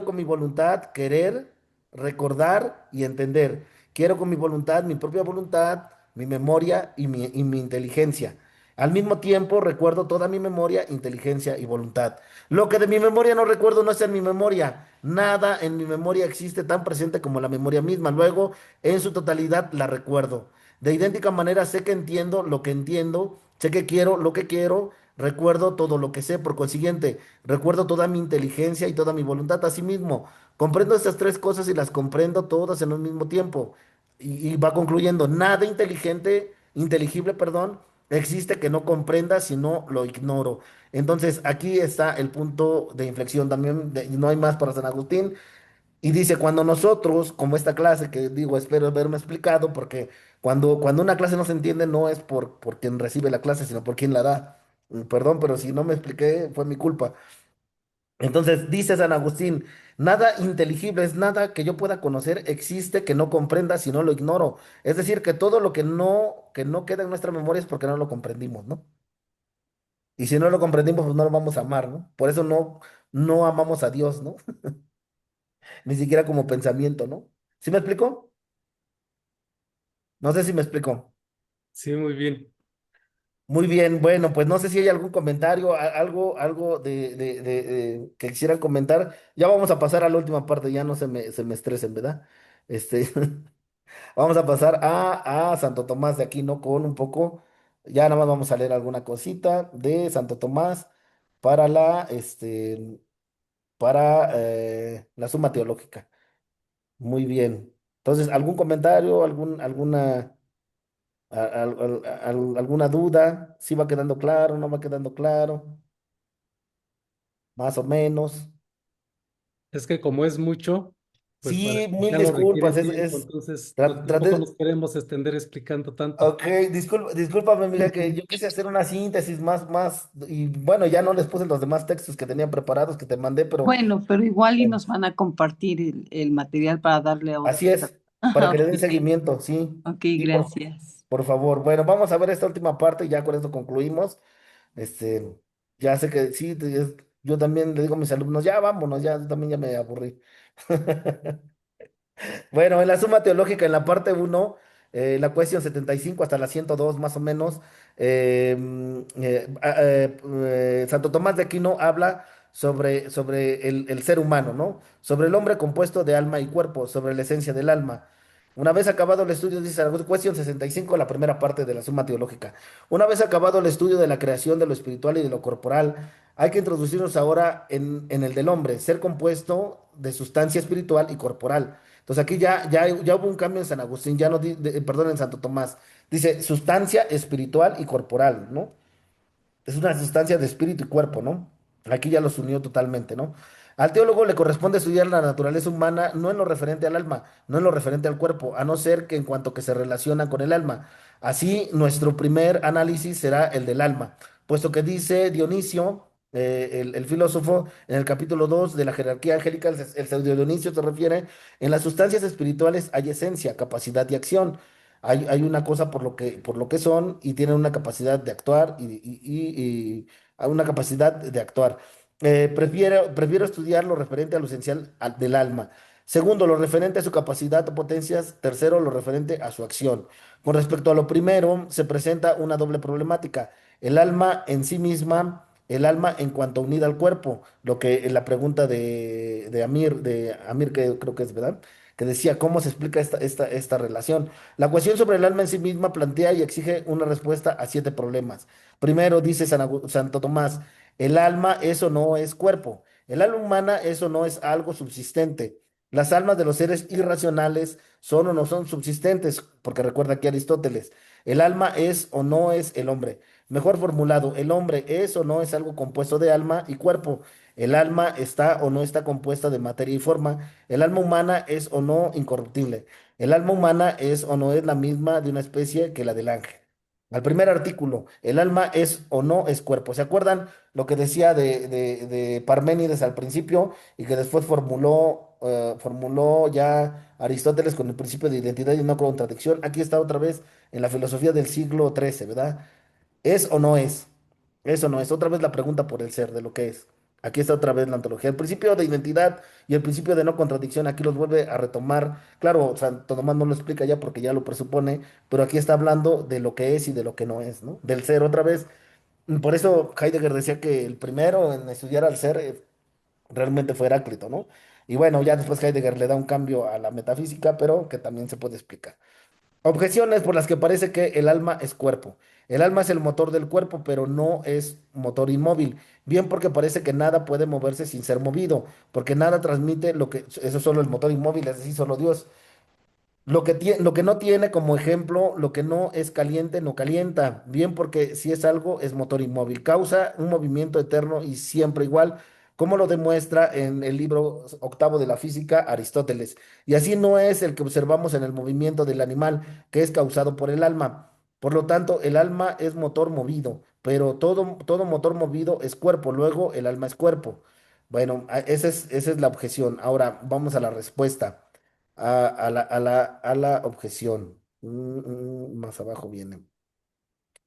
con mi voluntad querer, recordar y entender. Quiero con mi voluntad, mi propia voluntad, mi memoria y mi inteligencia. Al mismo tiempo recuerdo toda mi memoria, inteligencia y voluntad. Lo que de mi memoria no recuerdo no está en mi memoria. Nada en mi memoria existe tan presente como la memoria misma. Luego, en su totalidad, la recuerdo. De idéntica manera, sé que entiendo lo que entiendo, sé que quiero lo que quiero, recuerdo todo lo que sé. Por consiguiente, recuerdo toda mi inteligencia y toda mi voluntad. Asimismo, comprendo estas tres cosas y las comprendo todas en un mismo tiempo. Y va concluyendo, nada inteligible, perdón, existe que no comprenda si no lo ignoro. Entonces, aquí está el punto de inflexión también, no hay más para San Agustín. Y dice, cuando nosotros, como esta clase, que digo, espero haberme explicado, porque cuando una clase no se entiende, no es por quien recibe la clase, sino por quien la da. Perdón, pero si no me expliqué, fue mi culpa. Entonces, dice San Agustín, nada inteligible es nada que yo pueda conocer, existe que no comprenda si no lo ignoro. Es decir, que todo lo que no queda en nuestra memoria es porque no lo comprendimos, ¿no? Y si no lo comprendimos, pues no lo vamos a amar, ¿no? Por eso no amamos a Dios, ¿no? Ni siquiera como pensamiento, ¿no? ¿Sí me explico? No sé si me explico. Sí, muy bien. Muy bien, bueno, pues no sé si hay algún comentario, algo que quisieran comentar. Ya vamos a pasar a la última parte, ya no se me estresen, ¿verdad? Este, vamos a pasar a Santo Tomás de Aquino con un poco, ya nada más vamos a leer alguna cosita de Santo Tomás para la Suma Teológica. Muy bien. Entonces, ¿algún comentario, alguna duda? ¿Si va quedando claro, no va quedando claro? Más o menos. Es que como es mucho, pues para Sí, mil explicarlo requiere disculpas. tiempo, entonces pues tampoco Traté. nos queremos extender explicando tanto. Ok, discúlpame, Miguel, que yo quise hacer una síntesis más, y bueno, ya no les puse los demás textos que tenía preparados que te mandé, pero Bueno, pero igual y bueno, nos van a compartir el material para darle a así otros. es, para que le den Ok, seguimiento, sí, ok, sí, gracias. por favor. Bueno, vamos a ver esta última parte y ya con esto concluimos. Este, ya sé que sí, yo también le digo a mis alumnos, ya vámonos, ya yo también ya me aburrí. Bueno, en la Suma Teológica, en la parte uno, la cuestión 75 hasta la 102 más o menos, Santo Tomás de Aquino habla sobre el ser humano, ¿no? Sobre el hombre compuesto de alma y cuerpo, sobre la esencia del alma. Una vez acabado el estudio, dice la cuestión 65, la primera parte de la Suma Teológica. Una vez acabado el estudio de la creación de lo espiritual y de lo corporal, hay que introducirnos ahora en el del hombre, ser compuesto de sustancia espiritual y corporal. Entonces aquí ya hubo un cambio en San Agustín, ya no, perdón, en Santo Tomás. Dice sustancia espiritual y corporal, ¿no? Es una sustancia de espíritu y cuerpo, ¿no? Aquí ya los unió totalmente, ¿no? Al teólogo le corresponde estudiar la naturaleza humana no en lo referente al alma, no en lo referente al cuerpo, a no ser que en cuanto que se relaciona con el alma. Así, nuestro primer análisis será el del alma, puesto que dice Dionisio, el filósofo, en el capítulo 2 de la jerarquía angélica, el pseudo Dionisio se refiere, en las sustancias espirituales hay esencia, capacidad y acción. Hay una cosa por lo que son y tienen una capacidad de actuar y hay una capacidad de actuar. Prefiero estudiar lo referente a lo esencial del alma. Segundo, lo referente a su capacidad o potencias. Tercero, lo referente a su acción. Con respecto a lo primero, se presenta una doble problemática. El alma en sí misma, el alma en cuanto unida al cuerpo, lo que en la pregunta de Amir, que creo que es verdad, que decía cómo se explica esta relación. La cuestión sobre el alma en sí misma plantea y exige una respuesta a 7 problemas. Primero, dice Santo Tomás, el alma eso no es cuerpo. El alma humana eso no es algo subsistente. Las almas de los seres irracionales son o no son subsistentes, porque recuerda aquí Aristóteles, el alma es o no es el hombre. Mejor formulado, el hombre es o no es algo compuesto de alma y cuerpo. El alma está o no está compuesta de materia y forma. El alma humana es o no incorruptible. El alma humana es o no es la misma de una especie que la del ángel. Al primer artículo, el alma es o no es cuerpo. ¿Se acuerdan lo que decía de Parménides al principio y que después formuló ya Aristóteles con el principio de identidad y no contradicción? Aquí está otra vez en la filosofía del siglo XIII, ¿verdad? ¿Es o no es? Eso no es. Otra vez la pregunta por el ser, de lo que es. Aquí está otra vez la ontología. El principio de identidad y el principio de no contradicción, aquí los vuelve a retomar. Claro, o sea, Tomás no lo explica ya porque ya lo presupone, pero aquí está hablando de lo que es y de lo que no es, ¿no? Del ser otra vez. Por eso Heidegger decía que el primero en estudiar al ser realmente fue Heráclito, ¿no? Y bueno, ya después Heidegger le da un cambio a la metafísica, pero que también se puede explicar. Objeciones por las que parece que el alma es cuerpo. El alma es el motor del cuerpo, pero no es motor inmóvil. Bien porque parece que nada puede moverse sin ser movido, porque nada transmite lo que, eso es solo el motor inmóvil, es decir, solo Dios. Lo que no tiene como ejemplo, lo que no es caliente no calienta. Bien porque si es algo es motor inmóvil. Causa un movimiento eterno y siempre igual, como lo demuestra en el libro octavo de la física Aristóteles. Y así no es el que observamos en el movimiento del animal, que es causado por el alma. Por lo tanto, el alma es motor movido, pero todo motor movido es cuerpo, luego el alma es cuerpo. Bueno, esa es la objeción. Ahora vamos a la respuesta a la objeción. Más abajo viene.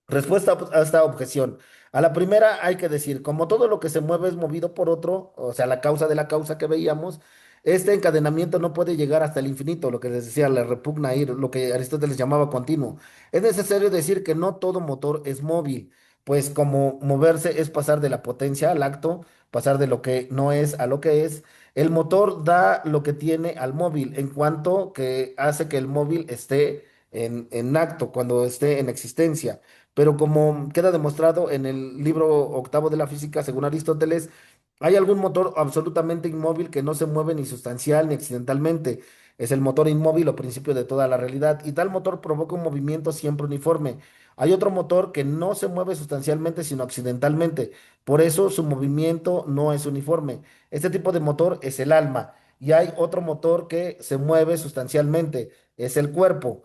Respuesta a esta objeción. A la primera hay que decir, como todo lo que se mueve es movido por otro, o sea, la causa de la causa que veíamos, este encadenamiento no puede llegar hasta el infinito, lo que les decía, le repugna ir, lo que Aristóteles llamaba continuo. Es necesario decir que no todo motor es móvil, pues como moverse es pasar de la potencia al acto, pasar de lo que no es a lo que es. El motor da lo que tiene al móvil, en cuanto que hace que el móvil esté en acto, cuando esté en existencia. Pero como queda demostrado en el libro octavo de la física, según Aristóteles, hay algún motor absolutamente inmóvil que no se mueve ni sustancial ni accidentalmente. Es el motor inmóvil o principio de toda la realidad, y tal motor provoca un movimiento siempre uniforme. Hay otro motor que no se mueve sustancialmente, sino accidentalmente. Por eso su movimiento no es uniforme. Este tipo de motor es el alma. Y hay otro motor que se mueve sustancialmente, es el cuerpo.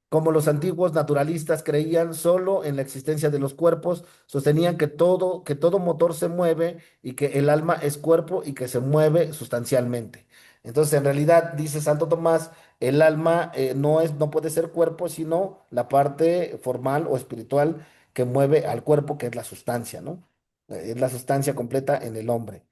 Como los antiguos naturalistas creían solo en la existencia de los cuerpos, sostenían que todo motor se mueve y que el alma es cuerpo y que se mueve sustancialmente. Entonces, en realidad, dice Santo Tomás, el alma no puede ser cuerpo, sino la parte formal o espiritual que mueve al cuerpo, que es la sustancia, ¿no? Es la sustancia completa en el hombre.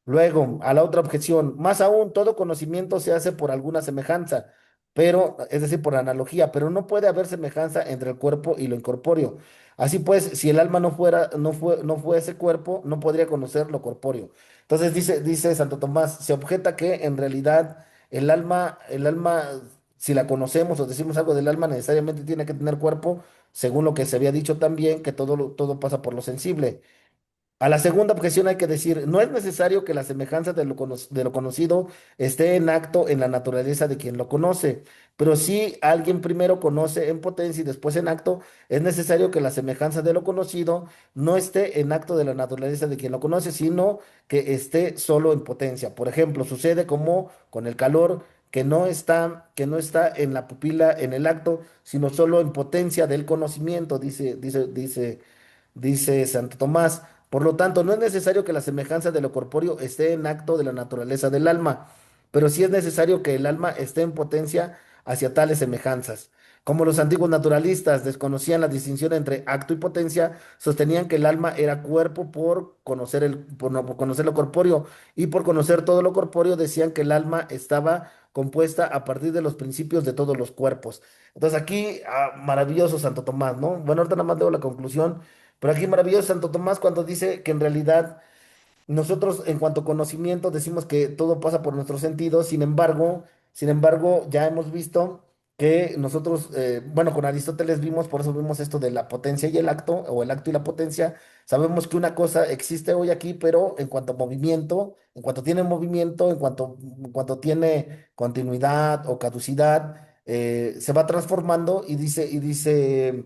Luego, a la otra objeción, más aún, todo conocimiento se hace por alguna semejanza. pero, es decir, por analogía, pero no puede haber semejanza entre el cuerpo y lo incorpóreo. Así pues, si el alma no fuese cuerpo, no podría conocer lo corpóreo. Entonces dice Santo Tomás, se objeta que en realidad el alma, si la conocemos o decimos algo del alma, necesariamente tiene que tener cuerpo, según lo que se había dicho también, que todo pasa por lo sensible. A la segunda objeción hay que decir, no es necesario que la semejanza de lo conocido esté en acto en la naturaleza de quien lo conoce, pero si alguien primero conoce en potencia y después en acto, es necesario que la semejanza de lo conocido no esté en acto de la naturaleza de quien lo conoce, sino que esté solo en potencia. Por ejemplo, sucede como con el calor que no está en la pupila en el acto, sino solo en potencia del conocimiento, dice Santo Tomás. Por lo tanto, no es necesario que la semejanza de lo corpóreo esté en acto de la naturaleza del alma, pero sí es necesario que el alma esté en potencia hacia tales semejanzas. Como los antiguos naturalistas desconocían la distinción entre acto y potencia, sostenían que el alma era cuerpo por conocer lo corpóreo, y por conocer todo lo corpóreo decían que el alma estaba compuesta a partir de los principios de todos los cuerpos. Entonces aquí, maravilloso Santo Tomás, ¿no? Bueno, ahorita nada más leo la conclusión, pero aquí maravilloso Santo Tomás cuando dice que en realidad nosotros en cuanto a conocimiento decimos que todo pasa por nuestros sentidos, sin embargo, ya hemos visto que nosotros, bueno, con Aristóteles vimos, por eso vimos esto de la potencia y el acto, o el acto y la potencia. Sabemos que una cosa existe hoy aquí, pero en cuanto a movimiento, en cuanto tiene movimiento, en cuanto tiene continuidad o caducidad, se va transformando y dice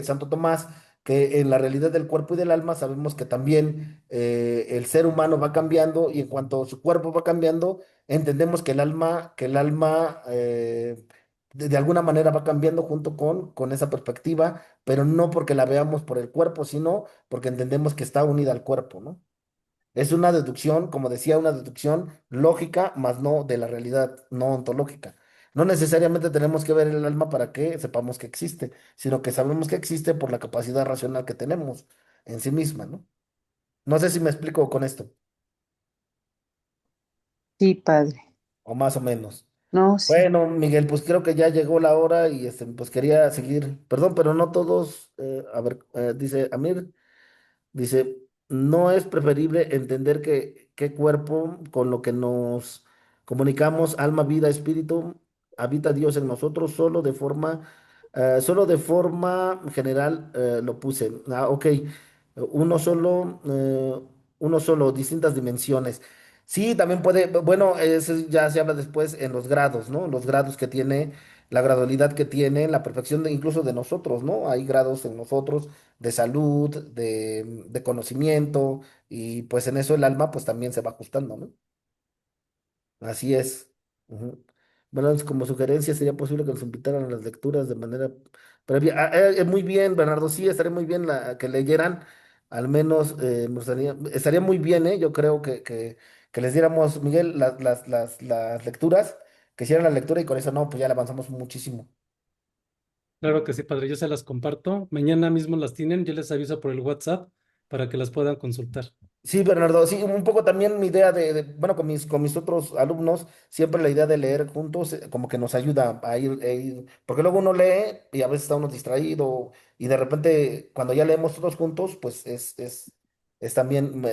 Santo Tomás que en la realidad del cuerpo y del alma sabemos que también el ser humano va cambiando, y en cuanto su cuerpo va cambiando, entendemos que el alma de alguna manera va cambiando junto con esa perspectiva, pero no porque la veamos por el cuerpo, sino porque entendemos que está unida al cuerpo, ¿no? Es una deducción, como decía, una deducción lógica, más no de la realidad, no ontológica. No necesariamente tenemos que ver el alma para que sepamos que existe, sino que sabemos que existe por la capacidad racional que tenemos en sí misma, ¿no? No sé si me explico con esto, Sí, padre. o más o menos. No, sí. Bueno, Miguel, pues creo que ya llegó la hora y pues quería seguir. Perdón, pero no todos. A ver, dice Amir. Dice, no es preferible entender que qué cuerpo con lo que nos comunicamos, alma, vida, espíritu, habita Dios en nosotros, solo de forma general lo puse. Ok, uno solo, distintas dimensiones. Sí, también puede, bueno, eso ya se habla después en los grados, ¿no? Los grados que tiene, la gradualidad que tiene, la perfección incluso de nosotros, ¿no? Hay grados en nosotros de salud, de conocimiento, y pues en eso el alma pues también se va ajustando, ¿no? Así es. Ujú. Bueno, como sugerencia sería posible que nos invitaran a las lecturas de manera previa. Muy bien, Bernardo, sí, estaría muy bien que leyeran, al menos estaría muy bien, yo creo que les diéramos, Miguel, las lecturas, que hicieran la lectura, y con eso no, pues ya le avanzamos muchísimo. Claro que sí, padre, yo se las comparto. Mañana mismo las tienen, yo les aviso por el WhatsApp para que las puedan consultar. Sí, Bernardo, sí, un poco también mi idea bueno, con mis otros alumnos, siempre la idea de leer juntos, como que nos ayuda a ir, porque luego uno lee y a veces está uno distraído, y de repente cuando ya leemos todos juntos, pues es también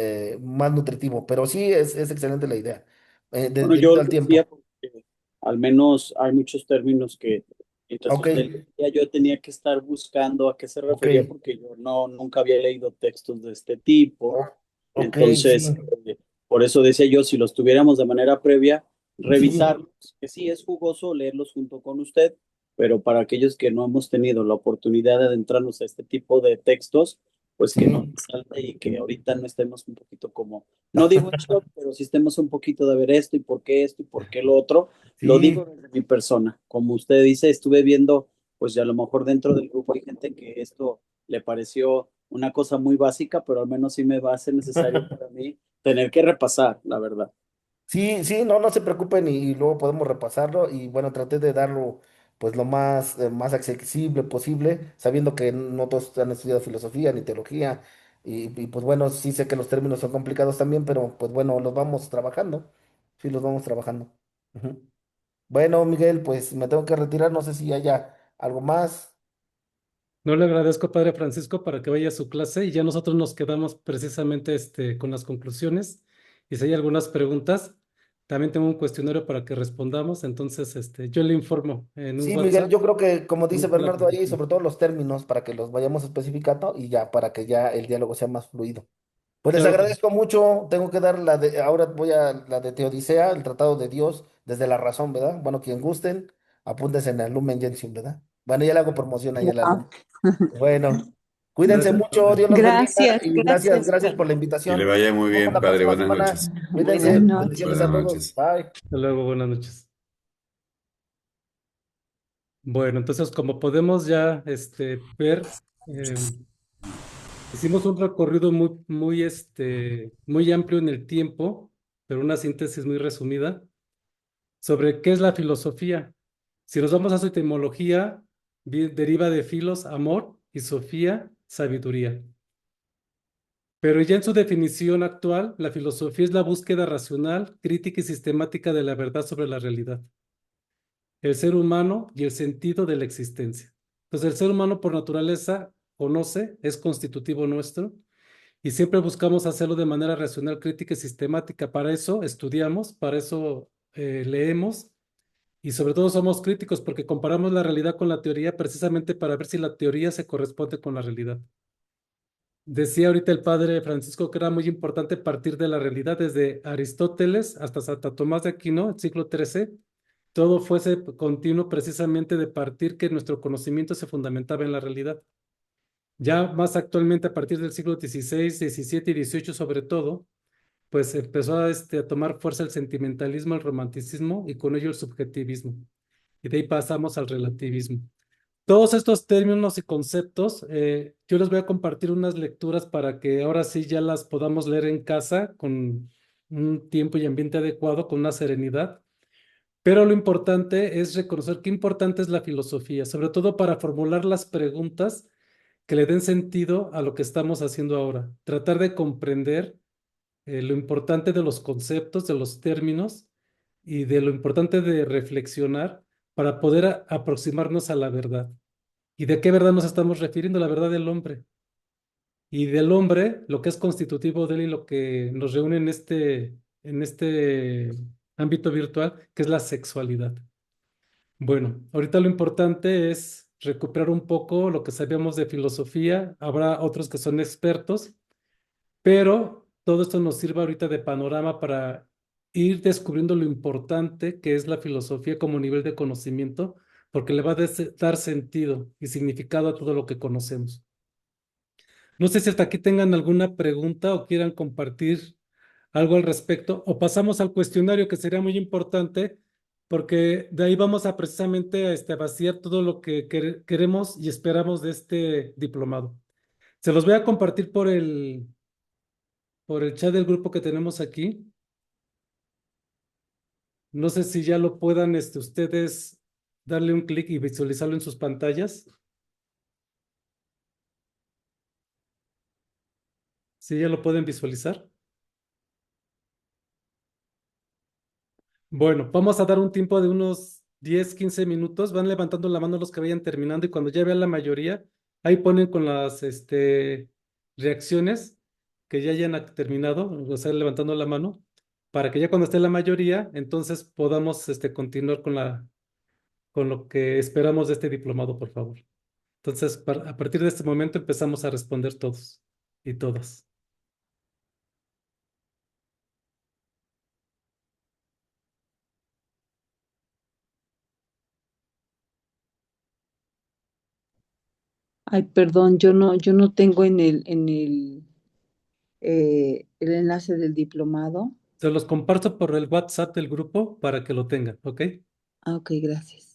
más nutritivo, pero sí es excelente la idea, Bueno, yo debido lo al decía tiempo. porque al menos hay muchos términos que mientras Ok, usted leía yo tenía que estar buscando a qué se ok, refería porque yo nunca había leído textos de este tipo. o- ok, sí, Entonces, por eso decía yo, si los tuviéramos de manera previa, sí. revisarlos, que sí es jugoso leerlos junto con usted, pero para aquellos que no hemos tenido la oportunidad de adentrarnos a este tipo de textos, pues que no Sí, nos salte y que ahorita no estemos un poquito como, no digo en shock, pero sí estemos un poquito de ver esto y por qué lo otro. Lo digo sí. desde mi persona. Como usted dice, estuve viendo, pues ya a lo mejor dentro del grupo hay gente que esto le pareció una cosa muy básica, pero al menos sí me va a ser necesario para mí tener que repasar, la verdad. Sí, sí, no se preocupen, y luego podemos repasarlo, y bueno, traté de darlo pues lo más accesible posible, sabiendo que no todos han estudiado filosofía ni teología, y pues bueno, sí sé que los términos son complicados también, pero pues bueno, los vamos trabajando, sí, los vamos trabajando. Ujú. Bueno, Miguel, pues me tengo que retirar, no sé si haya algo más. No le agradezco, Padre Francisco, para que vaya a su clase y ya nosotros nos quedamos precisamente con las conclusiones. Y si hay algunas preguntas, también tengo un cuestionario para que respondamos. Entonces, yo le informo en un Sí, Miguel, WhatsApp yo creo que, como dice cómo fue la Bernardo ahí, aplicación. sobre todo los términos, para que los vayamos especificando y ya, para que ya el diálogo sea más fluido. Pues les Claro que sí. agradezco mucho, tengo que dar ahora voy a la de Teodicea, el Tratado de Dios desde la razón, ¿verdad? Bueno, quien gusten, apúntense en el Lumen Gentium, ¿verdad? Bueno, ya le hago promoción ahí a la Wow. Lumen. Bueno, cuídense Gracias, mucho, Padre. Dios los bendiga Gracias, y gracias, gracias. gracias por la Que le invitación. vaya muy Nos vemos bien, la padre. próxima Buenas semana. noches. Buenas Cuídense, noches. bendiciones a Buenas todos. noches. Bye. Hasta luego, buenas noches. Bueno, entonces, como podemos ya ver, hicimos un recorrido muy amplio en el tiempo, pero una síntesis muy resumida sobre qué es la filosofía. Si nos vamos a su etimología, deriva de filos, amor, y sofía, sabiduría. Pero ya en su definición actual, la filosofía es la búsqueda racional, crítica y sistemática de la verdad sobre la realidad, el ser humano y el sentido de la existencia. Entonces, el ser humano por naturaleza conoce, es constitutivo nuestro, y siempre buscamos hacerlo de manera racional, crítica y sistemática. Para eso estudiamos, para eso leemos. Y sobre todo somos críticos porque comparamos la realidad con la teoría precisamente para ver si la teoría se corresponde con la realidad. Decía ahorita el padre Francisco que era muy importante partir de la realidad desde Aristóteles hasta Santo Tomás de Aquino, el siglo XIII. Todo fuese continuo precisamente de partir que nuestro conocimiento se fundamentaba en la realidad. Ya más actualmente a partir del siglo XVI, XVII y XVIII sobre todo, pues empezó a tomar fuerza el sentimentalismo, el romanticismo y con ello el subjetivismo. Y de ahí pasamos al relativismo. Todos estos términos y conceptos, yo les voy a compartir unas lecturas para que ahora sí ya las podamos leer en casa con un tiempo y ambiente adecuado, con una serenidad. Pero lo importante es reconocer qué importante es la filosofía, sobre todo para formular las preguntas que le den sentido a lo que estamos haciendo ahora. Tratar de comprender lo importante de los conceptos, de los términos y de lo importante de reflexionar para poder aproximarnos a la verdad. ¿Y de qué verdad nos estamos refiriendo? La verdad del hombre. Y del hombre, lo que es constitutivo de él y lo que nos reúne en este ámbito virtual, que es la sexualidad. Bueno, ahorita lo importante es recuperar un poco lo que sabíamos de filosofía. Habrá otros que son expertos, pero todo esto nos sirve ahorita de panorama para ir descubriendo lo importante que es la filosofía como nivel de conocimiento, porque le va a dar sentido y significado a todo lo que conocemos. No sé si hasta aquí tengan alguna pregunta o quieran compartir algo al respecto, o pasamos al cuestionario que sería muy importante, porque de ahí vamos a precisamente a vaciar todo lo que queremos y esperamos de este diplomado. Se los voy a compartir por el chat del grupo que tenemos aquí. No sé si ya lo puedan ustedes darle un clic y visualizarlo en sus pantallas. ¿Sí ya lo pueden visualizar? Bueno, vamos a dar un tiempo de unos 10, 15 minutos. Van levantando la mano los que vayan terminando y cuando ya vean la mayoría, ahí ponen con las reacciones que ya hayan terminado, o sea, levantando la mano, para que ya cuando esté la mayoría, entonces podamos continuar con lo que esperamos de este diplomado, por favor. Entonces, a partir de este momento empezamos a responder todos y todas. Ay, perdón, yo no tengo el enlace del diplomado. Se los comparto por el WhatsApp del grupo para que lo tengan, ¿ok? Ah, ok, gracias.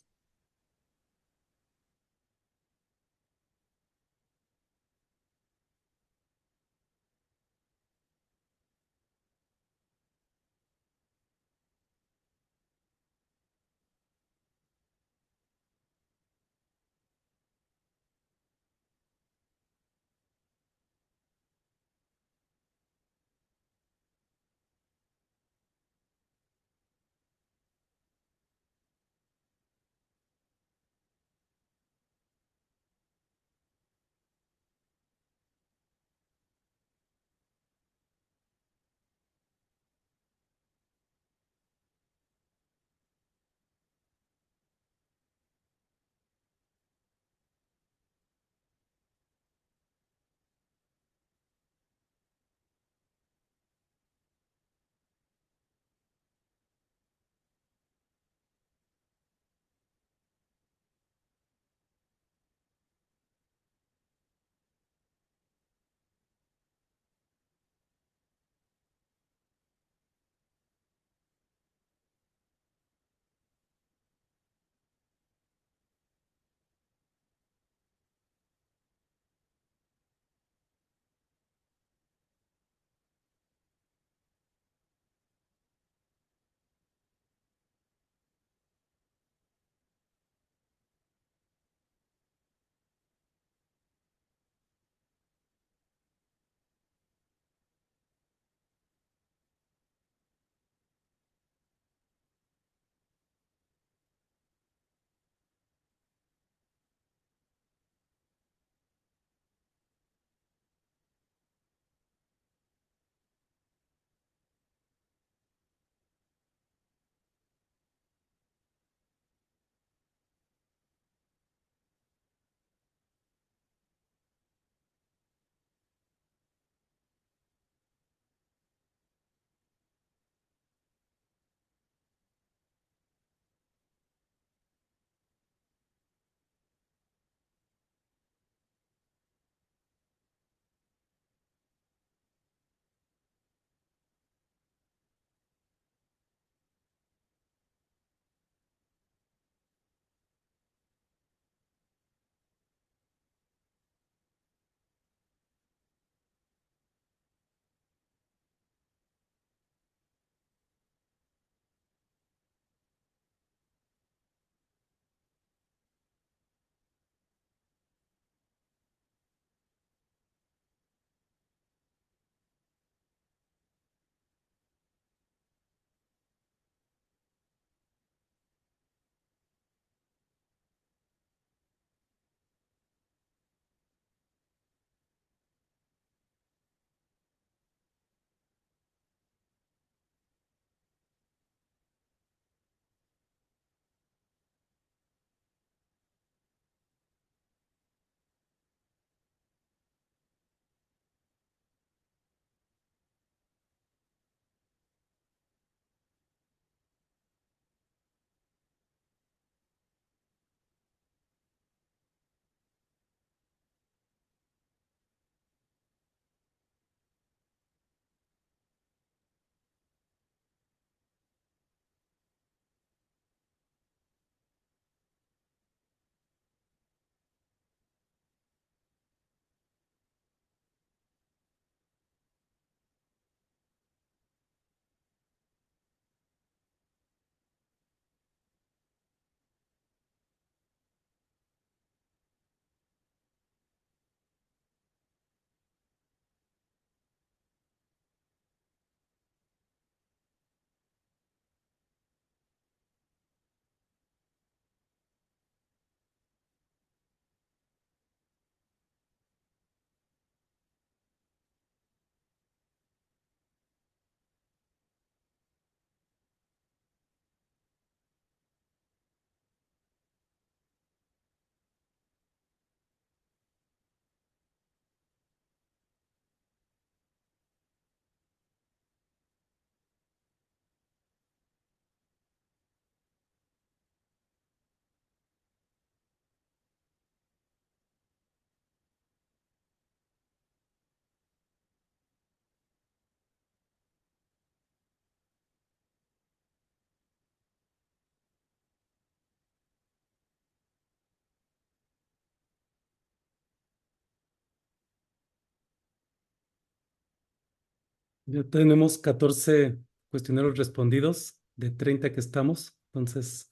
Ya tenemos 14 cuestionarios respondidos de 30 que estamos, entonces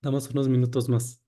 damos unos minutos más.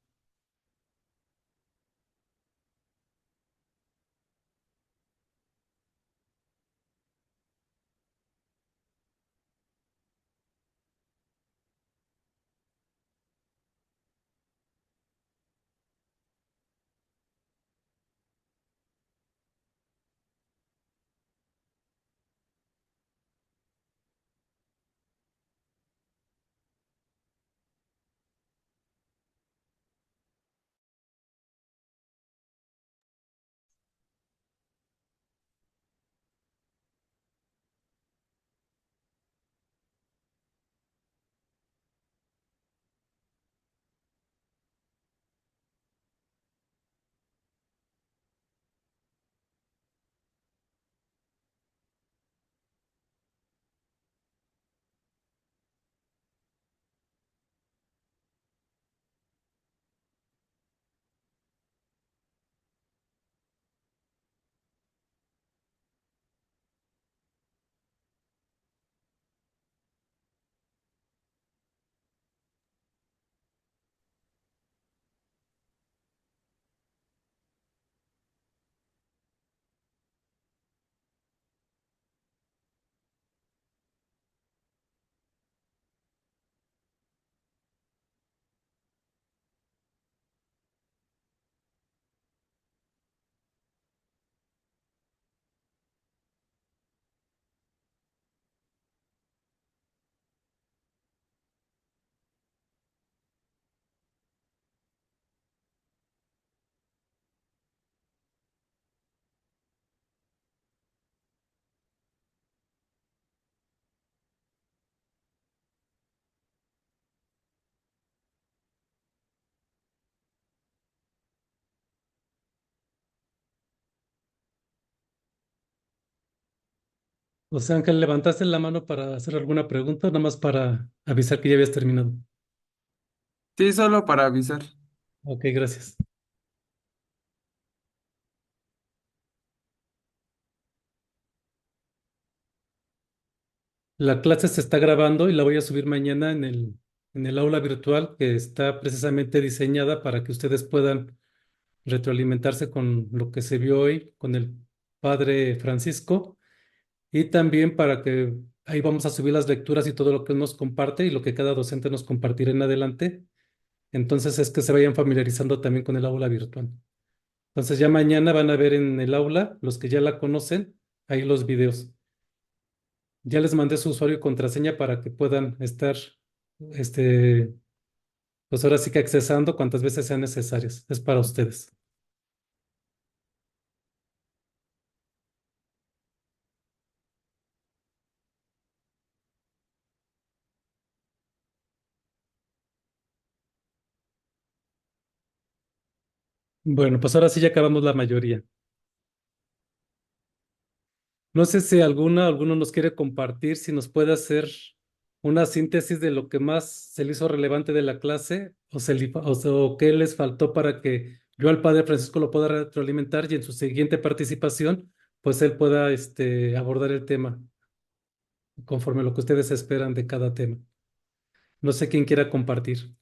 José Ángel, ¿levantaste la mano para hacer alguna pregunta? Nada más para avisar que ya habías terminado. Sí, solo para avisar. Ok, gracias. La clase se está grabando y la voy a subir mañana en el aula virtual que está precisamente diseñada para que ustedes puedan retroalimentarse con lo que se vio hoy con el padre Francisco y también para que ahí vamos a subir las lecturas y todo lo que él nos comparte y lo que cada docente nos compartirá en adelante. Entonces es que se vayan familiarizando también con el aula virtual. Entonces ya mañana van a ver en el aula, los que ya la conocen, ahí los videos. Ya les mandé su usuario y contraseña para que puedan estar, este, pues ahora sí que accesando cuantas veces sean necesarias. Es para ustedes. Bueno, pues ahora sí ya acabamos la mayoría. No sé si alguno nos quiere compartir, si nos puede hacer una síntesis de lo que más se le hizo relevante de la clase o qué les faltó para que yo al padre Francisco lo pueda retroalimentar y en su siguiente participación, pues él pueda abordar el tema conforme a lo que ustedes esperan de cada tema. No sé quién quiera compartir.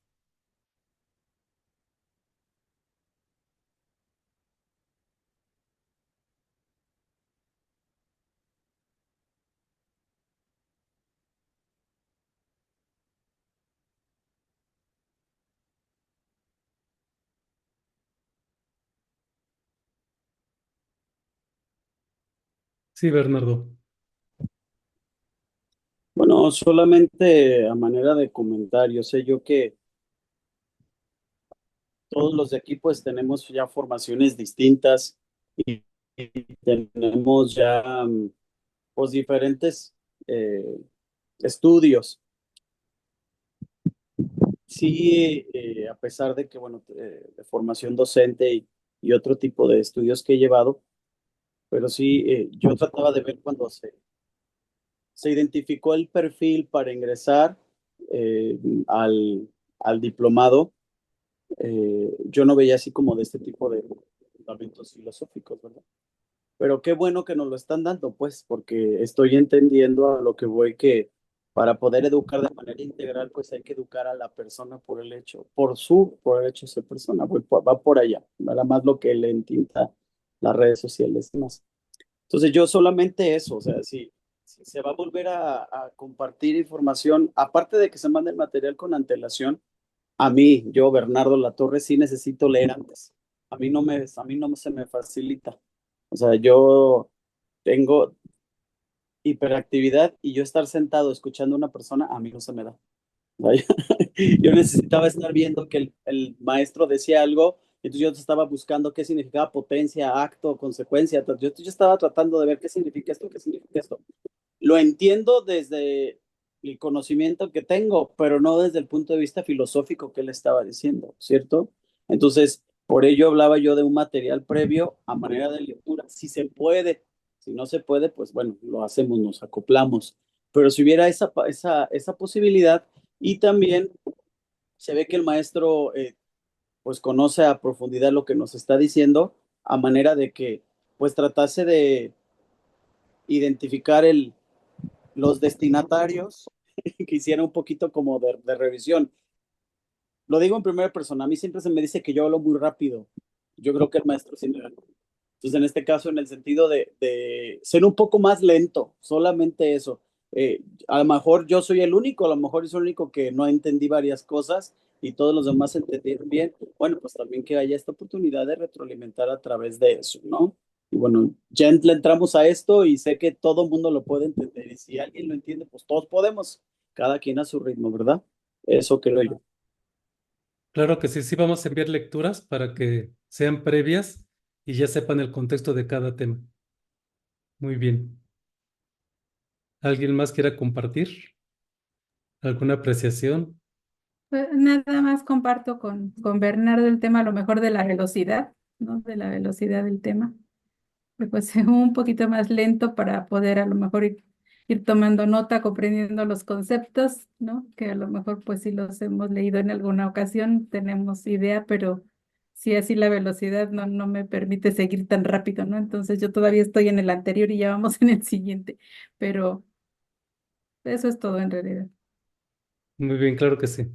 Sí, Bernardo. Bueno, solamente a manera de comentario, sé yo que todos los de aquí pues tenemos ya formaciones distintas y tenemos ya pues diferentes eh, estudios. Sí, a pesar de que, bueno, de formación docente y otro tipo de estudios que he llevado, pero sí, yo trataba de ver cuando se identificó el perfil para ingresar eh, al, al diplomado, yo no veía así como de este tipo de fundamentos filosóficos, ¿verdad? pero qué bueno que nos lo están dando, pues, porque estoy entendiendo a lo que voy, que para poder educar de manera integral, pues hay que educar a la persona por el hecho, por el hecho de ser persona, va por allá, nada más lo que le entinta las redes sociales y más. Entonces yo solamente eso, o sea, si se va a volver a compartir información, aparte de que se mande el material con antelación, a mí, yo, Bernardo Latorre, sí necesito leer antes. A mí no se me facilita. O sea, yo tengo hiperactividad y yo estar sentado escuchando a una persona, a mí no se me da. Vaya. Yo necesitaba estar viendo que el maestro decía algo, entonces yo estaba buscando qué significaba potencia, acto, consecuencia. Yo estaba tratando de ver qué significa esto, qué significa esto. Lo entiendo desde el conocimiento que tengo, pero no desde el punto de vista filosófico que él estaba diciendo, ¿cierto? Entonces, por ello hablaba yo de un material previo a manera de lectura, si se puede. Si no se puede, pues bueno, lo hacemos, nos acoplamos. Pero si hubiera esa posibilidad, y también se ve que el maestro pues conoce a profundidad lo que nos está diciendo, a manera de que pues tratase de identificar los destinatarios, que hiciera un poquito como de revisión. Lo digo en primera persona, a mí siempre se me dice que yo hablo muy rápido. Yo creo que el maestro sí me ganó. Entonces, en este caso, en el sentido de ser un poco más lento, solamente eso. A lo mejor yo soy el único, a lo mejor es el único que no entendí varias cosas y todos los demás entendieron bien. Bueno, pues también que haya esta oportunidad de retroalimentar a través de eso, ¿no? Y bueno, ya le entramos a esto y sé que todo el mundo lo puede entender. Y si alguien lo entiende, pues todos podemos, cada quien a su ritmo, ¿verdad? Eso creo yo. Claro que sí, sí vamos a enviar lecturas para que sean previas y ya sepan el contexto de cada tema. Muy bien. ¿Alguien más quiera compartir alguna apreciación? Pues nada más comparto con Bernardo el tema a lo mejor de la velocidad, ¿no? De la velocidad del tema. Que pues un poquito más lento para poder a lo mejor ir tomando nota, comprendiendo los conceptos, ¿no? Que a lo mejor pues si los hemos leído en alguna ocasión, tenemos idea, pero si así la velocidad no me permite seguir tan rápido, ¿no? Entonces yo todavía estoy en el anterior y ya vamos en el siguiente, pero eso es todo en realidad. Muy bien, claro que sí.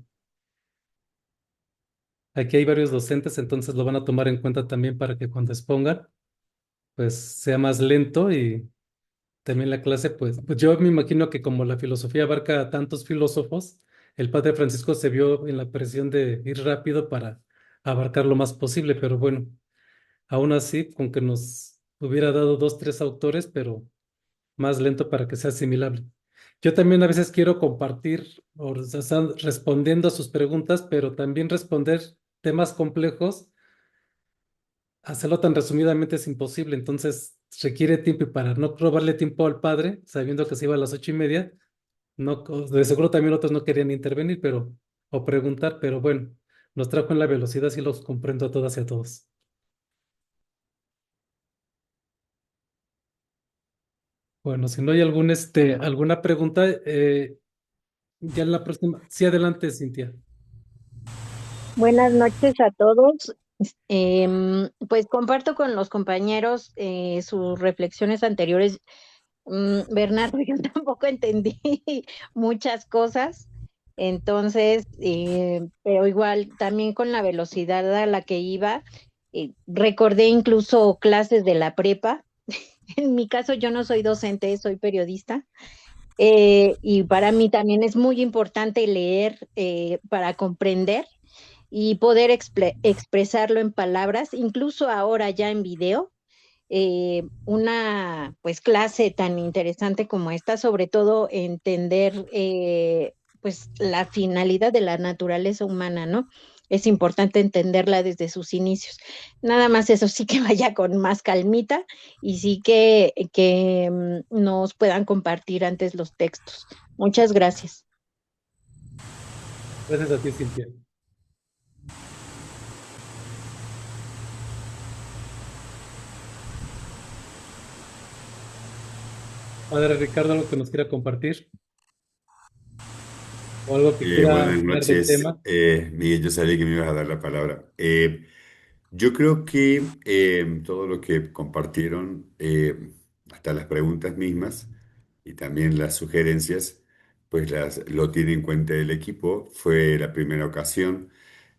Aquí hay varios docentes, entonces lo van a tomar en cuenta también para que cuando expongan, pues sea más lento y también la clase, pues yo me imagino que como la filosofía abarca a tantos filósofos, el padre Francisco se vio en la presión de ir rápido para abarcar lo más posible, pero bueno, aún así, con que nos hubiera dado dos, tres autores, pero más lento para que sea asimilable. Yo también a veces quiero compartir, o sea, están respondiendo a sus preguntas, pero también responder temas complejos, hacerlo tan resumidamente es imposible, entonces requiere tiempo y para no robarle tiempo al padre, sabiendo que se iba a las 8:30, no, de seguro también otros no querían intervenir, pero, o preguntar, pero bueno, nos trajo en la velocidad, sí los comprendo a todas y a todos. Bueno, si no hay alguna pregunta, ya en la próxima. Sí, adelante, Cintia. Buenas noches a todos. Pues comparto con los compañeros sus reflexiones anteriores. Bernardo, yo tampoco entendí muchas cosas, entonces, pero igual también con la velocidad a la que iba, recordé incluso clases de la prepa. En mi caso, yo no soy docente, soy periodista. Y para mí también es muy importante leer para comprender y poder expresarlo en palabras, incluso ahora ya en video. Una pues clase tan interesante como esta, sobre todo entender pues la finalidad de la naturaleza humana, ¿no? Es importante entenderla desde sus inicios. Nada más eso sí que vaya con más calmita y sí que nos puedan compartir antes los textos. Muchas gracias. Gracias a ti, Cintia. Padre Ricardo, algo que nos quiera compartir o algo que quiera Buenas hablar del noches, tema. Miguel, yo sabía que me ibas a dar la palabra. Yo creo que todo lo que compartieron, hasta las preguntas mismas y también las sugerencias, pues lo tiene en cuenta el equipo. Fue la primera ocasión.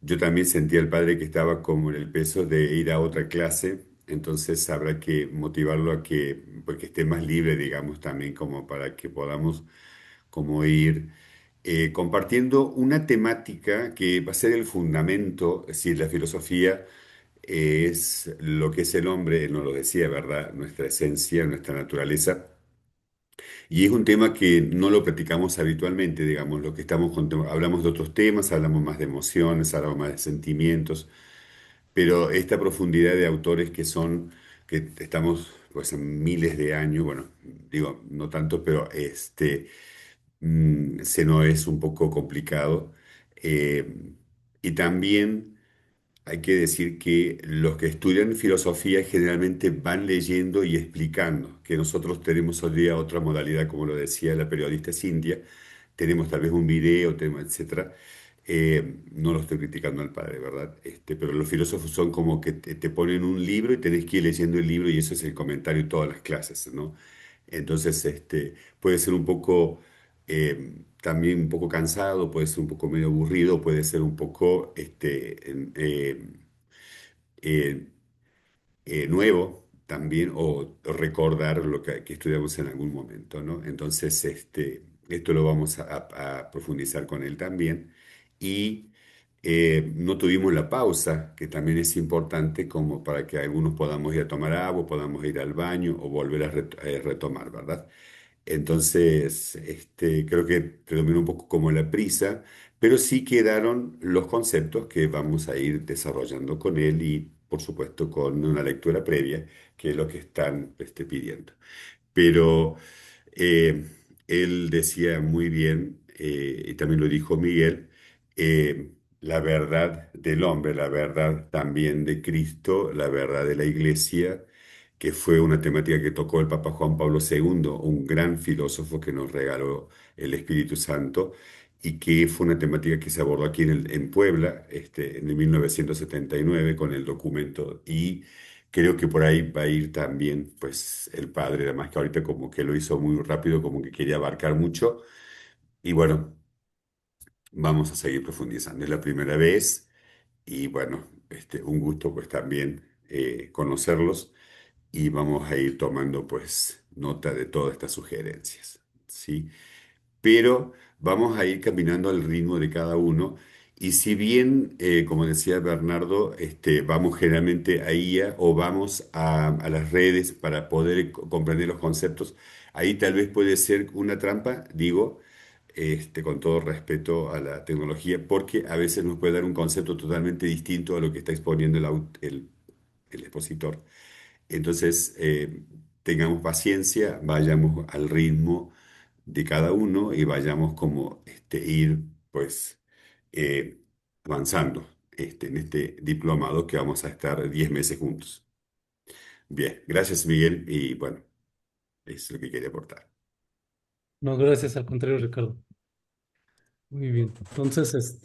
Yo también sentí al padre que estaba como en el peso de ir a otra clase, entonces habrá que motivarlo a que, pues, que esté más libre, digamos, también como para que podamos como ir compartiendo una temática que va a ser el fundamento, es decir, la filosofía es lo que es el hombre, él nos lo decía, ¿verdad? Nuestra esencia, nuestra naturaleza. Y es un tema que no lo platicamos habitualmente, digamos, lo que hablamos de otros temas, hablamos más de emociones, hablamos más de sentimientos, pero esta profundidad de autores que estamos pues en miles de años, bueno, digo, no tanto, pero se nos es un poco complicado. Eh, y también hay que decir que los que estudian filosofía generalmente van leyendo y explicando, que nosotros tenemos hoy día otra modalidad, como lo decía la periodista Cintia, tenemos tal vez un video, etcétera. No lo estoy criticando al padre, ¿verdad? Pero los filósofos son como que te ponen un libro y tenés que ir leyendo el libro y eso es el comentario de todas las clases, ¿no? Entonces, puede ser un poco, también un poco cansado, puede ser un poco medio aburrido, puede ser un poco, eh, nuevo también o recordar lo que estudiamos en algún momento, ¿no? Entonces, esto lo vamos a profundizar con él también. Y no tuvimos la pausa, que también es importante como para que algunos podamos ir a tomar agua, podamos ir al baño o volver a retomar, ¿verdad? Entonces, creo que predomina un poco como la prisa, pero sí quedaron los conceptos que vamos a ir desarrollando con él y, por supuesto, con una lectura previa, que es lo que están pidiendo. Pero eh, él decía muy bien, y también lo dijo Miguel, la verdad del hombre, la verdad también de Cristo, la verdad de la Iglesia, que fue una temática que tocó el Papa Juan Pablo II, un gran filósofo que nos regaló el Espíritu Santo, y que fue una temática que se abordó aquí en Puebla, en el 1979 con el documento. Y creo que por ahí va a ir también, pues, el padre, además que ahorita como que lo hizo muy rápido, como que quería abarcar mucho. Y bueno, vamos a seguir profundizando. Es la primera vez y bueno, un gusto pues también conocerlos y vamos a ir tomando pues nota de todas estas sugerencias, ¿sí? Pero vamos a ir caminando al ritmo de cada uno. Y si bien, como decía Bernardo, vamos generalmente a IA o vamos a las redes para poder comprender los conceptos, ahí tal vez puede ser una trampa, digo, con todo respeto a la tecnología, porque a veces nos puede dar un concepto totalmente distinto a lo que está exponiendo el expositor. Entonces, tengamos paciencia, vayamos al ritmo de cada uno y vayamos como ir pues eh, avanzando en este diplomado que vamos a estar 10 meses juntos. Bien, gracias Miguel y bueno, es lo que quería aportar. No, gracias, al contrario, Ricardo. Muy bien. Entonces,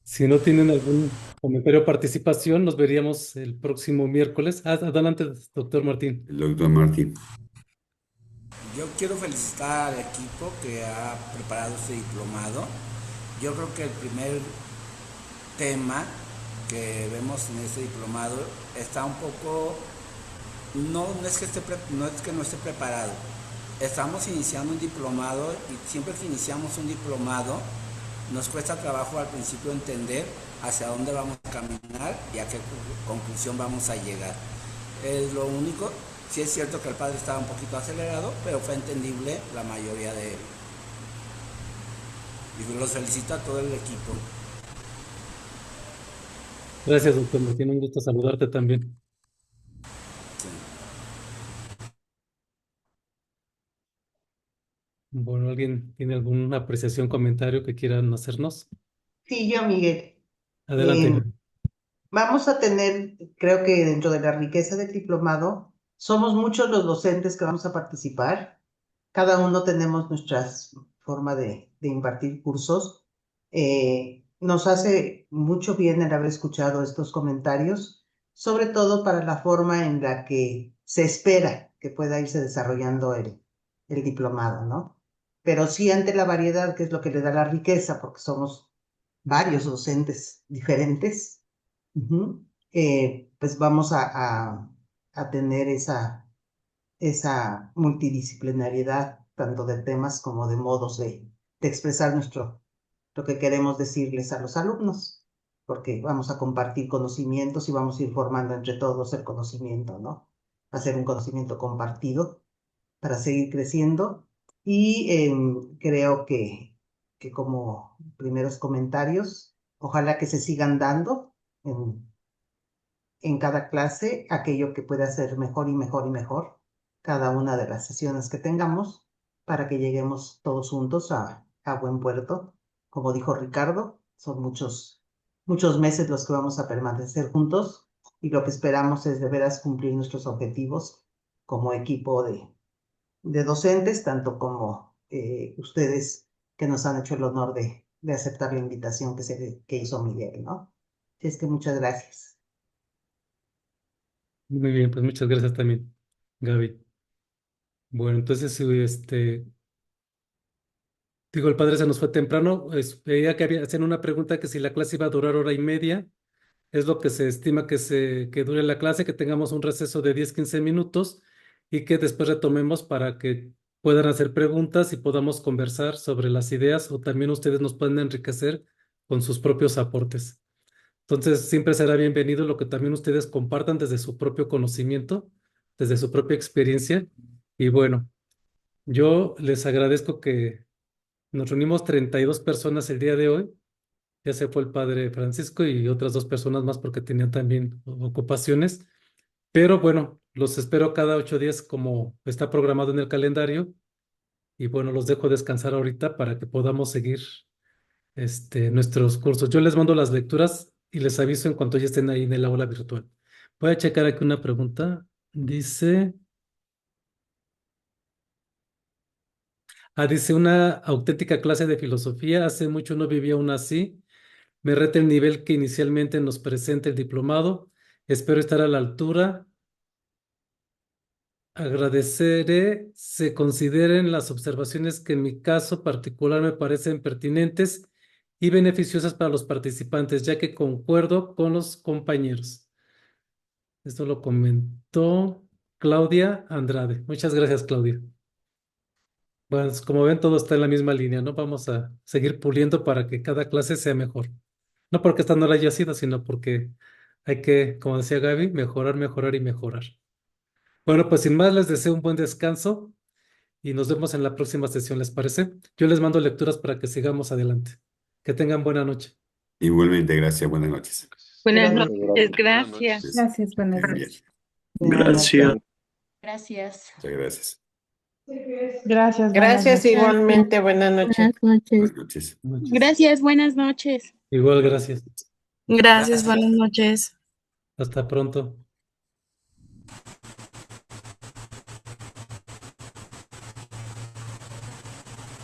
si no tienen algún comentario o participación, nos veríamos el próximo miércoles. Adelante, doctor Martín. El doctor Martín. Yo quiero felicitar al equipo que ha preparado este diplomado. Yo creo que el primer tema que vemos en este diplomado está un poco, no es que no esté preparado. Estamos iniciando un diplomado y siempre que iniciamos un diplomado nos cuesta trabajo al principio entender hacia dónde vamos a caminar y a qué conclusión vamos a llegar. Es lo único. Sí es cierto que el padre estaba un poquito acelerado, pero fue entendible la mayoría de él. Y los felicito a todo el equipo. Gracias, doctor Martín. Un gusto saludarte también. Bueno, ¿alguien tiene alguna apreciación, comentario que quieran hacernos? Sí, yo, Miguel. Adelante. Vamos a tener, creo que dentro de la riqueza del diplomado, somos muchos los docentes que vamos a participar. Cada uno tenemos nuestra forma de impartir cursos. nos hace mucho bien el haber escuchado estos comentarios, sobre todo para la forma en la que se espera que pueda irse desarrollando el diplomado, ¿no? Pero sí ante la variedad, que es lo que le da la riqueza, porque somos varios docentes diferentes, pues vamos a tener esa multidisciplinariedad, tanto de temas como de modos de expresar lo que queremos decirles a los alumnos, porque vamos a compartir conocimientos y vamos a ir formando entre todos el conocimiento, ¿no? Va a ser un conocimiento compartido para seguir creciendo y creo que como primeros comentarios, ojalá que se sigan dando en cada clase aquello que pueda ser mejor y mejor y mejor, cada una de las sesiones que tengamos, para que lleguemos todos juntos a buen puerto. Como dijo Ricardo, son muchos meses los que vamos a permanecer juntos y lo que esperamos es de veras cumplir nuestros objetivos como equipo de docentes, tanto como ustedes que nos han hecho el honor de aceptar la invitación que hizo Miguel, ¿no? Así es que muchas gracias. Muy bien, pues muchas gracias también, Gaby. Bueno, entonces, digo, el padre se nos fue temprano. Veía que hacían una pregunta que si la clase iba a durar hora y media. Es lo que se estima que dure la clase, que tengamos un receso de 10-15 minutos y que después retomemos para que puedan hacer preguntas y podamos conversar sobre las ideas o también ustedes nos pueden enriquecer con sus propios aportes. Entonces, siempre será bienvenido lo que también ustedes compartan desde su propio conocimiento, desde su propia experiencia. Y bueno, yo les agradezco que nos reunimos 32 personas el día de hoy. Ya se fue el padre Francisco y otras 2 personas más porque tenían también ocupaciones. Pero bueno, los espero cada 8 días como está programado en el calendario. Y bueno, los dejo descansar ahorita para que podamos seguir nuestros cursos. Yo les mando las lecturas y les aviso en cuanto ya estén ahí en el aula virtual. Voy a checar aquí una pregunta. Dice, dice una auténtica clase de filosofía. Hace mucho no vivía una así. Me reta el nivel que inicialmente nos presenta el diplomado. Espero estar a la altura. Agradeceré se consideren las observaciones que en mi caso particular me parecen pertinentes y beneficiosas para los participantes, ya que concuerdo con los compañeros. Esto lo comentó Claudia Andrade. Muchas gracias, Claudia. Bueno, como ven, todo está en la misma línea, ¿no? Vamos a seguir puliendo para que cada clase sea mejor. No porque esta no la haya sido, sino porque hay que, como decía Gaby, mejorar, mejorar y mejorar. Bueno, pues sin más les deseo un buen descanso y nos vemos en la próxima sesión, ¿les parece? Yo les mando lecturas para que sigamos adelante. Que tengan buena noche. Igualmente, gracias, buenas noches. Buenas Gracias. noches, gracias. Gracias, buenas Bien, noches. Gracias. Gracias. muchas gracias. Gracias, buenas Gracias noches. igualmente. Buenas noches. Buenas noches. Buenas noches. Gracias, buenas noches. Igual, gracias. Gracias, buenas noches. Hasta pronto.